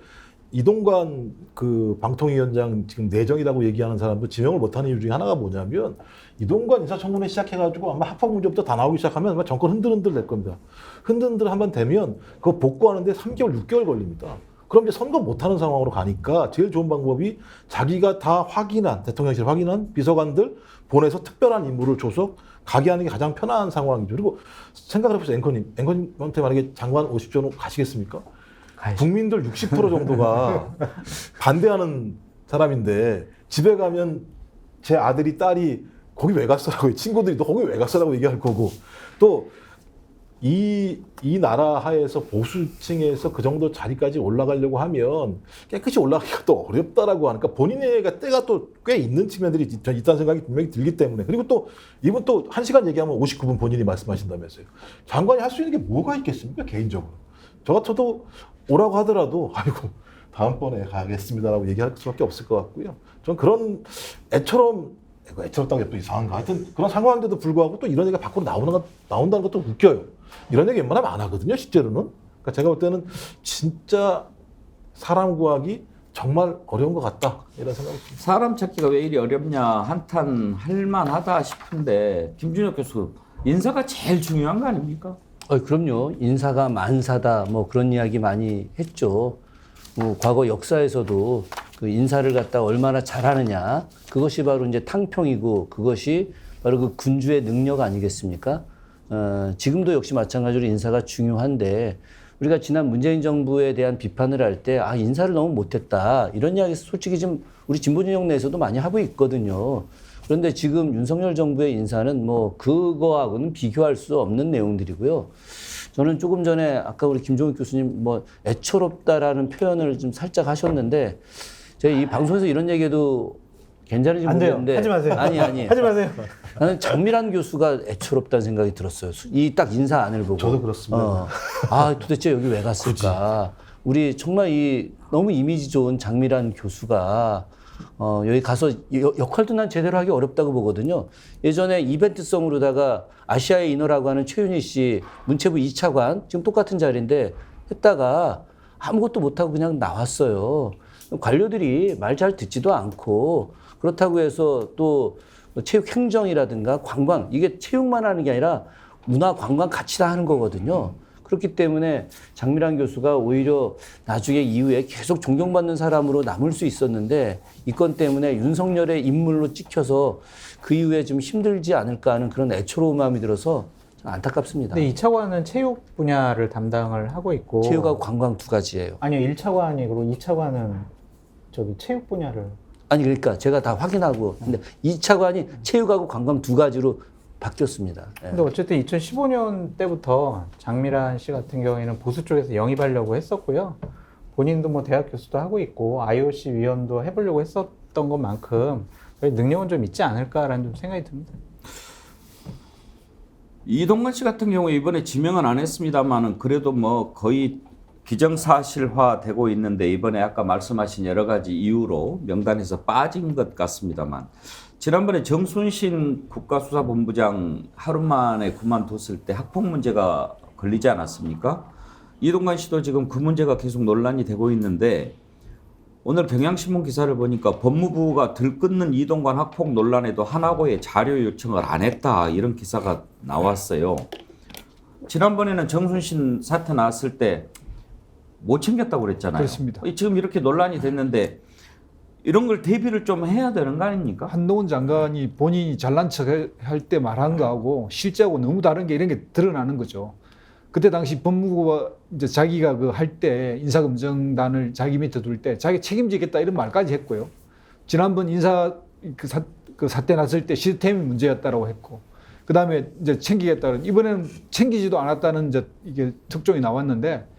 이동관 그 방통위원장 지금 내정이라고 얘기하는 사람도 지명을 못하는 이유 중에 하나가 뭐냐면 이동관 인사청문회 시작해가지고 아마 합법 문제부터 다 나오기 시작하면 아마 정권 흔들흔들 될 겁니다. 흔들흔들 한번 되면 그거 복구하는데 3개월, 6개월 걸립니다. 그럼 이제 선거 못하는 상황으로 가니까 제일 좋은 방법이 자기가 다 확인한, 대통령실 확인한 비서관들 보내서 특별한 임무를 줘서 가게 하는 게 가장 편한 상황이죠. 그리고 생각을 해보세요. 앵커님한테 만약에 장관 50조 가시겠습니까? 국민들 60% 정도가 반대하는 사람인데 집에 가면 제 아들이 딸이 거기 왜 갔어라고 친구들이 너 거기 왜 갔어라고 얘기할 거고 또 이 나라 하에서 보수층에서 그 정도 자리까지 올라가려고 하면 깨끗이 올라가기가 또 어렵다라고 하니까 본인의 때가 또 꽤 있는 측면들이 있다는 생각이 분명히 들기 때문에 그리고 또 이분 또 1시간 얘기하면 59분 본인이 말씀하신다면서요. 장관이 할 수 있는 게 뭐가 있겠습니까 개인적으로. 저 같아도 오라고 하더라도 아이고 다음번에 가겠습니다라고 얘기할 수밖에 없을 것 같고요. 전 그런 애처롭다고 해도 이상한가. 하여튼 그런 상황인데도 불구하고 또 이런 얘기가 밖으로 나온다는 것도 웃겨요. 이런 얘기 웬만하면 안 하거든요, 실제로는. 그러니까 제가 볼 때는 진짜 사람 구하기 정말 어려운 것 같다. 이런 생각이 듭니다. 사람 찾기가 왜 이리 어렵냐 한탄할 만하다 싶은데 김준혁 교수 인사가 제일 중요한 거 아닙니까? 그럼요. 인사가 만사다 뭐 그런 이야기 많이 했죠. 뭐 과거 역사에서도 그 인사를 갖다 얼마나 잘하느냐 그것이 바로 이제 탕평이고 그것이 바로 그 군주의 능력 아니겠습니까? 지금도 역시 마찬가지로 인사가 중요한데 우리가 지난 문재인 정부에 대한 비판을 할 때 인사를 너무 못했다 이런 이야기 솔직히 지금 우리 진보진영 내에서도 많이 하고 있거든요. 그런데 지금 윤석열 정부의 인사는 뭐 그거하고는 비교할 수 없는 내용들이고요. 저는 조금 전에 아까 우리 김종욱 교수님 뭐 애처롭다라는 표현을 좀 살짝 하셨는데 저희 이 방송에서 이런 얘기해도 괜찮은지 안 돼요. 모르겠는데 하지 마세요. 아니 하지 마세요. 나는 장미란 교수가 애처롭다는 생각이 들었어요. 이 딱 인사안을 보고. 저도 그렇습니다. 아 도대체 여기 왜 갔을까? 우리 정말 이 너무 이미지 좋은 장미란 교수가 여기 가서 역할도 난 제대로 하기 어렵다고 보거든요. 예전에 이벤트성으로다가 아시아의 인어라고 하는 최윤희 씨 문체부 2차관 지금 똑같은 자리인데 했다가 아무것도 못하고 그냥 나왔어요. 관료들이 말 잘 듣지도 않고 그렇다고 해서 또 체육 행정이라든가 관광 이게 체육만 하는 게 아니라 문화 관광 같이 다 하는 거거든요. 그렇기 때문에 장미란 교수가 오히려 나중에 이후에 계속 존경받는 사람으로 남을 수 있었는데 이 건 때문에 윤석열의 인물로 찍혀서 그 이후에 좀 힘들지 않을까 하는 그런 애처로운 마음이 들어서 좀 안타깝습니다. 근데 2차관은 체육 분야를 담당을 하고 있고 체육하고 관광 두 가지예요. 아니요 1차관이 그리고 2차관은 저기 체육 분야를 아니 그러니까 제가 다 확인하고 근데 2차관이 체육하고 관광 두 가지로 바뀌었습니다. 예. 근데 어쨌든 2015년 때부터 장미란 씨 같은 경우에는 보수 쪽에서 영입하려고 했었고요. 본인도 뭐 대학 교수도 하고 있고 IOC 위원도 해보려고 했었던 것만큼 능력은 좀 있지 않을까라는 좀 생각이 듭니다. 이동관 씨 같은 경우에 이번에 지명은 안 했습니다만은 그래도 뭐 거의 기정사실화되고 있는데 이번에 아까 말씀하신 여러 가지 이유로 명단에서 빠진 것 같습니다만 지난번에 정순신 국가수사본부장 하루 만에 그만뒀을 때 학폭 문제가 걸리지 않았습니까? 이동관 씨도 지금 그 문제가 계속 논란이 되고 있는데 오늘 경향신문 기사를 보니까 법무부가 들끓는 이동관 학폭 논란에도 하나고에 자료 요청을 안 했다 이런 기사가 나왔어요. 지난번에는 정순신 사태 나왔을 때 못 챙겼다고 그랬잖아요. 그렇습니다. 지금 이렇게 논란이 됐는데 이런 걸 대비를 좀 해야 되는 거 아닙니까? 한동훈 장관이 본인이 잘난 척 할 때 말한 거하고 실제하고 너무 다른 게 이런 게 드러나는 거죠. 그때 당시 법무부가 이제 자기가 그 할 때 인사검증단을 자기 밑에 둘 때 자기 책임지겠다 이런 말까지 했고요. 지난번 인사 그 사태 났을 때 시스템이 문제였다라고 했고, 그 다음에 이제 챙기겠다는 이번에는 챙기지도 않았다는 이제 이게 특종이 나왔는데.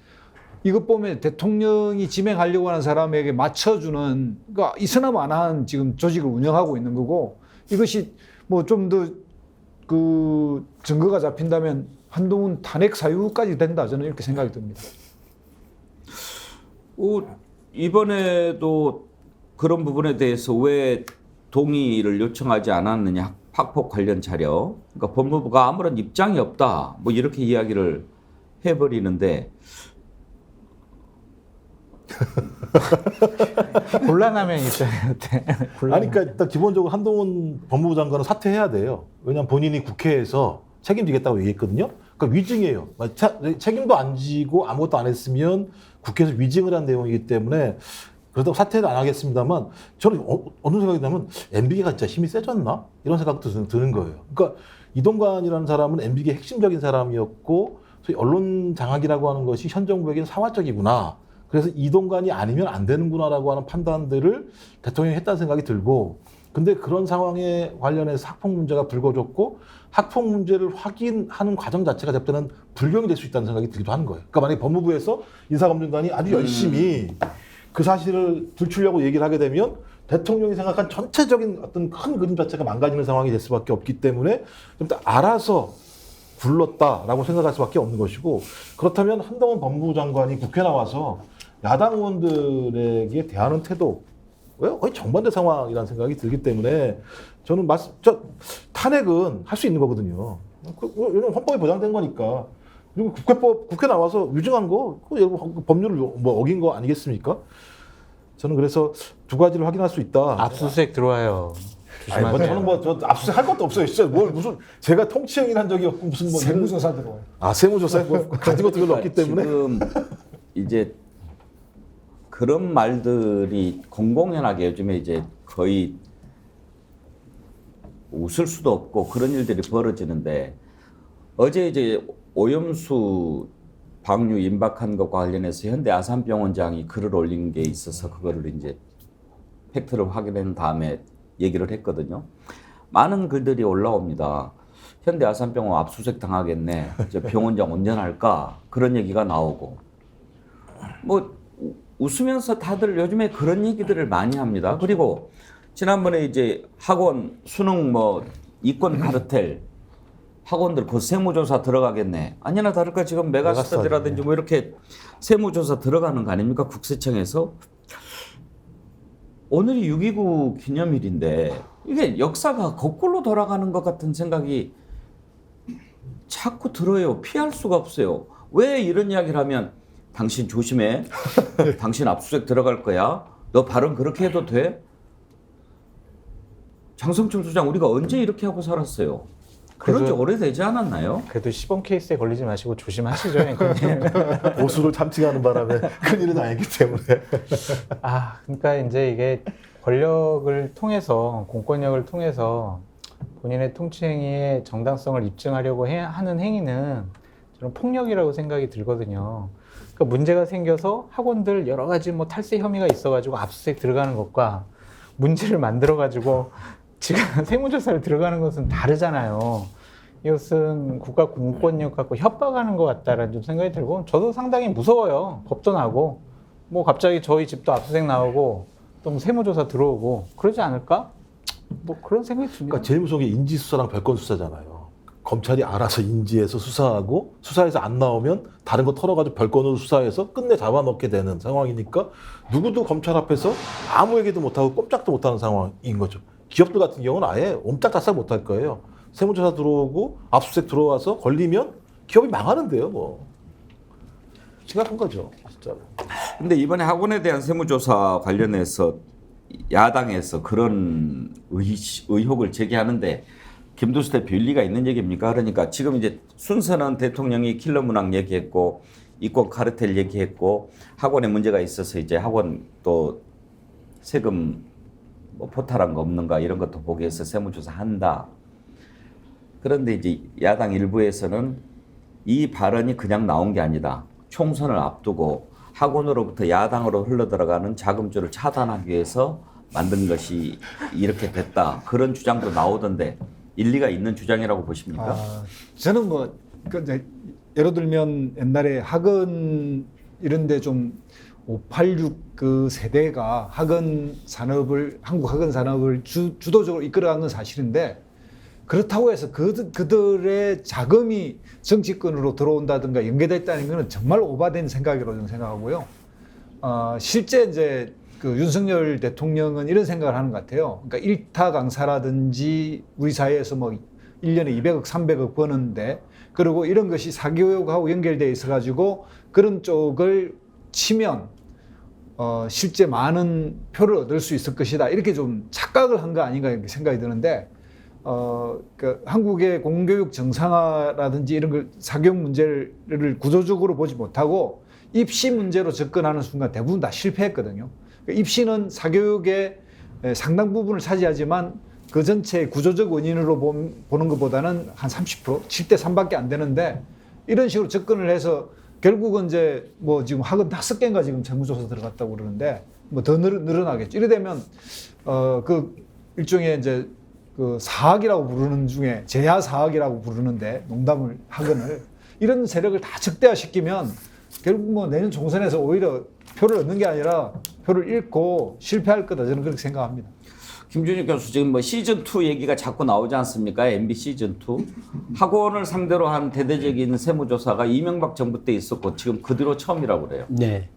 이것 보면 대통령이 지명하려고 하는 사람에게 맞춰주는, 그러니까 이스나마나한 지금 조직을 운영하고 있는 거고, 이것이 뭐 좀 더 그 증거가 잡힌다면 한동훈 탄핵 사유까지 된다, 저는 이렇게 생각이 듭니다. 이번에도 그런 부분에 대해서 왜 동의를 요청하지 않았느냐, 학폭 관련 자료. 그러니까 법무부가 아무런 입장이 없다, 뭐 이렇게 이야기를 해버리는데. 곤란하면 있어요. 아니, 그러니까 일단 기본적으로 한동훈 법무부 장관은 사퇴해야 돼요. 왜냐하면 본인이 국회에서 책임지겠다고 얘기했거든요. 그러니까 위증이에요. 책임도 안 지고 아무것도 안 했으면 국회에서 위증을 한 내용이기 때문에 그렇다고 사퇴는 안 하겠습니다만 저는 어느 생각이 나면 MB가 진짜 힘이 세졌나? 이런 생각도 드는 거예요. 그러니까 이동관이라는 사람은 MB의 핵심적인 사람이었고 소위 언론 장악이라고 하는 것이 현 정부에게는 사활적이구나. 그래서 이동관이 아니면 안 되는구나라고 하는 판단들을 대통령이 했다는 생각이 들고, 근데 그런 상황에 관련해서 학폭 문제가 불거졌고 학폭 문제를 확인하는 과정 자체가 잡되는 불경이 될 수 있다는 생각이 들기도 하는 거예요. 그러니까 만약에 법무부에서 인사검증관이 아주 열심히 그 사실을 들추려고 얘기를 하게 되면 대통령이 생각한 전체적인 어떤 큰 그림 자체가 망가지는 상황이 될 수밖에 없기 때문에 좀 더 알아서 굴렀다라고 생각할 수밖에 없는 것이고, 그렇다면 한동훈 법무부 장관이 국회 나와서 야당 의원들에게 대하는 태도 거의 정반대 상황이라는 생각이 들기 때문에 저는 탄핵은 할 수 있는 거거든요. 왜냐면 헌법에 보장된 거니까. 그리고 국회 나와서 위증한 거 법률을 뭐 어긴 거 아니겠습니까? 저는 그래서 두 가지를 확인할 수 있다. 압수수색 들어와요. 아니, 저는 저 압수수색 할 것도 없어요. 진짜 무슨 제가 통치형이란 적이 없고 무슨 세무조사 들어와요. 세무조사 가진 것도 별로 없기 때문에 지금 이제 그런 말들이 공공연하게 요즘에 이제 거의 웃을 수도 없고 그런 일들이 벌어지는데, 어제 이제 오염수 방류 임박한 것과 관련해서 현대 아산병원장이 글을 올린 게 있어서 그거를 이제 팩트를 확인한 다음에 얘기를 했거든요. 많은 글들이 올라옵니다. 현대 아산병원 압수수색 당하겠네. 이제 병원장 온전할까? 그런 얘기가 나오고. 뭐 웃으면서 다들 요즘에 그런 얘기들을 많이 합니다. 그리고 지난번에 이제 학원 수능 뭐 이권 카르텔 학원들 그 세무조사 들어가겠네. 아니나 다를까 지금 메가스터디라든지 뭐 이렇게 세무조사 들어가는 거 아닙니까? 국세청에서. 오늘이 6.29 기념일인데 이게 역사가 거꾸로 돌아가는 것 같은 생각이 자꾸 들어요. 피할 수가 없어요. 왜 이런 이야기를 하면 당신 조심해. 당신 압수수색 들어갈 거야. 너 발언 그렇게 해도 돼? 장성철 소장 우리가 언제 이렇게 하고 살았어요? 그런 지 오래되지 않았나요? 그래도 시범 케이스에 걸리지 마시고 조심하시죠, 앵커님. 보수를 참칭하는 바람에 큰일은 아니기 때문에. 그러니까 이제 이게 권력을 통해서, 공권력을 통해서 본인의 통치행위의 정당성을 입증하려고 하는 행위는 저는 폭력이라고 생각이 들거든요. 그러니까 문제가 생겨서 학원들 여러 가지 뭐 탈세 혐의가 있어가지고 압수수색 들어가는 것과 문제를 만들어가지고 지금 세무조사를 들어가는 것은 다르잖아요. 이것은 국가 공권력 갖고 협박하는 것 같다라는 좀 생각이 들고, 저도 상당히 무서워요. 법도 나고, 뭐 갑자기 저희 집도 압수수색 나오고, 또 뭐 세무조사 들어오고, 그러지 않을까? 뭐 그런 생각이 듭니다. 그러니까 제일 무서운 게 인지수사랑 별건 수사잖아요. 검찰이 알아서 인지해서 수사하고 수사해서 안 나오면 다른 거 털어가지고 별건으로 수사해서 끝내 잡아넣게 되는 상황이니까 누구도 검찰 앞에서 아무 얘기도 못하고 꼼짝도 못하는 상황인 거죠. 기업들 같은 경우는 아예 옴짝달싹 못할 거예요. 세무조사 들어오고 압수수색 들어와서 걸리면 기업이 망하는데요. 뭐 심각한 거죠. 진짜로. 근데 이번에 학원에 대한 세무조사 관련해서 야당에서 그런 의혹을 제기하는데 김두수 대표 일리가 있는 얘기입니까? 그러니까 지금 이제 순서는 대통령이 킬러 문항 얘기했고 이권 카르텔 얘기했고 학원에 문제가 있어서 이제 학원 또 세금 뭐 포탈한 거 없는가 이런 것도 보기 위해서 세무조사 한다. 그런데 이제 야당 일부에서는 이 발언이 그냥 나온 게 아니다. 총선을 앞두고 학원으로부터 야당으로 흘러들어가는 자금줄을 차단하기 위해서 만든 것이 이렇게 됐다. 그런 주장도 나오던데 일리가 있는 주장이라고 보십니까? 저는 뭐 예를 들면 옛날에 학원 이런데 좀 586 그 세대가 학원 산업을 한국 학원 산업을 주도적으로 이끌어간 건 사실인데 그렇다고 해서 그들의 자금이 정치권으로 들어온다든가 연계됐다는 것은 정말 오바된 생각이라고 저는 생각하고요. 실제 이제 그 윤석열 대통령은 이런 생각을 하는 것 같아요. 그러니까 일타 강사라든지 우리 사회에서 뭐 1년에 200억, 300억 버는데 그리고 이런 것이 사교육하고 연결되어 있어가지고 그런 쪽을 치면 실제 많은 표를 얻을 수 있을 것이다. 이렇게 좀 착각을 한 거 아닌가 이렇게 생각이 드는데 그 한국의 공교육 정상화라든지 이런 걸 사교육 문제를 구조적으로 보지 못하고 입시 문제로 접근하는 순간 대부분 다 실패했거든요. 입시는 사교육의 상당 부분을 차지하지만 그 전체의 구조적 원인으로 보는 것보다는 한 30%, 7대 3밖에 안 되는데 이런 식으로 접근을 해서 결국은 이제 뭐 지금 학원 5개인가 지금 세무조사 들어갔다고 그러는데 뭐 더 늘어나겠죠. 이래 되면 그 일종의 이제 그 사학이라고 부르는 중에 제야 사학이라고 부르는데 농담을 학원을 이런 세력을 다 적대화시키면 결국 뭐 내년 총선에서 오히려 표를 얻는 게 아니라 표를 잃고 실패할 거다 저는 그렇게 생각합니다. 김준일 교수 지금 뭐 시즌2 얘기가 자꾸 나오지 않습니까? MB 시즌2. 학원을 상대로 한 대대적인 세무조사가 이명박 정부 때 있었고 지금 그 뒤로 처음이라고 그래요. 네.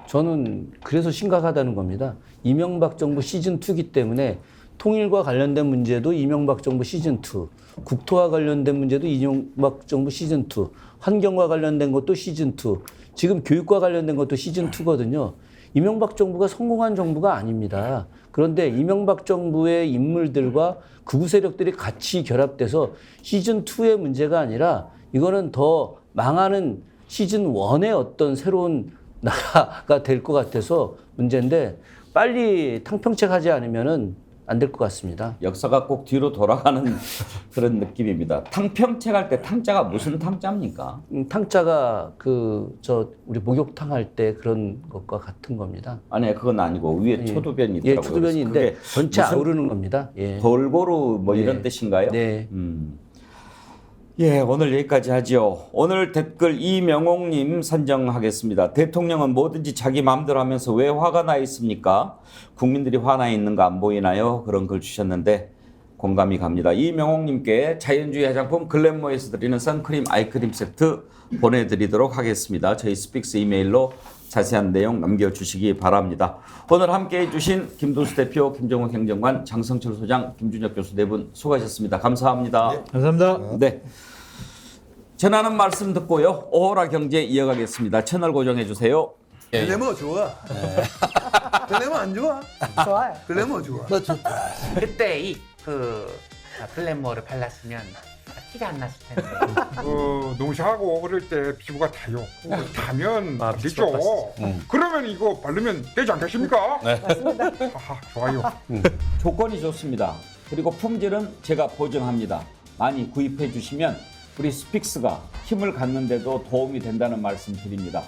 저는 그래서 심각하다는 겁니다. 이명박 정부 시즌2이기 때문에 통일과 관련된 문제도 이명박 정부 시즌2, 국토와 관련된 문제도 이명박 정부 시즌2, 환경과 관련된 것도 시즌2, 지금 교육과 관련된 것도 시즌2거든요. 이명박 정부가 성공한 정부가 아닙니다. 그런데 이명박 정부의 인물들과 극우 세력들이 같이 결합돼서 시즌2의 문제가 아니라 이거는 더 망하는 시즌1의 어떤 새로운 나라가 될 것 같아서 문제인데 빨리 탕평책하지 않으면은 안 될 것 같습니다. 역사가 꼭 뒤로 돌아가는 그런 느낌입니다. 탕평책할 때 탕자가 무슨 탕자입니까? 탕자가 우리 목욕탕 할 때 그런 것과 같은 겁니다. 아니 그건 아니고 위에 초두변이 있더라고요. 예, 초두변인데 전체 아우르는 겁니다. 예. 골고루 뭐 네. 이런 뜻인가요? 네. 예, 오늘 여기까지 하죠. 오늘 댓글 이명옥님 선정하겠습니다. 대통령은 뭐든지 자기 마음대로 하면서 왜 화가 나 있습니까? 국민들이 화나 있는 거 안 보이나요? 그런 글 주셨는데 공감이 갑니다. 이명옥님께 자연주의 화장품 글램모에서 드리는 선크림 아이크림 세트 보내드리도록 하겠습니다. 저희 스픽스 이메일로 자세한 내용 남겨주시기 바랍니다. 오늘 함께해 주신 김도수 대표, 김정은 행정관, 장성철 소장, 김준혁 교수 네 분 수고하셨습니다. 감사합니다. 감사합니다. 네. 전하는 말씀 듣고요. 오호라 경제 이어가겠습니다. 채널 고정해 주세요. 글래머 좋아. 글래머 안 좋아? 좋아요. 글래머 좋아. 그때 그 글래머를 발랐으면 티가 안 났을 텐데. 농사하고 그럴 때 피부가 타요. 타면 안 되죠. 그러면 이거 바르면 되지 않겠습니까? 네. 맞습니다. 좋아요. 조건이 좋습니다. 그리고 품질은 제가 보증합니다. 많이 구입해 주시면 우리 스픽스가 힘을 갖는데도 도움이 된다는 말씀 드립니다.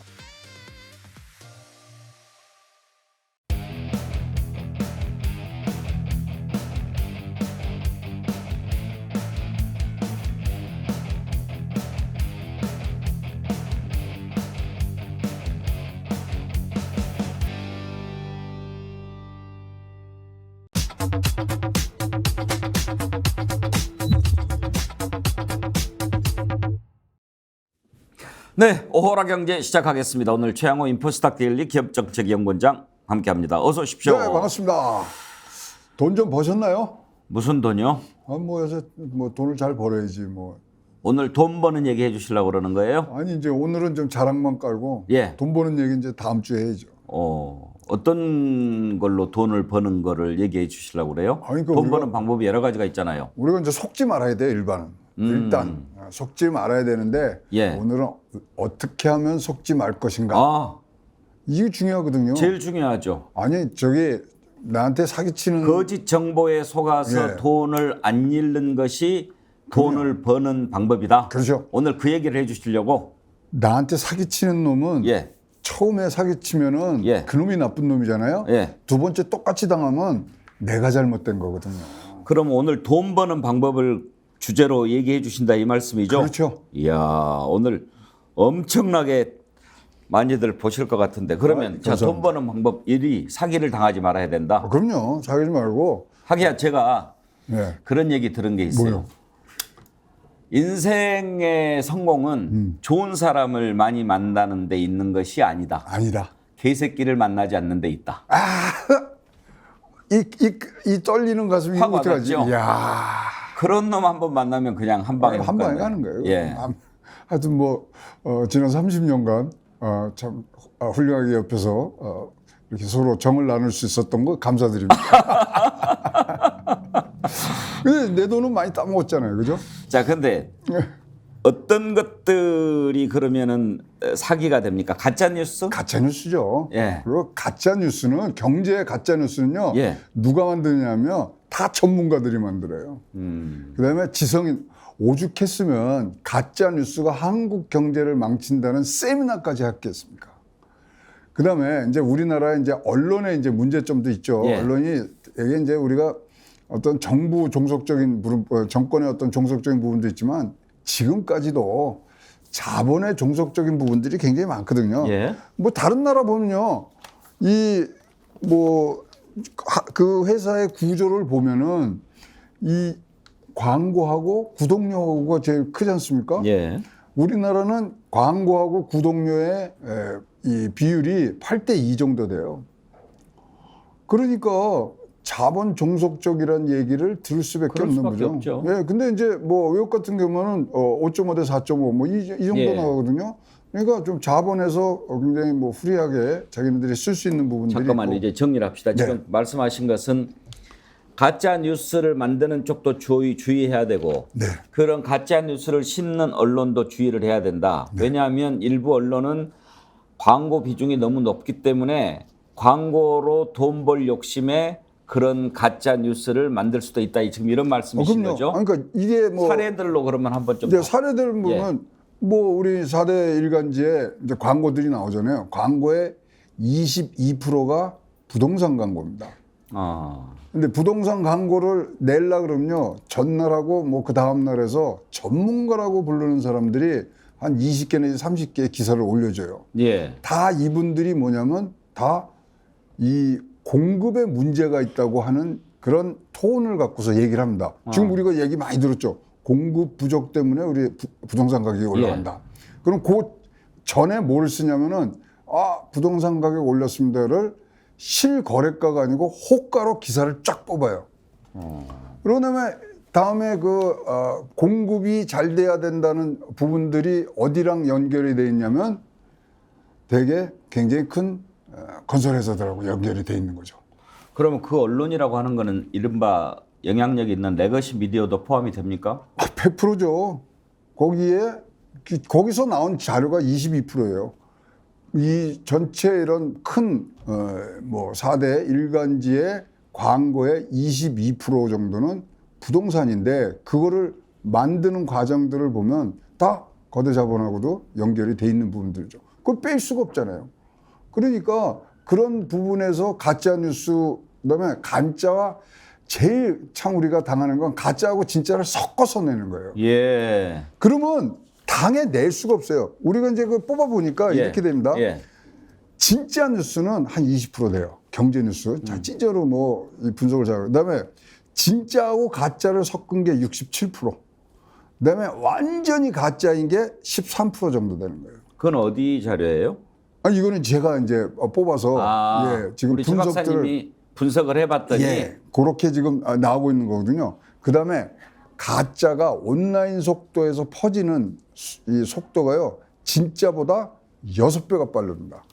네, 오호라 경제 시작하겠습니다. 오늘 최양호 인포스탁 데일리 기업정책연구원장 함께합니다. 어서 오십시오. 네, 반갑습니다. 돈 좀 버셨나요? 무슨 돈이요? 뭐 요새 뭐 돈을 잘 벌어야지 뭐. 오늘 돈 버는 얘기 해주시려고 그러는 거예요? 아니 이제 오늘은 좀 자랑만 깔고 예. 돈 버는 얘기 이제 다음 주에 해야죠. 어떤 걸로 돈을 버는 거를 얘기해 주시려고 그래요? 아니, 그 돈 버는 방법이 여러 가지가 있잖아요. 우리가 이제 속지 말아야 돼 일반은. 일단 속지 말아야 되는데 예. 오늘은 어떻게 하면 속지 말 것인가. 이게 중요하거든요. 제일 중요하죠. 아니 저기 나한테 사기치는 거짓 정보에 속아서 예. 돈을 안 잃는 것이 돈을 버는 방법이다. 그렇죠. 오늘 그 얘기를 해주시려고. 나한테 사기치는 놈은 예. 처음에 사기치면은 예. 그놈이 나쁜 놈이잖아요. 예. 두 번째 똑같이 당하면 내가 잘못된 거거든요. 그럼 오늘 돈 버는 방법을 주제로 얘기해 주신다 이 말씀이죠? 그렇죠. 이야, 오늘 엄청나게 많이들 보실 것 같은데 그러면 자, 돈 버는 방법 1위 사기를 당하지 말아야 된다. 그럼요. 사기지 말고. 하기야 제가 네. 그런 얘기 들은 게 있어요. 뭐요? 인생의 성공은 좋은 사람을 많이 만나는 데 있는 것이 아니다. 아니다. 개새끼를 만나지 않는 데 있다. 이 떨리는 가슴이 확 어떡하지? 와닿죠? 이야. 그런 놈 한 번 만나면 그냥 한 방에 한 방에 가는 거예요. 예. 하여튼 뭐 지난 30년간 참 훌륭하게 옆에서 이렇게 서로 정을 나눌 수 있었던 거 감사드립니다. 근데 내 돈은 많이 따먹었잖아요, 그죠? 자, 근데 어떤 것들이 그러면은 사기가 됩니까? 가짜 뉴스? 가짜 뉴스죠. 예. 그리고 가짜 뉴스는 경제 가짜 뉴스는요. 예. 누가 만드냐면 다 전문가들이 만들어요. 그다음에 지성인 오죽했으면 가짜 뉴스가 한국 경제를 망친다는 세미나까지 했겠습니까? 그다음에 이제 우리나라의 이제 언론의 이제 문제점도 있죠. 예. 언론이 이게 이제 우리가 어떤 정부 종속적인 정권의 어떤 종속적인 부분도 있지만 지금까지도 자본의 종속적인 부분들이 굉장히 많거든요. 예. 뭐 다른 나라 보면요, 이 뭐 그 회사의 구조를 보면은 이 광고하고 구독료가 제일 크지 않습니까? 예. 우리나라는 광고하고 구독료의 이 비율이 8대2 정도 돼요. 그러니까 자본 종속적이라는 얘기를 들을 수밖에 없는 거죠. 없죠. 예, 근데 이제 뭐 외국 같은 경우는 5.5 대 4.5 뭐 이 정도 예. 나오거든요. 그러니까 좀 자본에서 굉장히 뭐 후리하게 자기네들이 쓸 수 있는 부분들이 잠깐만 있고. 이제 정리를 합시다. 지금 네. 말씀하신 것은 가짜 뉴스를 만드는 쪽도 주의해야 되고 네. 그런 가짜 뉴스를 심는 언론도 주의를 해야 된다. 네. 왜냐하면 일부 언론은 광고 비중이 너무 높기 때문에 광고로 돈 벌 욕심에 그런 가짜 뉴스를 만들 수도 있다. 지금 이런 말씀이신 그럼요. 거죠? 그러니까 이게 뭐 사례들로 그러면 한번 좀 이제 사례들 보면 뭐 우리 4대 일간지에 이제 광고들이 나오잖아요. 광고의 22%가 부동산 광고입니다. 근데 부동산 광고를 내려 그러면요. 전날하고 뭐 그 다음 날에서 전문가라고 부르는 사람들이 한 20개 내지 30개의 기사를 올려줘요. 예. 다 이분들이 뭐냐면 다 이 공급에 문제가 있다고 하는 그런 톤을 갖고서 얘기를 합니다. 지금 우리가 얘기 많이 들었죠. 공급 부족 때문에 우리 부동산 가격이 올라간다. 그럼 그 전에 뭘 쓰냐면은 부동산 가격 올렸습니다를 실거래가가 아니고 호가로 기사를 쫙 뽑아요. 그런 다음에 공급이 잘 돼야 된다는 부분들이 어디랑 연결이 돼 있냐면 되게 굉장히 큰 건설회사들하고 연결이 돼 있는 거죠. 그러면 그 언론이라고 하는 거는 이른바 영향력 있는 레거시 미디어도 포함이 됩니까? 100%죠. 거기서 나온 자료가 22%예요. 이 전체 이런 큰 4대 일간지의 광고의 22% 정도는 부동산인데 그거를 만드는 과정들을 보면 다 거대 자본하고도 연결이 돼 있는 부분들이죠. 그걸 뺄 수가 없잖아요. 그러니까 그런 부분에서 가짜 뉴스 그다음에 간짜와 제일 참 우리가 당하는 건 가짜하고 진짜를 섞어서 내는 거예요. 예. 그러면 당해낼 수가 없어요. 우리가 이제 뽑아 보니까 이렇게 됩니다. 진짜 뉴스는 한 20% 돼요. 경제 뉴스. 자, 진짜로 뭐 분석을 잘. 그다음에 진짜하고 가짜를 섞은 게 67%. 그다음에 완전히 가짜인 게 13% 정도 되는 거예요. 그건 어디 자료예요? 이거는 제가 이제 뽑아서 지금 우리 분석들을 분석을 해봤더니 그렇게 지금 나오고 있는 거거든요. 그다음에 가짜가 온라인 속도에서 퍼지는 이 속도가요 진짜보다 6배가 빠릅니다.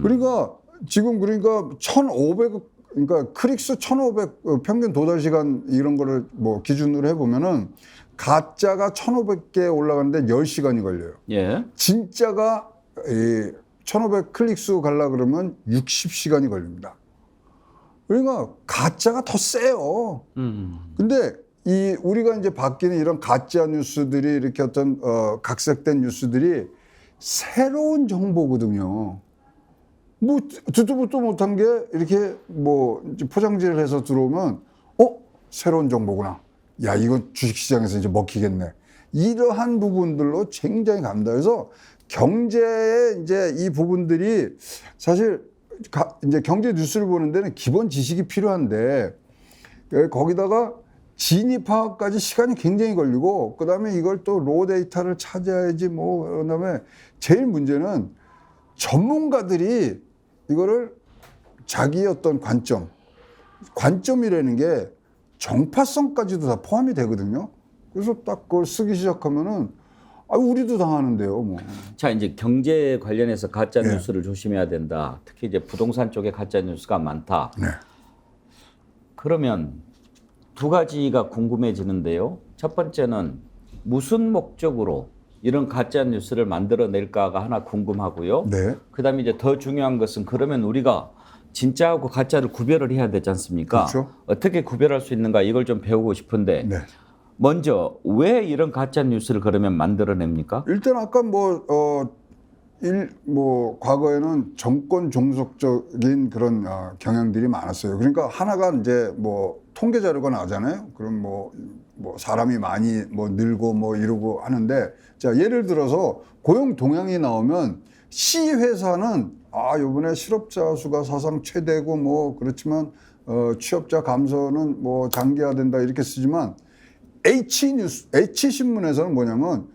그러니까 지금 1,500 그러니까 클릭수 1,500 평균 도달 시간 이런 거를 뭐 기준으로 해보면은 가짜가 1,500개 올라가는데 10시간이 걸려요. 진짜가 1,500 클릭수 가려 그러면 60시간이 걸립니다. 그러니까 가짜가 더 세요. 근데 우리가 이제 바뀌는 이런 가짜 뉴스들이 이렇게 어떤 각색된 뉴스들이 새로운 정보거든요. 뭐 듣도 보도 못한 게 이렇게 뭐 포장지를 해서 들어오면 새로운 정보구나. 야, 이건 주식시장에서 이제 먹히겠네. 이러한 부분들로 굉장히 갑니다. 그래서 경제의 이제 이 부분들이 사실 이제 경제 뉴스를 보는 데는 기본 지식이 필요한데 거기다가 진위 파악까지 시간이 굉장히 걸리고 그다음에 이걸 또 로 데이터를 찾아야지 뭐 그다음에 제일 문제는 전문가들이 이거를 자기의 어떤 관점이라는 게 정파성까지도 다 포함이 되거든요. 그래서 딱 그걸 쓰기 시작하면은 우리도 당하는데요, 뭐. 자, 이제 경제 관련해서 가짜 뉴스를 조심해야 된다. 특히 이제 부동산 쪽에 가짜 뉴스가 많다. 그러면 두 가지가 궁금해지는데요. 첫 번째는 무슨 목적으로 이런 가짜 뉴스를 만들어낼까가 하나 궁금하고요. 그다음에 이제 더 중요한 것은 그러면 우리가 진짜하고 가짜를 구별을 해야 되지 않습니까? 그렇죠. 어떻게 구별할 수 있는가 이걸 좀 배우고 싶은데 먼저 왜 이런 가짜 뉴스를 그러면 만들어냅니까? 일단 아까 과거에는 정권 종속적인 그런 경향들이 많았어요. 그러니까 하나가 이제 뭐 통계 자료가 나오잖아요. 그럼 뭐 사람이 많이 뭐 늘고 뭐 이러고 하는데 자, 예를 들어서 고용 동향이 나오면 C 회사는 요번에 실업자 수가 사상 최대고 뭐 그렇지만 취업자 감소는 뭐 장기화된다 이렇게 쓰지만 H 신문에서는 뭐냐면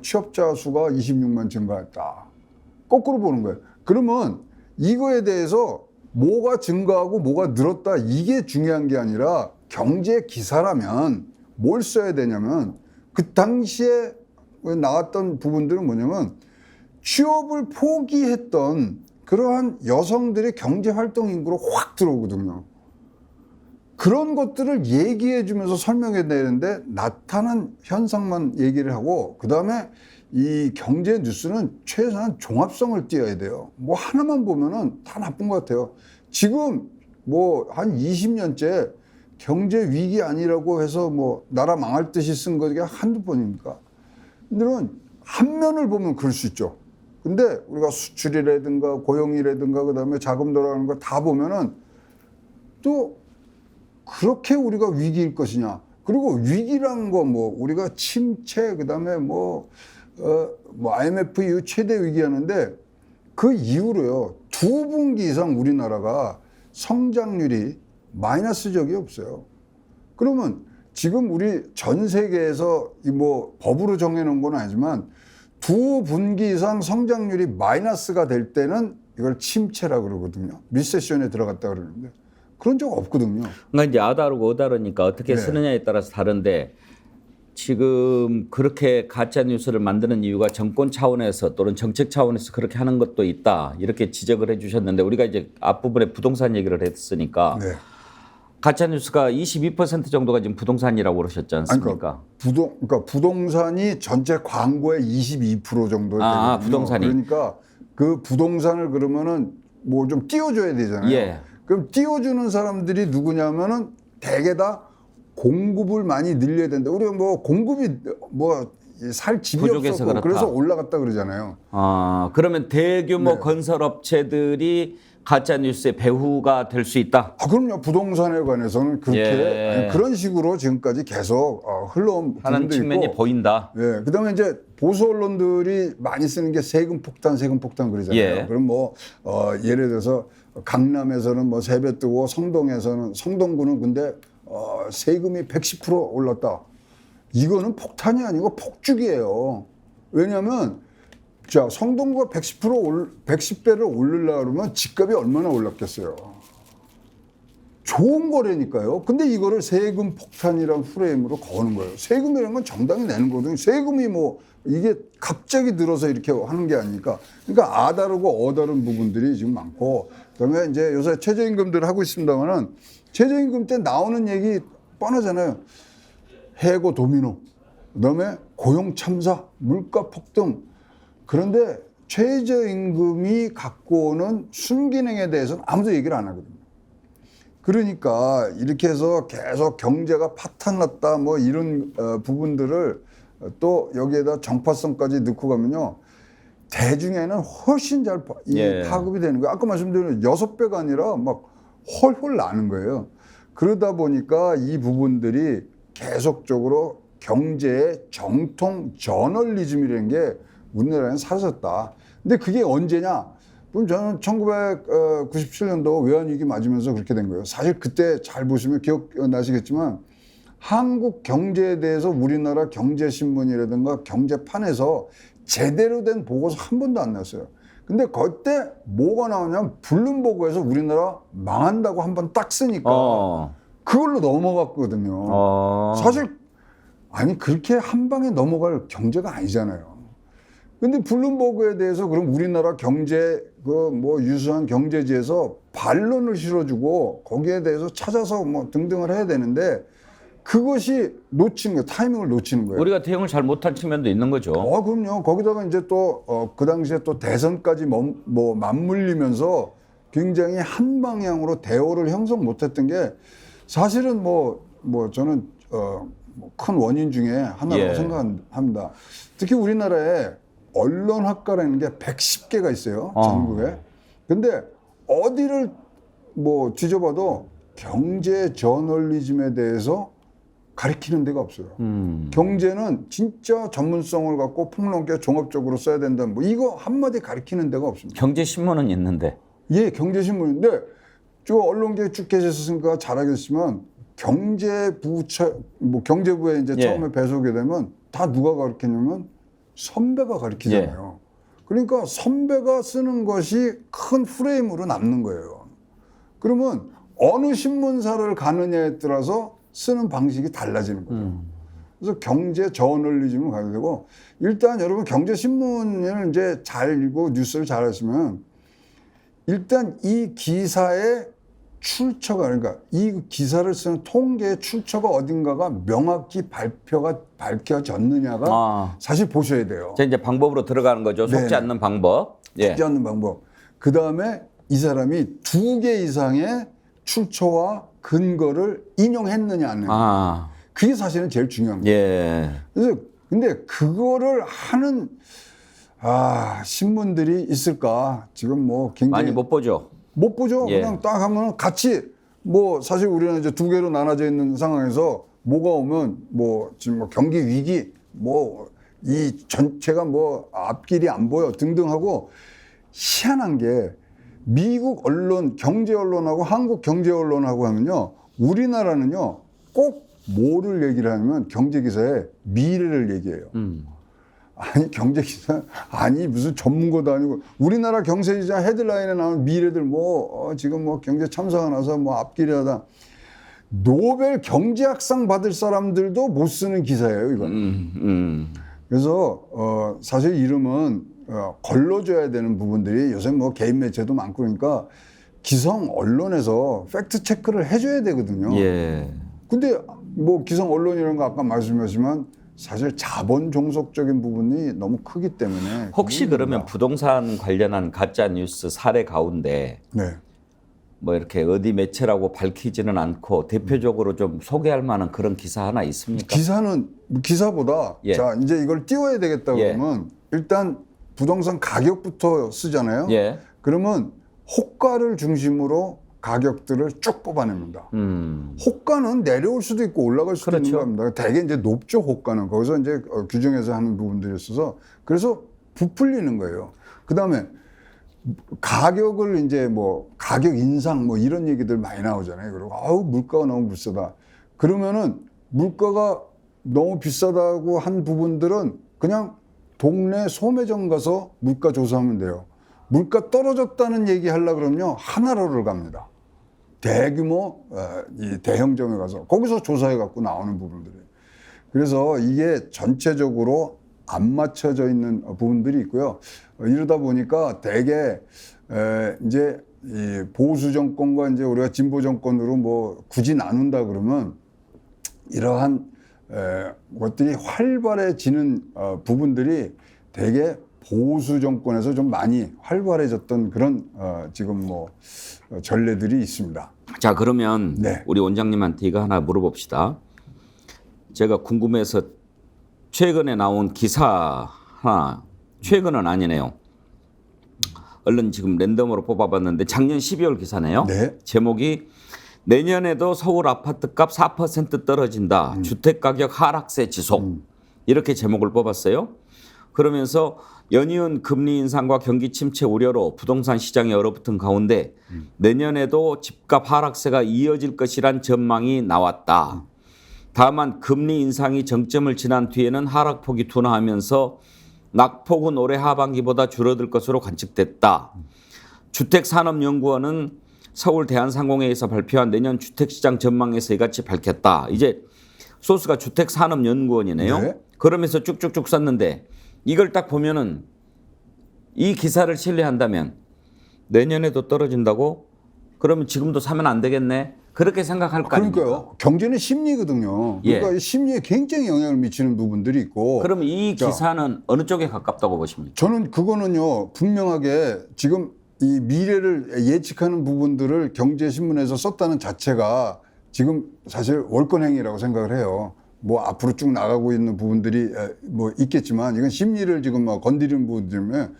취업자 수가 26만 증가했다. 거꾸로 보는 거예요. 그러면 이거에 대해서 뭐가 증가하고 뭐가 늘었다 이게 중요한 게 아니라 경제 기사라면 뭘 써야 되냐면 그 당시에 나왔던 부분들은 뭐냐면 취업을 포기했던 그러한 여성들의 경제활동 인구로 확 들어오거든요. 그런 것들을 얘기해 주면서 설명해 내는데 나타난 현상만 얘기를 하고 그다음에 이 경제 뉴스는 최소한 종합성을 띄어야 돼요. 뭐 하나만 보면은 다 나쁜 것 같아요. 지금 뭐 한 20년째 경제 위기 아니라고 해서 뭐 나라 망할 듯이 쓴 거가 한두 번입니까? 근데는 한 면을 보면 그럴 수 있죠. 근데 우리가 수출이라든가 고용이라든가 그다음에 자금 돌아가는 거 다 보면은 또 그렇게 우리가 위기일 것이냐. 그리고 위기란 거 뭐 우리가 침체 그다음에 뭐 IMF 이후 최대 위기였는데 그 이후로요 2분기 이상 우리나라가 성장률이 마이너스 적이 없어요. 그러면 지금 우리 전 세계에서 이 뭐 법으로 정해놓은 건 아니지만 2분기 이상 성장률이 마이너스가 될 때는 이걸 침체라고 그러거든요. 리세션에 들어갔다 그러는데 그런 적 없거든요. 그러니까 이제 아다르고 어다르니까 어떻게 네. 쓰느냐에 따라서 다른데 지금 그렇게 가짜 뉴스를 만드는 이유가 정권 차원에서 또는 정책 차원에서 그렇게 하는 것도 있다 이렇게 지적을 해주셨는데 우리가 이제 앞부분에 부동산 얘기를 했으니까 네. 가짜 뉴스가 22% 정도가 지금 부동산이라고 그러셨지 않습니까? 그러니까 부동산이 전체 광고의 22% 정도 되거든요. 부동산이. 그러니까 그 부동산을 그러면은 뭐 좀 띄워줘야 되잖아요. 예. 그럼 띄워주는 사람들이 누구냐면은 대개 다 공급을 많이 늘려야 된다. 우리가 뭐 공급이 뭐 살 집이 부족해서 없었고 그렇다. 그래서 올라갔다 그러잖아요. 그러면 대규모 네. 건설업체들이 가짜 뉴스의 배후가 될 수 있다. 그럼요. 부동산에 관해서는 그렇게 예. 그런 식으로 지금까지 계속 흘러온 하는 부분도 측면이 있고. 보인다. 예. 그다음에 이제 보수 언론들이 많이 쓰는 게 세금 폭탄 그러잖아요. 예. 그럼 뭐 예를 들어서 강남에서는 뭐 세배 뜨고 성동구는 근데 세금이 110% 올랐다. 이거는 폭탄이 아니고 폭죽이에요. 왜냐하면 자 성동구가 110배를 올리려고 그러면 집값이 얼마나 올랐겠어요. 좋은 거래니까요. 근데 이거를 세금 폭탄이란 프레임으로 거는 거예요. 세금이라는 건 정당이 내는 거거든요. 세금이 뭐 이게 갑자기 늘어서 이렇게 하는 게 아니니까. 그러니까 아다르고 어다른 부분들이 지금 많고 그다음에 이제 요새 최저임금들을 하고 있습니다만은 최저임금 때 나오는 얘기 뻔하잖아요. 해고 도미노, 그다음에 고용 참사, 물가 폭등. 그런데 최저임금이 갖고 오는 순기능에 대해서는 아무도 얘기를 안 하거든요. 그러니까 이렇게 해서 계속 경제가 파탄났다 뭐 이런 부분들을 또 여기에다 정파성까지 넣고 가면요. 대중에는 훨씬 잘 파급이 되는 거예요. 아까 말씀드린 6배가 아니라 막 헐헐 나는 거예요. 그러다 보니까 이 부분들이 계속적으로 경제의 정통 저널리즘이라는 게 우리나라에는 사라졌다. 근데 그게 언제냐? 그럼 저는 1997년도 외환위기 맞으면서 그렇게 된 거예요. 사실 그때 잘 보시면 기억나시겠지만 한국 경제에 대해서 우리나라 경제신문이라든가 경제판에서 제대로 된 보고서 한 번도 안 났어요. 근데 그때 뭐가 나오냐면 블룸버그에서 우리나라 망한다고 한 번 딱 쓰니까 그걸로 넘어갔거든요. 사실 아니 그렇게 한 방에 넘어갈 경제가 아니잖아요. 근데 블룸버그에 대해서 그럼 우리나라 경제 그 뭐 유수한 경제지에서 반론을 실어주고 거기에 대해서 찾아서 뭐 등등을 해야 되는데 그것이 놓치는 거예요. 타이밍을 놓치는 거예요. 우리가 대응을 잘 못한 측면도 있는 거죠. 그럼요. 거기다가 이제 또 그 당시에 또 대선까지 뭐 맞물리면서 굉장히 한 방향으로 대오를 형성 못했던 게 사실은 뭐 저는 큰 원인 중에 하나라고 생각합니다. 특히 우리나라에 언론학과라는 게 110개가 있어요. 전국에. 근데 어디를 뭐 뒤져봐도 경제 저널리즘에 대해서 가리키는 데가 없어요. 경제는 진짜 전문성을 갖고 폭넓게 종합적으로 써야 된다. 뭐 이거 한마디 가리키는 데가 없습니다. 경제신문은 있는데. 예, 경제신문인데 저 언론계 쭉 계셨으니까 잘 알겠지만 경제부에 이제 처음에 배속이 되면 다 누가 가르치냐면 선배가 가르치잖아요. 그러니까 선배가 쓰는 것이 큰 프레임으로 남는 거예요. 그러면 어느 신문사를 가느냐에 따라서 쓰는 방식이 달라지는 거예요. 그래서 경제 저널리즘을 가야 되고 일단 여러분 경제신문을 이제 잘 읽고 뉴스를 잘 하시면 일단 이 기사의 출처가 그러니까 이 기사를 쓰는 통계의 출처가 어딘가가 명확히 밝혀졌느냐가 사실 보셔야 돼요. 자, 이제 방법으로 들어가는 거죠. 속지 않는 방법. 속지 않는 방법. 그 다음에 이 사람이 2개 이상의 출처와 근거를 인용했느냐 안 했느냐. 그게 사실은 제일 중요한 거예요. 그래서 근데 그거를 하는 신문들이 있을까? 지금 뭐 굉장히 많이 못 보죠. 못 보죠. 그냥 딱 하면 같이 뭐 사실 우리는 이제 두 개로 나눠져 있는 상황에서 뭐가 오면 뭐 지금 뭐 경기 위기 뭐 이 전체가 뭐 앞길이 안 보여 등등 하고 희한한 게 미국 언론 경제 언론하고 한국 경제 언론하고 하면요 우리나라는요 꼭 뭐를 얘기를 하냐면 경제 기사에 미래를 얘기해요. 아니 경제 기사 아니 무슨 전문가도 아니고 우리나라 경제 기사 헤드라인에 나오는 미래들 뭐 지금 뭐 경제 참사가 나서 뭐 앞길이하다. 노벨 경제학상 받을 사람들도 못 쓰는 기사예요, 이건. 그래서 사실 이름은 걸러줘야 되는 부분들이 요새 뭐 개인 매체도 많고 그러니까 기성 언론에서 팩트 체크를 해줘야 되거든요. 예. 근데 뭐 기성 언론이라는 거 아까 말씀하셨지만 사실 자본 종속적인 부분이 너무 크기 때문에 혹시 그러면 부동산 관련한 가짜 뉴스 사례 가운데 네. 뭐 이렇게 어디 매체라고 밝히지는 않고 대표적으로 좀 소개할 만한 그런 기사 하나 있습니까? 기사는 기사보다 예. 자 이제 이걸 띄워야 되겠다 예. 그러면 일단 부동산 가격부터 쓰잖아요. 예. 그러면 호가를 중심으로 가격들을 쭉 뽑아냅니다. 호가는 내려올 수도 있고 올라갈 수도 그렇죠. 있는 겁니다. 되게 이제 높죠 호가는 거기서 이제 규정해서 하는 부분들이 있어서 그래서 부풀리는 거예요. 그 다음에 가격을 이제 뭐 가격 인상 뭐 이런 얘기들 많이 나오잖아요. 그리고 아우 물가가 너무 비싸다. 그러면은 물가가 너무 비싸다고 한 부분들은 그냥 동네 소매점 가서 물가 조사하면 돼요. 물가 떨어졌다는 얘기 하려고 그러면요 하나로를 갑니다. 대규모 이 대형점에 가서 거기서 조사해 갖고 나오는 부분들이. 그래서 이게 전체적으로 안 맞춰져 있는 부분들이 있고요. 이러다 보니까 대개 이제 이 보수 정권과 이제 우리가 진보 정권으로 뭐 굳이 나눈다 그러면 이러한 것들이 활발해지는 부분들이 대개 보수 정권에서 좀 많이 활발해졌던 그런 지금 뭐 전례들이 있습니다. 자 그러면 네. 우리 원장님한테 이거 하나 물어봅시다. 제가 궁금해서 최근에 나온 기사 하나, 최근은 아니네요. 얼른 지금 랜덤으로 뽑아봤는데 작년 12월 기사네요. 네. 제목이 내년에도 서울 아파트값 4% 떨어진다. 주택가격 하락세 지속. 이렇게 제목을 뽑았어요. 그러면서 연이은 금리 인상과 경기 침체 우려로 부동산 시장이 얼어붙은 가운데 내년에도 집값 하락세가 이어질 것이란 전망이 나왔다. 다만 금리 인상이 정점을 지난 뒤에는 하락폭이 둔화하면서 낙폭은 올해 하반기보다 줄어들 것으로 관측됐다. 주택산업연구원은 서울 대한상공회에서 발표한 내년 주택시장 전망에서 이같이 밝혔다. 이제 소스가 주택산업연구원이네요. 네. 그러면서 쭉쭉쭉 썼는데 이걸 딱 보면은 이 기사를 신뢰한다면 내년에도 떨어진다고? 그러면 지금도 사면 안 되겠네? 그렇게 생각할 거 아닙니까? 그러니까요. 경제는 심리거든요. 그러니까 이 심리에 굉장히 영향을 미치는 부분들이 있고. 그럼 이 기사는 어느 쪽에 가깝다고 보십니까? 저는 그거는요. 분명하게 지금 이 미래를 예측하는 부분들을 경제신문에서 썼다는 자체가 지금 사실 월권행위라고 생각을 해요. 뭐 앞으로 쭉 나가고 있는 부분들이 뭐 있겠지만 이건 심리를 지금 막 건드리는 부분들이면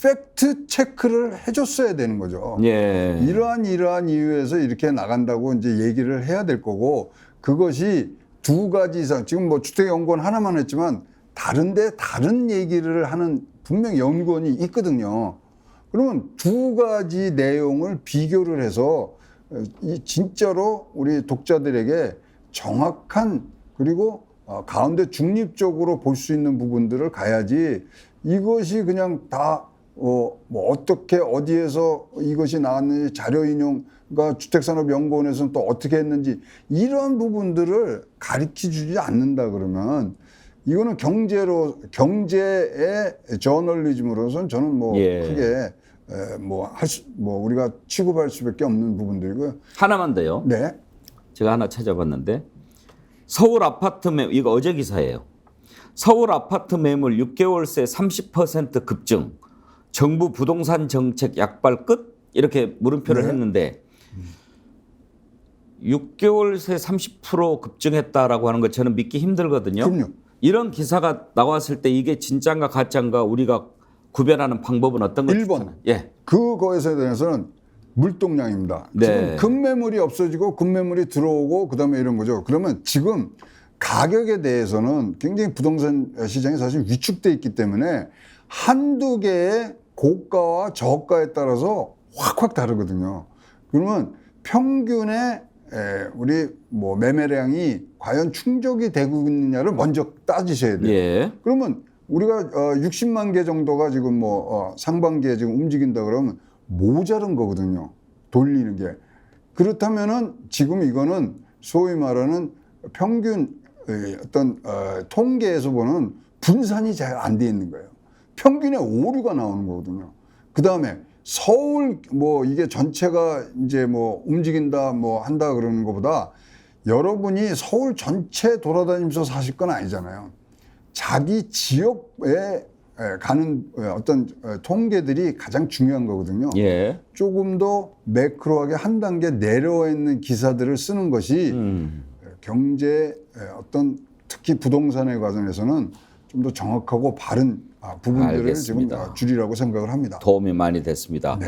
팩트 체크를 해줬어야 되는 거죠. 예. 이러한 이유에서 이렇게 나간다고 이제 얘기를 해야 될 거고 그것이 두 가지 이상 지금 뭐 주택연구원 하나만 했지만 다른데 다른 얘기를 하는 분명 연구원이 있거든요. 그러면 두 가지 내용을 비교를 해서 이 진짜로 우리 독자들에게 정확한 그리고 가운데 중립적으로 볼 수 있는 부분들을 가야지 이것이 그냥 다 뭐 어떻게 어디에서 이것이 나왔는지 자료 인용과 주택산업연구원에서는 또 어떻게 했는지 이런 부분들을 가르쳐 주지 않는다 그러면 이거는 경제의 저널리즘으로서는 저는 뭐 크게 뭐 우리가 취급할 수밖에 없는 부분들이고요. 하나만 더요. 네. 제가 하나 찾아봤는데 서울 아파트 매물 이거 어제 기사예요. 서울 아파트 매물 6개월 새 30% 급증. 정부 부동산 정책 약발 끝? 이렇게 물음표를 했는데 6개월 새 30% 급증했다라고 하는 거 저는 믿기 힘들거든요. 그럼요. 이런 기사가 나왔을 때 이게 진짜인가 가짜인가 우리가 구별하는 방법은 어떤 거죠? 1번. 예. 그거에 대해서는 물동량입니다. 네. 지금 급매물이 없어지고 급매물이 들어오고 그다음에 이런 거죠. 그러면 지금 가격에 대해서는 굉장히 부동산 시장이 사실 위축돼 있기 때문에 한두 개의 고가와 저가에 따라서 확확 다르거든요. 그러면 평균의 우리 뭐 매매량이 과연 충족이 되고 있느냐를 먼저 따지셔야 돼요. 예. 그러면 우리가 60만 개 정도가 지금 뭐 상반기에 지금 움직인다 그러면 모자른 거거든요. 돌리는 게. 그렇다면은 지금 이거는 소위 말하는 평균 어떤 통계에서 보는 분산이 잘 안 돼 있는 거예요. 평균의 오류가 나오는 거거든요. 그 다음에 서울 뭐 이게 전체가 이제 뭐 움직인다 뭐 한다 그러는 것보다 여러분이 서울 전체 돌아다니면서 사실 건 아니잖아요. 자기 지역에 가는 어떤 통계들이 가장 중요한 거거든요. 예. 조금 더 매크로하게 한 단계 내려와 있는 기사들을 쓰는 것이 경제 어떤 특히 부동산에 관해서는 좀 더 정확하고 바른 부분들을 알겠습니다. 지금 줄이라고 생각을 합니다. 도움이 많이 됐습니다. 네.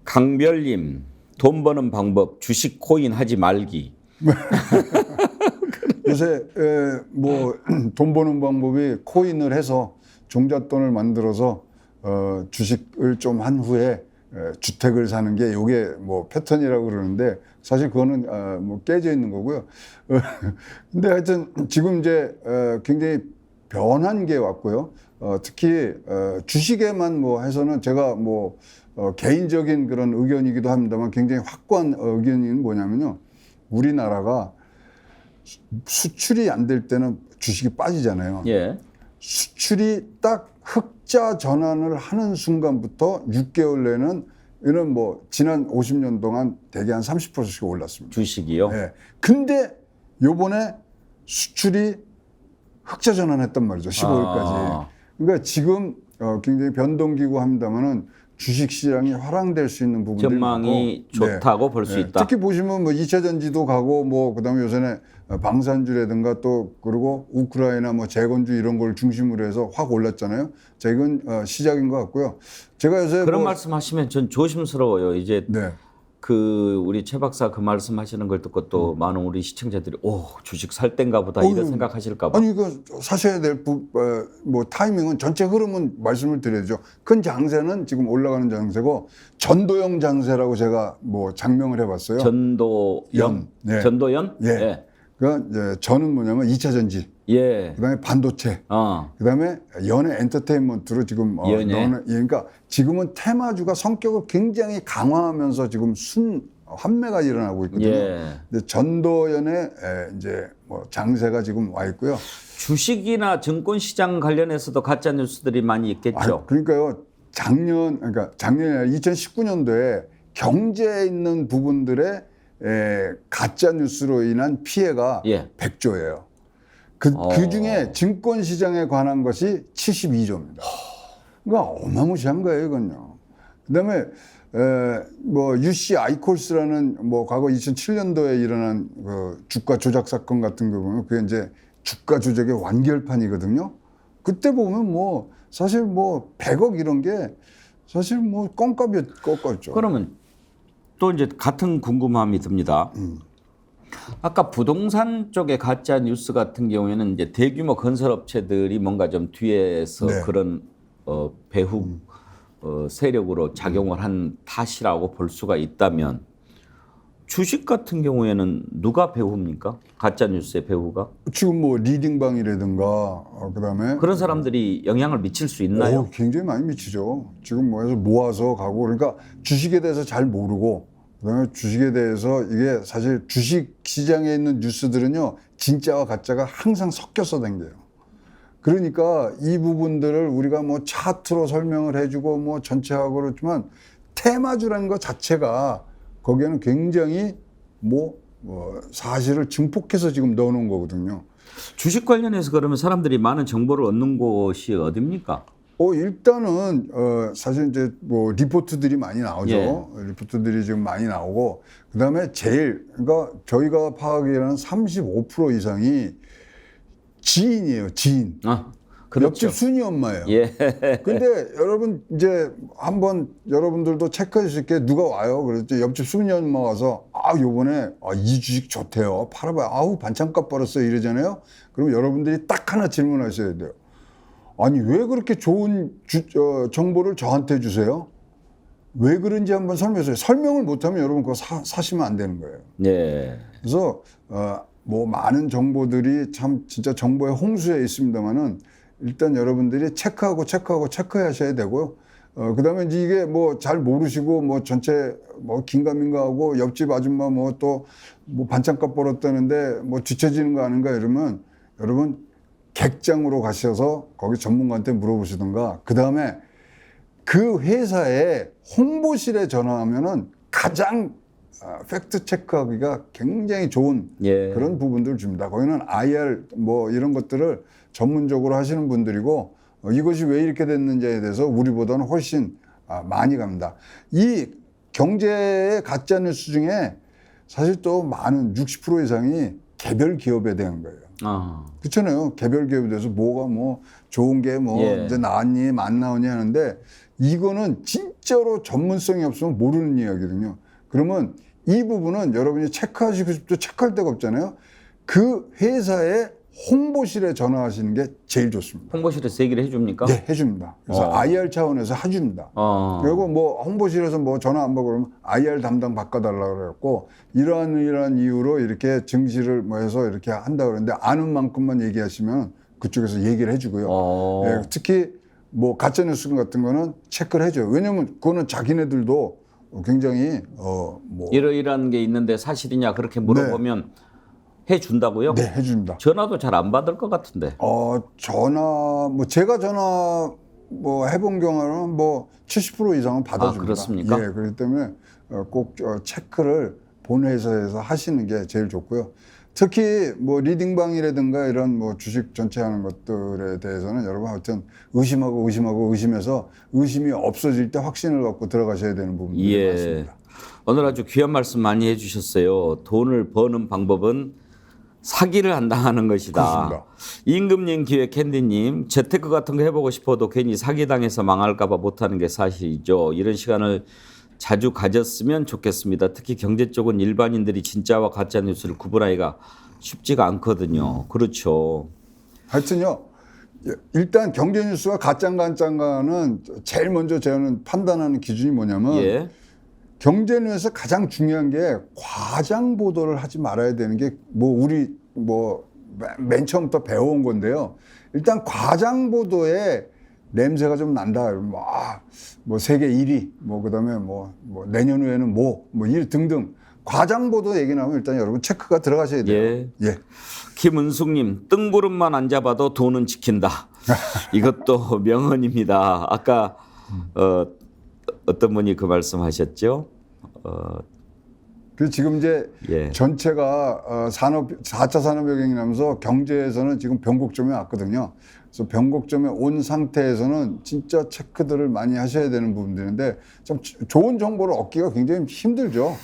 강별님, 돈 버는 방법 주식 코인 하지 말기. 요새 뭐 돈 버는 방법이 코인을 해서 종잣돈을 만들어서 주식을 좀 한 후에 주택을 사는 게 요게 뭐 패턴이라고 그러는데 사실 그거는 뭐 깨져 있는 거고요. 근데 하여튼 지금 이제 굉장히 변한 게 왔고요. 특히 주식에만 뭐 해서는 제가 뭐 개인적인 그런 의견이기도 합니다만 굉장히 확고한 의견이 뭐냐면요. 우리나라가 수출이 안 될 때는 주식이 빠지잖아요. 예. 수출이 딱 흑자 전환을 하는 순간부터 6개월 내는 이런 뭐 지난 50년 동안 대개 한 30%씩 올랐습니다. 주식이요? 네. 근데 요번에 수출이 흑자 전환했단 말이죠. 15일까지. 그러니까 지금 굉장히 변동기고 합니다만은 주식 시장이 화랑될 수 있는 부분들이 전망이 많고, 좋다고 볼 수 있다. 특히 보시면 뭐 2차 전지도 가고 뭐 그다음에 요새는 방산주라든가 또 그리고 우크라이나 뭐 재건주 이런 걸 중심으로 해서 확 올랐잖아요. 자, 이건 시작인 것 같고요. 제가 요새 그런 말씀하시면 전 조심스러워요. 이제 네. 그 우리 최 박사 그 말씀하시는 걸 듣고 또 많은 우리 시청자들이 오 주식 살 땐가 보다 이런 생각하실까 봐. 아니 그 사셔야 될 뭐 타이밍은 전체 흐름은 말씀을 드려야죠. 큰 장세는 지금 올라가는 장세고 전도연 장세라고 제가 뭐 장명을 해봤어요. 전도연. 네. 전도연? 예. 예. 그러니까 이제 전은 뭐냐면 2차 전지. 예. 그다음에 반도체. 그다음에 연예 엔터테인먼트로 지금 그러니까 지금은 테마주가 성격을 굉장히 강화하면서 지금 환매가 일어나고 있거든요. 예. 근데 전도연의 이제 뭐 장세가 지금 와 있고요. 주식이나 증권 시장 관련해서도 가짜 뉴스들이 많이 있겠죠. 그러니까요. 작년에 2019년도에 경제에 있는 부분들의 가짜 뉴스로 인한 피해가 100조예요. 그 중에 증권 시장에 관한 것이 72조입니다. 그러니까 어마무시한 거예요, 이건요. 그다음에 뭐 UC 아이콜스라는 뭐 과거 2007년도에 일어난 그 주가 조작 사건 같은 거 보면 그게 이제 주가 조작의 완결판이거든요. 그때 보면 뭐 사실 뭐 100억 이런 게 사실 뭐 껌값이었죠. 그러면 또 이제 같은 궁금함이 듭니다. 아까 부동산 쪽의 가짜 뉴스 같은 경우에는 이제 대규모 건설업체들이 뭔가 좀 뒤에서 그런 배후 세력으로 작용을 한 탓이라고 볼 수가 있다면 주식 같은 경우에는 누가 배후입니까? 가짜 뉴스의 배후가? 지금 뭐 리딩방이라든가 그다음에 그런 사람들이 영향을 미칠 수 있나요? 굉장히 많이 미치죠. 지금 뭐 해서 모아서 가고 그러니까 주식에 대해서 잘 모르고 그다음에 주식에 대해서 이게 사실 주식 시장에 있는 뉴스들은요 진짜와 가짜가 항상 섞여서 댕겨요. 그러니까 이 부분들을 우리가 뭐 차트로 설명을 해주고 뭐 전체하고 그렇지만 테마주라는 것 자체가 거기에는 굉장히 사실을 증폭해서 지금 넣어놓은 거거든요. 주식 관련해서 그러면 사람들이 많은 정보를 얻는 곳이 어디입니까? 일단은 사실 이제 뭐 리포트들이 많이 나오죠. 리포트들이 지금 많이 나오고 그다음에 그러니까 저희가 파악하기에는 35% 이상이 지인이에요. 지인. 옆집 순이 엄마예요. 예. 근데 여러분 이제 한번 여러분들도 체크해 주실 게 누가 와요. 그랬더니 옆집 순이 엄마 와서 요번에 이 주식 좋대요. 팔아봐요. 아우 반찬값 벌었어요. 이러잖아요. 그럼 여러분들이 딱 하나 질문하셔야 돼요. 아니 왜 그렇게 좋은 정보를 저한테 주세요? 왜 그런지 한번 설명해주세요. 설명을 못하면 여러분 그거 사시면 안 되는 거예요. 네. 그래서 뭐 많은 정보들이 참 진짜 정보의 홍수에 있습니다만은 일단 여러분들이 체크하셔야 되고요. 그다음에 이제 이게 뭐 잘 모르시고 뭐 전체 뭐 긴가민가하고 옆집 아줌마 뭐 또 뭐 반찬값 벌었다는데 뭐 뒤처지는 거 아닌가 이러면 여러분 객장으로 가셔서 거기 전문가한테 물어보시던가 그다음에 그 회사의 홍보실에 전화하면은 가장 팩트 체크하기가 굉장히 좋은 그런 부분들을 줍니다. 거기는 IR 뭐 이런 것들을 전문적으로 하시는 분들이고 이것이 왜 이렇게 됐는지에 대해서 우리보다는 훨씬 많이 갑니다. 이 경제의 가짜 뉴스 중에 사실 또 많은 60% 이상이 개별 기업에 대한 거예요. 그렇잖아요. 개별 기업에 대해서 뭐가 뭐 좋은 게 뭐 이제 나왔니 안 나오니 하는데 이거는 진짜로 전문성이 없으면 모르는 이야기거든요. 그러면 이 부분은 여러분이 체크하시고 싶도 체크할 데가 없잖아요. 그 회사의 홍보실에 전화하시는 게 제일 좋습니다. 홍보실에서 얘기를 해줍니까? 네, 해줍니다. 그래서 IR 차원에서 해줍니다. 그리고 뭐 홍보실에서 뭐 전화 안 받고 그러면 IR 담당 바꿔달라고 그래갖고 이러한 이유로 이렇게 증시를 뭐 해서 이렇게 한다고 그러는데 아는 만큼만 얘기하시면 그쪽에서 얘기를 해주고요. 네, 특히 뭐 가짜뉴스 같은 거는 체크를 해줘요. 왜냐면 그거는 자기네들도 굉장히 뭐 이러이러한 게 있는데 사실이냐 그렇게 물어보면 해준다고요? 네, 해줍니다. 전화도 잘 안 받을 것 같은데. 전화 뭐 제가 전화 뭐 해본 경우는 뭐 70% 이상은 받아줍니다. 그렇습니까? 예, 그렇기 때문에 꼭 체크를 본회사에서 하시는 게 제일 좋고요. 특히 뭐 리딩방이라든가 이런 뭐 주식 전체 하는 것들에 대해서는 여러분 하여튼 의심해서 의심이 없어질 때 확신을 갖고 들어가셔야 되는 부분이 많습니다. 오늘 아주 귀한 말씀 많이 해주셨어요. 돈을 버는 방법은 사기를 안 당하는 것이다. 그렇습니다. 임금님 기획 캔디님 재테크 같은 거 해보고 싶어도 괜히 사기당해서 망할까 봐 못하는 게 사실이죠. 이런 시간을 자주 가졌으면 좋겠습니다. 특히 경제 쪽은 일반인들이 진짜와 가짜 뉴스를 구분하기가 쉽지가 않거든요. 그렇죠. 하여튼요. 일단 경제 뉴스가 가짜인가는 제일 먼저 저는 판단하는 기준이 뭐냐면 경제 뉴스에서 가장 중요한 게 과장 보도를 하지 말아야 되는 게 뭐 우리 뭐 맨 처음부터 배워온 건데요. 일단 과장 보도에 냄새가 좀 난다. 뭐 세계 1위, 뭐 그다음에 뭐 내년 후에는 뭐 일 등등 과장 보도 얘기 나오면 일단 여러분 체크가 들어가셔야 돼요. 김은숙님 뜬구름만 안 잡아도 돈은 지킨다. 이것도 명언입니다. 아까 어떤 분이 그 말씀하셨죠? 그 지금 이제 전체가 4차 산업혁명이 나면서 경제에서는 지금 변곡점에 왔거든요. 그래서 변곡점에 온 상태에서는 진짜 체크들을 많이 하셔야 되는 부분들인데 좀 좋은 정보를 얻기가 굉장히 힘들죠.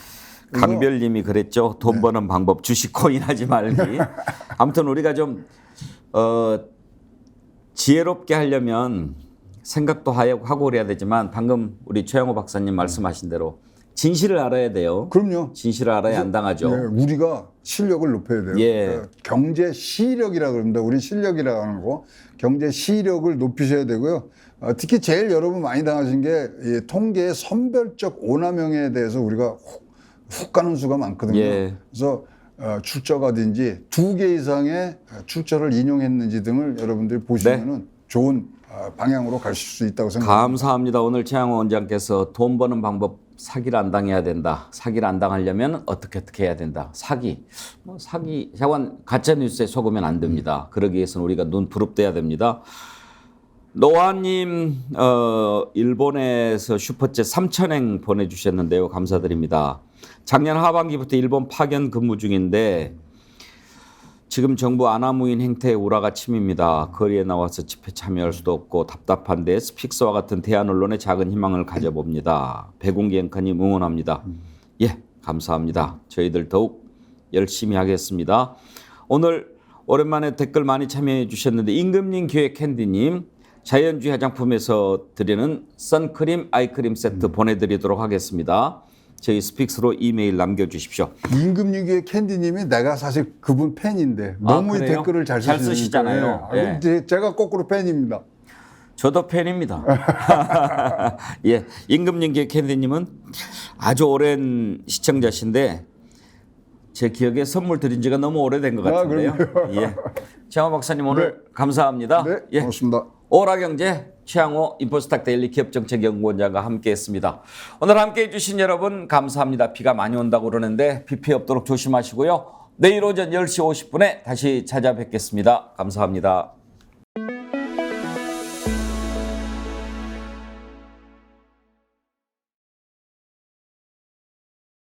강별님이 그랬죠. 돈 버는 방법 주식 코인 하지 말기. 아무튼 우리가 좀 지혜롭게 하려면 생각도 하고 그래야 되지만 방금 우리 최영호 박사님 말씀하신 대로 진실을 알아야 돼요. 그럼요. 진실을 알아야 안 당하죠. 우리가 실력을 높여야 돼요. 경제 시력이라고 그럽니다. 우리 실력이라고 하는 거. 경제 시력을 높이셔야 되고요. 특히 제일 여러분 많이 당하신 게 이 통계의 선별적 오남용에 대해서 우리가 훅 가는 수가 많거든요. 그래서 출처가 어딘지 2개 이상의 출처를 인용했는지 등을 여러분들이 보시면은 좋은 방향으로 가실 수 있다고 생각합니다. 감사합니다. 오늘 최양호 원장께서 돈 버는 방법 사기를 안 당해야 된다. 사기를 안 당하려면 어떻게 해야 된다. 사기, 가짜 뉴스에 속으면 안 됩니다. 그러기 위해서는 우리가 눈 부릅뜨야 됩니다. 노아님 일본에서 슈퍼챗 3,000행 보내주셨는데요. 감사드립니다. 작년 하반기부터 일본 파견 근무 중인데 지금 정부 아나무인 행태에 우라가 침입니다. 거리에 나와서 집회 참여할 수도 없고 답답한데 스픽스와 같은 대한 언론에 작은 희망을 가져봅니다. 백운기 앵커님 응원합니다. 감사합니다. 저희들 더욱 열심히 하겠습니다. 오늘 오랜만에 댓글 많이 참여해 주셨는데 임금님 교회 캔디님 자연주의 화장품에서 드리는 선크림 아이크림 세트 보내드리도록 하겠습니다. 저희 스픽스로 이메일 남겨주십시오. 임금님의 캔디님이 내가 사실 그분 팬인데 너무 이 그래요? 댓글을 잘 잘 쓰시잖아요. 예. 제가 거꾸로 팬입니다. 저도 팬입니다. 예, 임금님께 캔디님은 아주 오랜 시청자신데 제 기억에 선물 드린 지가 너무 오래된 것 같은데요. 예, 최양호 박사님 오늘 감사합니다. 네, 예. 고맙습니다. 오라경제 최양호 인포스탁 데일리 기업정책연구원장과 함께했습니다. 오늘 함께해 주신 여러분 감사합니다. 비가 많이 온다고 그러는데 비 피해 없도록 조심하시고요. 내일 오전 10시 50분에 다시 찾아뵙겠습니다. 감사합니다.